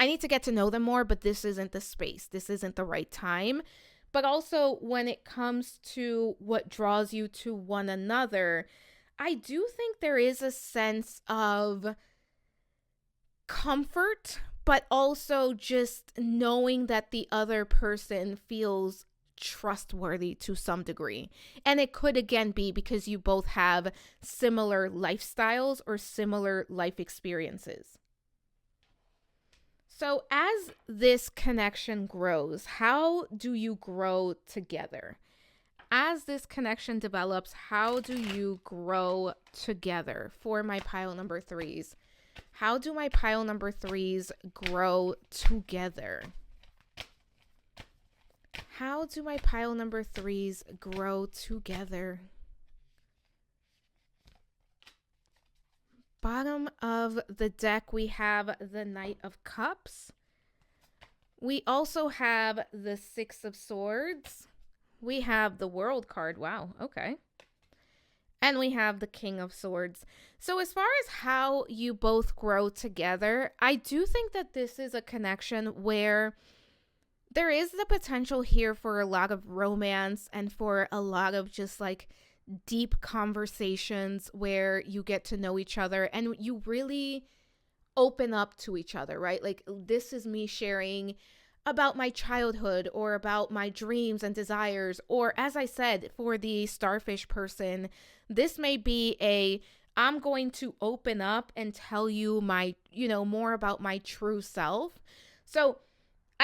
I need to get to know them more, but this isn't the space. This isn't the right time. But also when it comes to what draws you to one another, I do think there is a sense of comfort, but also just knowing that the other person feels trustworthy to some degree. And it could again be because you both have similar lifestyles or similar life experiences. So as this connection grows, how do you grow together? As this connection develops, how do you grow together? For my pile number threes, how do my pile number threes grow together? How do my pile number threes grow together? Bottom of the deck, we have the Knight of Cups. We also have the Six of Swords. We have the World card. Wow, okay. And we have the King of Swords. So as far as how you both grow together, I do think that this is a connection where there is the potential here for a lot of romance and for a lot of just like deep conversations where you get to know each other and you really open up to each other, right? Like, this is me sharing about my childhood or about my dreams and desires. Or as I said, for the starfish person, this may be I'm going to open up and tell you my, more about my true self. So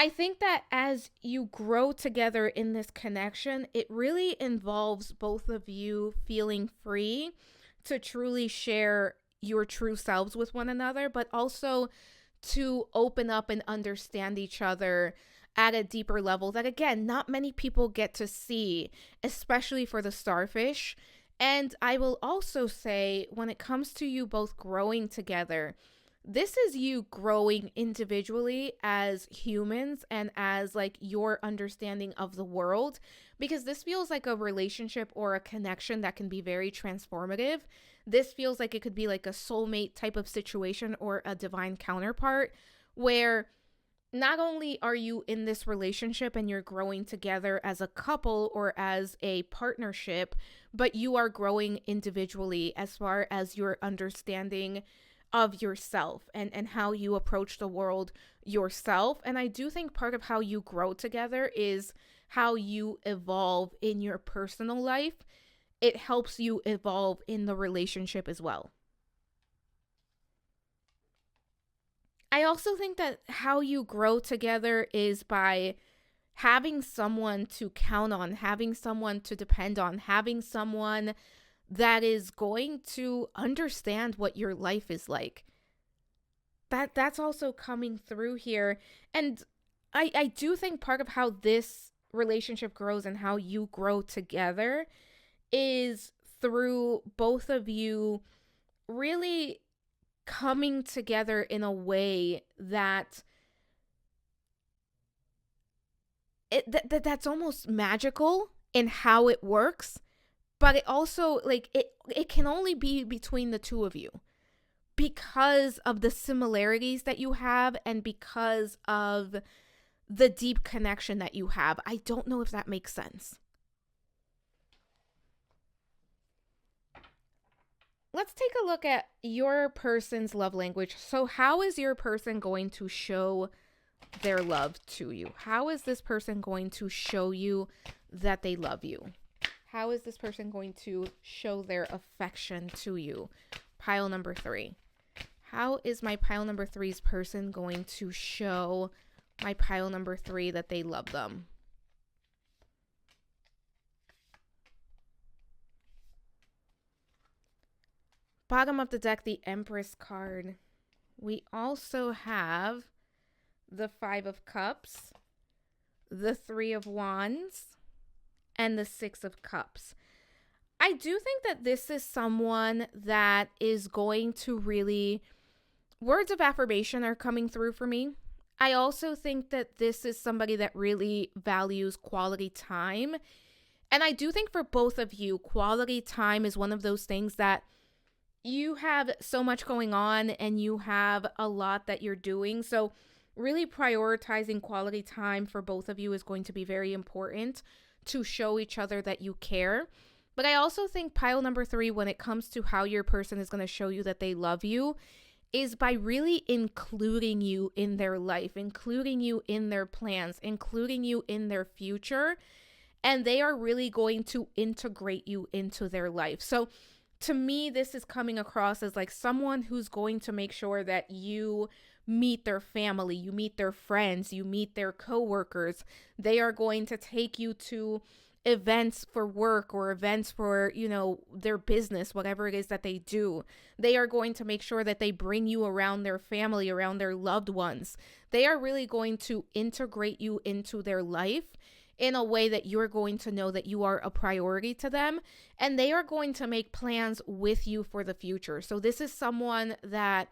I think that as you grow together in this connection, it really involves both of you feeling free to truly share your true selves with one another, but also to open up and understand each other at a deeper level that, again, not many people get to see, especially for the starfish. And I will also say, when it comes to you both growing together, this is you growing individually as humans and as like your understanding of the world, because this feels like a relationship or a connection that can be very transformative. This feels like it could be like a soulmate type of situation or a divine counterpart, where not only are you in this relationship and you're growing together as a couple or as a partnership, but you are growing individually as far as your understanding of yourself and how you approach the world yourself. And I do think part of how you grow together is how you evolve in your personal life. It helps you evolve in the relationship as well. I also think that how you grow together is by having someone to count on, having someone to depend on, having someone that is going to understand what your life is like. That's also coming through here. And I do think part of how this relationship grows and how you grow together is through both of you really coming together in a way that that's almost magical in how it works. But it also, like, it can only be between the two of you because of the similarities that you have and because of the deep connection that you have. I don't know if that makes sense. Let's take a look at your person's love language. So how is your person going to show their love to you? How is this person going to show you that they love you? How is this person going to show their affection to you? Pile number 3. How is my pile number 3's person going to show my pile number 3 that they love them? Bottom of the deck, the Empress card. We also have the 5 of Cups, the 3 of Wands, and the 6 of Cups. I do think that this is someone that is going to really, words of affirmation are coming through for me. I also think that this is somebody that really values quality time. And I do think for both of you, quality time is one of those things that you have so much going on and you have a lot that you're doing. So really prioritizing quality time for both of you is going to be very important to show each other that you care. But I also think pile number 3, when it comes to how your person is going to show you that they love you, is by really including you in their life, including you in their plans, including you in their future. And they are really going to integrate you into their life. So to me, this is coming across as like someone who's going to make sure that you meet their family, you meet their friends, you meet their coworkers. They are going to take you to events for work or events for, their business, whatever it is that they do. They are going to make sure that they bring you around their family, around their loved ones. They are really going to integrate you into their life in a way that you're going to know that you are a priority to them, and they are going to make plans with you for the future. So this is someone that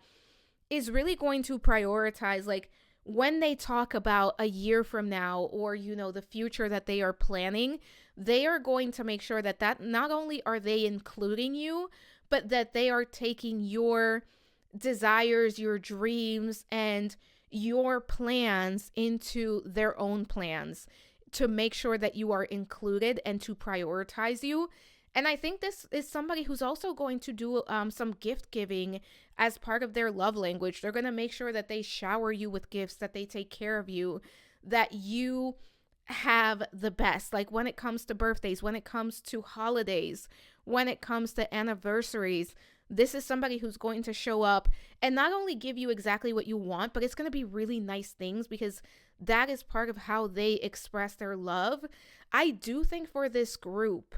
is really going to prioritize, like, when they talk about a year from now or, the future that they are planning, they are going to make sure that not only are they including you, but that they are taking your desires, your dreams, and your plans into their own plans to make sure that you are included and to prioritize you. And I think this is somebody who's also going to do some gift giving as part of their love language. They're going to make sure that they shower you with gifts, that they take care of you, that you have the best. Like when it comes to birthdays, when it comes to holidays, when it comes to anniversaries, this is somebody who's going to show up and not only give you exactly what you want, but it's going to be really nice things, because that is part of how they express their love. I do think for this group,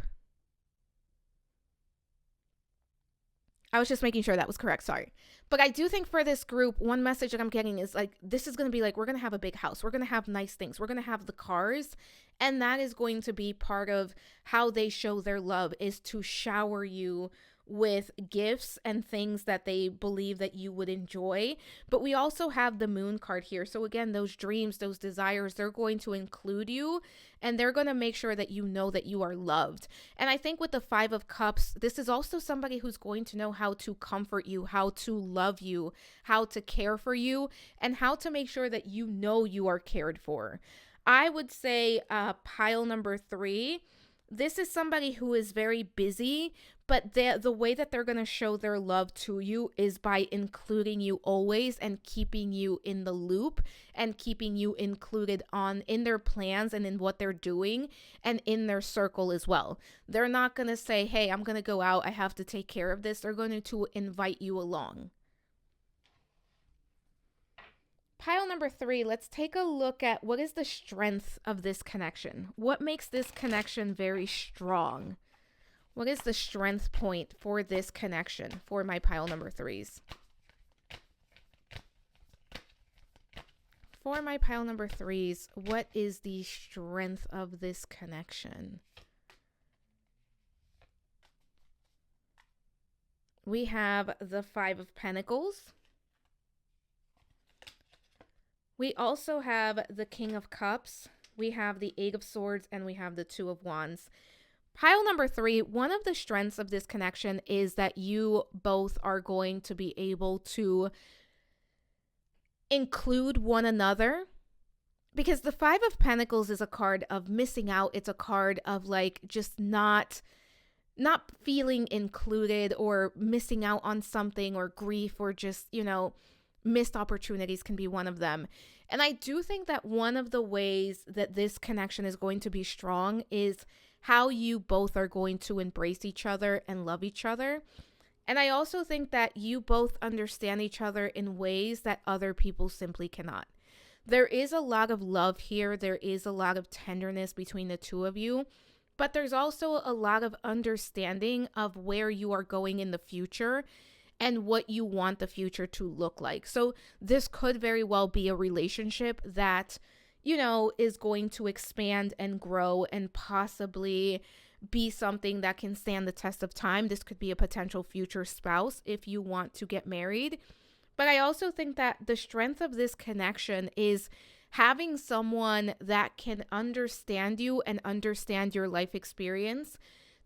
I was just making sure that was correct, sorry. But I do think for this group, one message that I'm getting is like, this is going to be like, we're going to have a big house. We're going to have nice things. We're going to have the cars. And that is going to be part of how they show their love, is to shower you with gifts and things that they believe that you would enjoy. But we also have the moon card here. So again, those dreams, those desires, they're going to include you, and they're going to make sure that you know that you are loved. And I think with the 5 of Cups, this is also somebody who's going to know how to comfort you, how to love you, how to care for you, and how to make sure that you know you are cared for. I would say pile number 3, this is somebody who is very busy, but the way that they're going to show their love to you is by including you always and keeping you in the loop and keeping you included in their plans and in what they're doing and in their circle as well. They're not going to say, hey, I'm going to go out, I have to take care of this. They're going to invite you along. Pile number 3, let's take a look at what is the strength of this connection. What makes this connection very strong? What is the strength point for this connection for my pile number 3s? For my pile number 3s, what is the strength of this connection? We have the 5 of Pentacles. We also have the King of Cups, we have the 8 of Swords, and we have the 2 of Wands. Pile number 3, one of the strengths of this connection is that you both are going to be able to include one another, because the 5 of Pentacles is a card of missing out. It's a card of like just not feeling included or missing out on something, or grief, or just, missed opportunities can be one of them. And I do think that one of the ways that this connection is going to be strong is how you both are going to embrace each other and love each other. And I also think that you both understand each other in ways that other people simply cannot. There is a lot of love here. There is a lot of tenderness between the two of you, but there's also a lot of understanding of where you are going in the future and what you want the future to look like. So this could very well be a relationship that, is going to expand and grow and possibly be something that can stand the test of time. This could be a potential future spouse if you want to get married. But I also think that the strength of this connection is having someone that can understand you and understand your life experience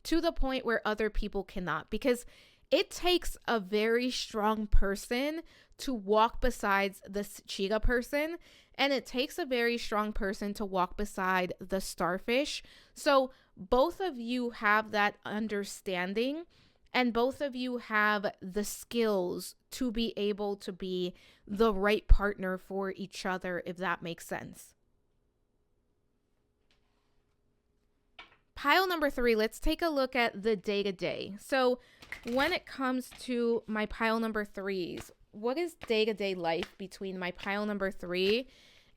to the point where other people cannot. Because it takes a very strong person to walk beside this cheetah person, and it takes a very strong person to walk beside the starfish. So both of you have that understanding, and both of you have the skills to be able to be the right partner for each other, if that makes sense. Pile number 3, let's take a look at the day-to-day. So when it comes to my pile number 3s, what is day-to-day life between my pile number 3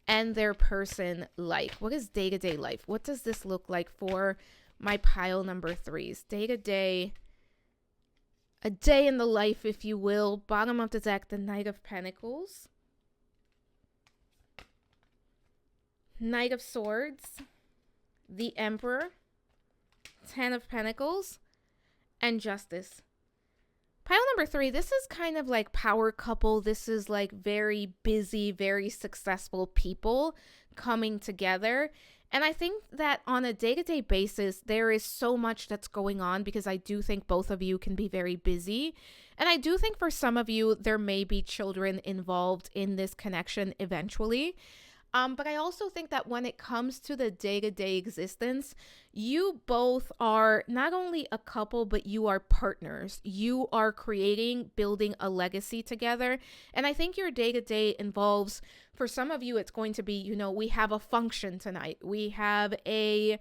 and their person life? What is day-to-day life? What does this look like for my pile number 3s? Day-to-day, a day in the life, if you will. Bottom of the deck, the Knight of Pentacles, Knight of Swords, the Emperor, 10 of Pentacles, and Justice. Pile number 3, this is kind of like power couple. This is like very busy, very successful people coming together. And I think that on a day-to-day basis, there is so much that's going on, because I do think both of you can be very busy. And I do think for some of you, there may be children involved in this connection eventually. But I also think that when it comes to the day-to-day existence, you both are not only a couple, but you are partners. You are building a legacy together. And I think your day-to-day involves, for some of you, it's going to be, we have a function tonight. We have a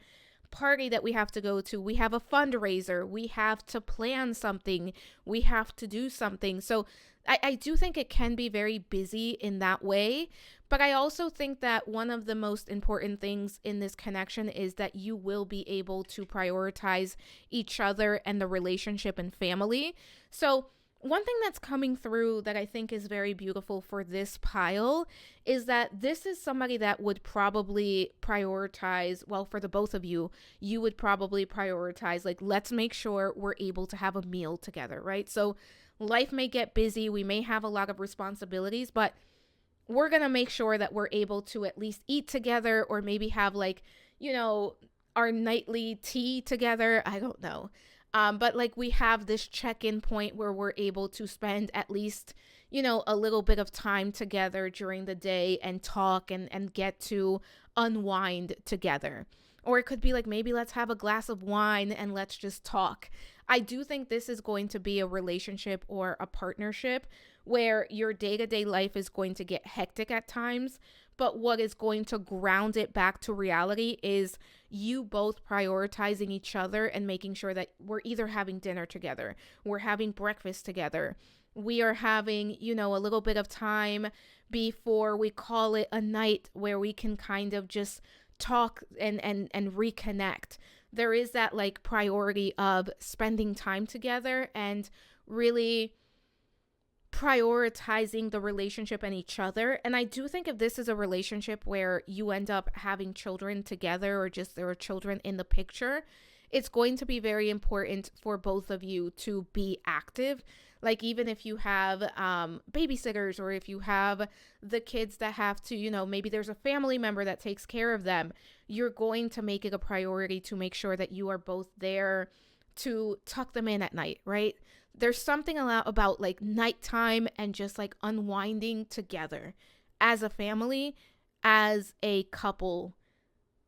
party that we have to go to. We have a fundraiser. We have to plan something. We have to do something. So I do think it can be very busy in that way. But I also think that one of the most important things in this connection is that you will be able to prioritize each other and the relationship and family. So one thing that's coming through that I think is very beautiful for this pile is that this is somebody that would probably prioritize, well, for the both of you, you would probably prioritize, like, let's make sure we're able to have a meal together, right? So life may get busy. We may have a lot of responsibilities, but we're going to make sure that we're able to at least eat together, or maybe have our nightly tea together. I don't know. But like we have this check-in point where we're able to spend at least, a little bit of time together during the day and talk and get to unwind together. Or it could be like, maybe let's have a glass of wine and let's just talk. I do think this is going to be a relationship or a partnership where your day-to-day life is going to get hectic at times, but what is going to ground it back to reality is you both prioritizing each other and making sure that we're either having dinner together, we're having breakfast together, we are having, a little bit of time before we call it a night where we can kind of just talk and reconnect. There is that like priority of spending time together and really prioritizing the relationship and each other. And I do think if this is a relationship where you end up having children together, or just there are children in the picture, it's going to be very important for both of you to be active. Like, even if you have babysitters, or if you have the kids that have to, maybe there's a family member that takes care of them, you're going to make it a priority to make sure that you are both there to tuck them in at night, right? There's something about like nighttime and just like unwinding together as a family, as a couple,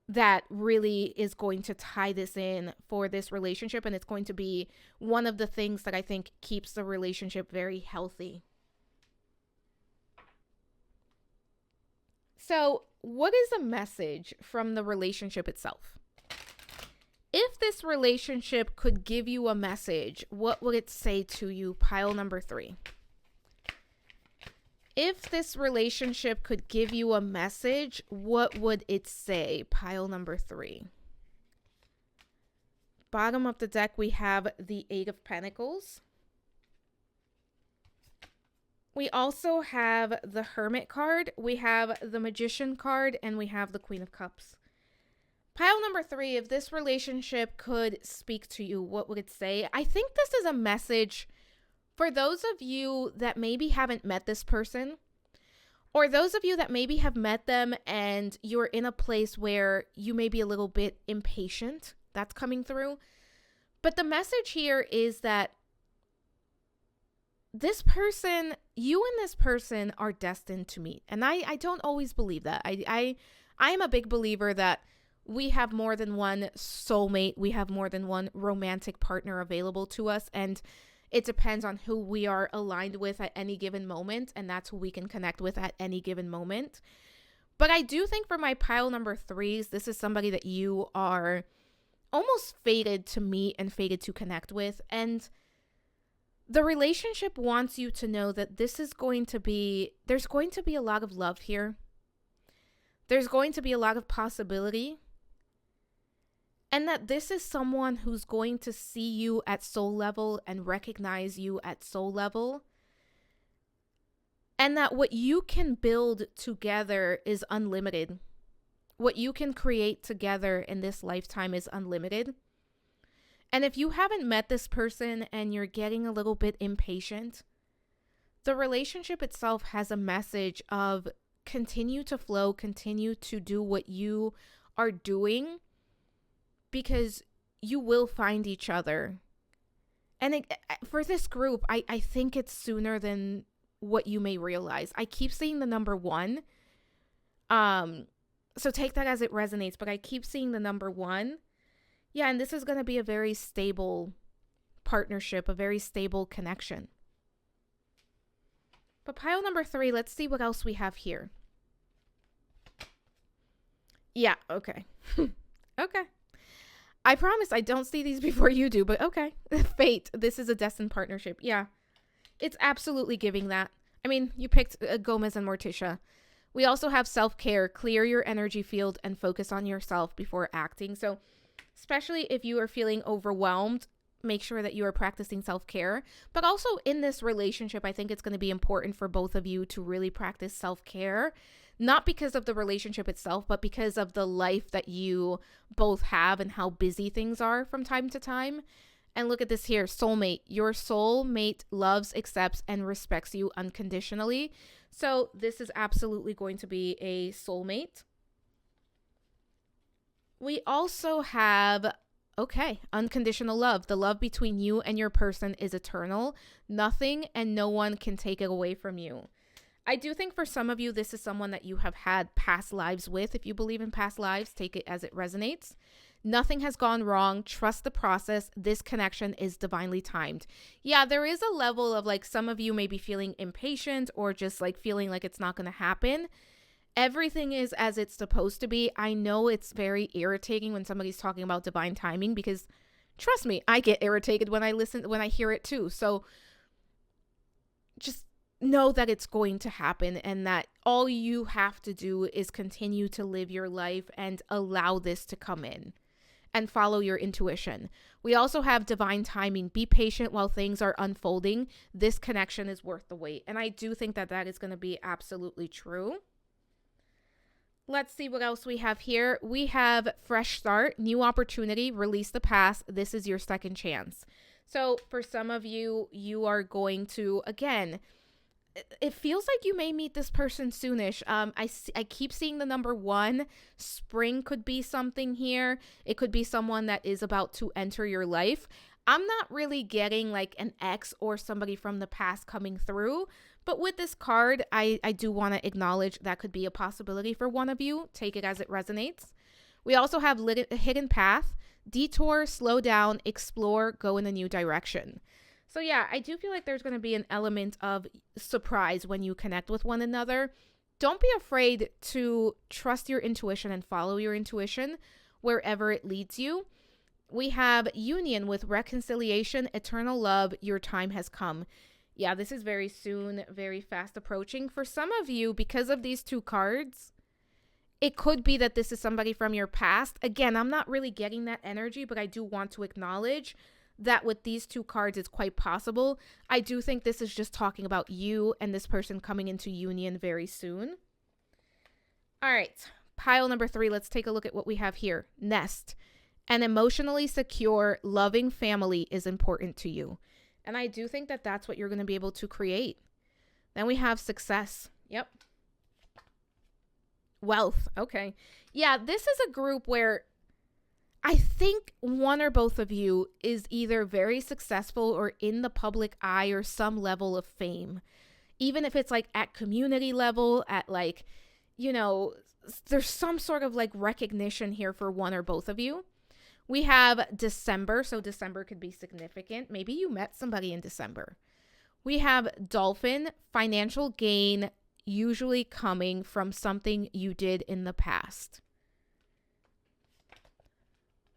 that really is going to tie this in for this relationship. And it's going to be one of the things that I think keeps the relationship very healthy. So, what is a message from the relationship itself? If this relationship could give you a message, what would it say to you, pile number 3? If this relationship could give you a message, what would it say, pile number 3? Bottom of the deck, we have the 8 of Pentacles. We also have the Hermit card, we have the Magician card, and we have the Queen of Cups. Pile number 3, if this relationship could speak to you, what would it say? I think this is a message for those of you that maybe haven't met this person, or those of you that maybe have met them and you're in a place where you may be a little bit impatient. That's coming through. But the message here is that this person, you and this person are destined to meet. And I don't always believe that. I'm a big believer that we have more than one soulmate. We have more than one romantic partner available to us. And it depends on who we are aligned with at any given moment. And that's who we can connect with at any given moment. But I do think for my pile number 3s, this is somebody that you are almost fated to meet and fated to connect with. And the relationship wants you to know that there's going to be a lot of love here. There's going to be a lot of possibility. And that this is someone who's going to see you at soul level and recognize you at soul level. And that what you can build together is unlimited. What you can create together in this lifetime is unlimited. And if you haven't met this person and you're getting a little bit impatient, the relationship itself has a message of continue to flow, continue to do what you are doing, because you will find each other. And for this group, I think it's sooner than what you may realize. I keep seeing the number 1. So take that as it resonates, but I keep seeing the number 1. Yeah, and this is going to be a very stable partnership, a very stable connection. But pile number 3, let's see what else we have here. Yeah, okay. Okay. I promise I don't see these before you do, but okay. Fate, this is a destined partnership. Yeah, it's absolutely giving that. I mean, you picked Gomez and Morticia. We also have self-care, clear your energy field and focus on yourself before acting. So especially if you are feeling overwhelmed, make sure that you are practicing self-care. But also in this relationship, I think it's going to be important for both of you to really practice self-care. Not because of the relationship itself, but because of the life that you both have and how busy things are from time to time. And look at this here, soulmate. Your soulmate loves, accepts, and respects you unconditionally. So this is absolutely going to be a soulmate. We also have, unconditional love. The love between you and your person is eternal. Nothing and no one can take it away from you. I do think for some of you, this is someone that you have had past lives with. If you believe in past lives, take it as it resonates. Nothing has gone wrong. Trust the process. This connection is divinely timed. Yeah, there is a level of like some of you may be feeling impatient or just like feeling like it's not going to happen. Everything is as it's supposed to be. I know it's very irritating when somebody's talking about divine timing because trust me, I get irritated when I hear it too. So just know that it's going to happen and that all you have to do is continue to live your life and allow this to come in and follow your intuition. We also have divine timing. Be patient while things are unfolding. This connection is worth the wait. And I do think that that is going to be absolutely true. Let's see what else we have here. We have fresh start, new opportunity, release the past. This is your second chance. So for some of you, you are going to, again, it feels like you may meet this person soonish. I keep seeing the number 1. Spring could be something here. It could be someone that is about to enter your life. I'm not really getting like an ex or somebody from the past coming through. But with this card, I do want to acknowledge that could be a possibility for one of you. Take it as it resonates. We also have hidden path, detour, slow down, explore, go in a new direction. So yeah, I do feel like there's going to be an element of surprise when you connect with one another. Don't be afraid to trust your intuition and follow your intuition wherever it leads you. We have union with reconciliation, eternal love, your time has come. Yeah, this is very soon, very fast approaching. For some of you, because of these 2 cards, it could be that this is somebody from your past. Again, I'm not really getting that energy, but I do want to acknowledge that with these 2 cards, it's quite possible. I do think this is just talking about you and this person coming into union very soon. All right, pile number 3, let's take a look at what we have here. Nest. An emotionally secure, loving family is important to you. And I do think that that's what you're going to be able to create. Then we have success. Yep. Wealth. Okay. Yeah, this is a group where I think one or both of you is either very successful or in the public eye or some level of fame. Even if it's like at community level, at like, you know, there's some sort of like recognition here for one or both of you. We have December, so December could be significant. Maybe you met somebody in December. We have Dolphin, financial gain, usually coming from something you did in the past.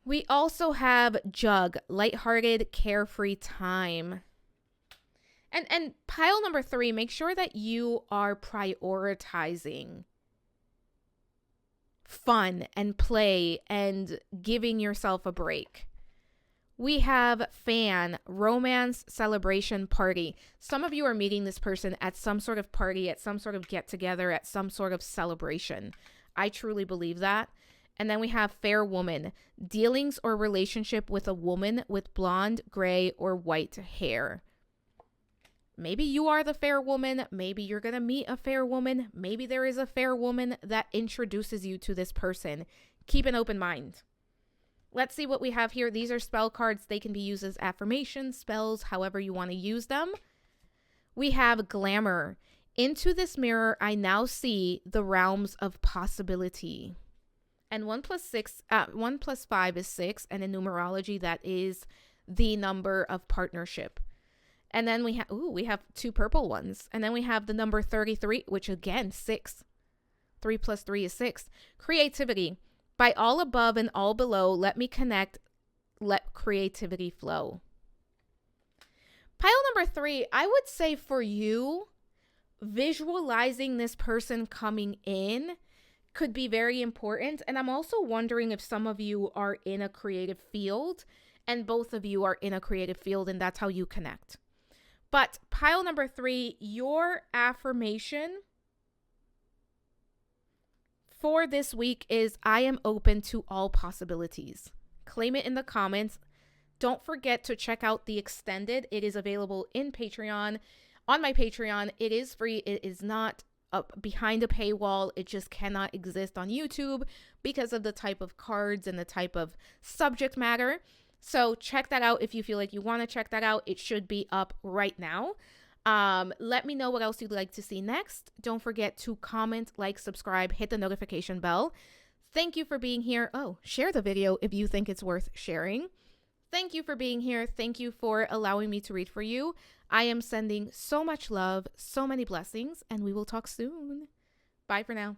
We also have Jug, lighthearted, carefree time. And pile number 3, make sure that you are prioritizing fun and play and giving yourself a break. We have Fan, romance, celebration, party. Some of you are meeting this person at some sort of party, at some sort of get together, at some sort of celebration. I truly believe that. And then we have Fair Woman, dealings or relationship with a woman with blonde, gray, or white hair. Maybe you are the fair woman. Maybe you're going to meet a fair woman. Maybe there is a fair woman that introduces you to this person. Keep an open mind. Let's see what we have here. These are spell cards. They can be used as affirmations, spells, however you want to use them. We have Glamour. Into this mirror, I now see the realms of possibility. And 1 plus 5 is 6. And in numerology, that is the number of partnership. And then we have 2 purple ones. And then we have the number 33, which again, 6. 3 plus 3 is 6. Creativity. By all above and all below, let me connect. Let creativity flow. Pile number 3, I would say for you, visualizing this person coming in could be very important. And I'm also wondering if some of you are in a creative field and both of you are in a creative field and that's how you connect. But pile number 3, your affirmation for this week is I am open to all possibilities. Claim it in the comments. Don't forget to check out the extended. It is available in Patreon. On my Patreon, it is free. It is not behind a paywall. It just cannot exist on YouTube because of the type of cards and the type of subject matter. So check that out if you feel like you want to check that out. It should be up right now. Let me know what else you'd like to see next. Don't forget to comment, like, subscribe, hit the notification bell. Thank you for being here. Oh, share the video if you think it's worth sharing. Thank you for being here. Thank you for allowing me to read for you. I am sending so much love, so many blessings, and we will talk soon. Bye for now.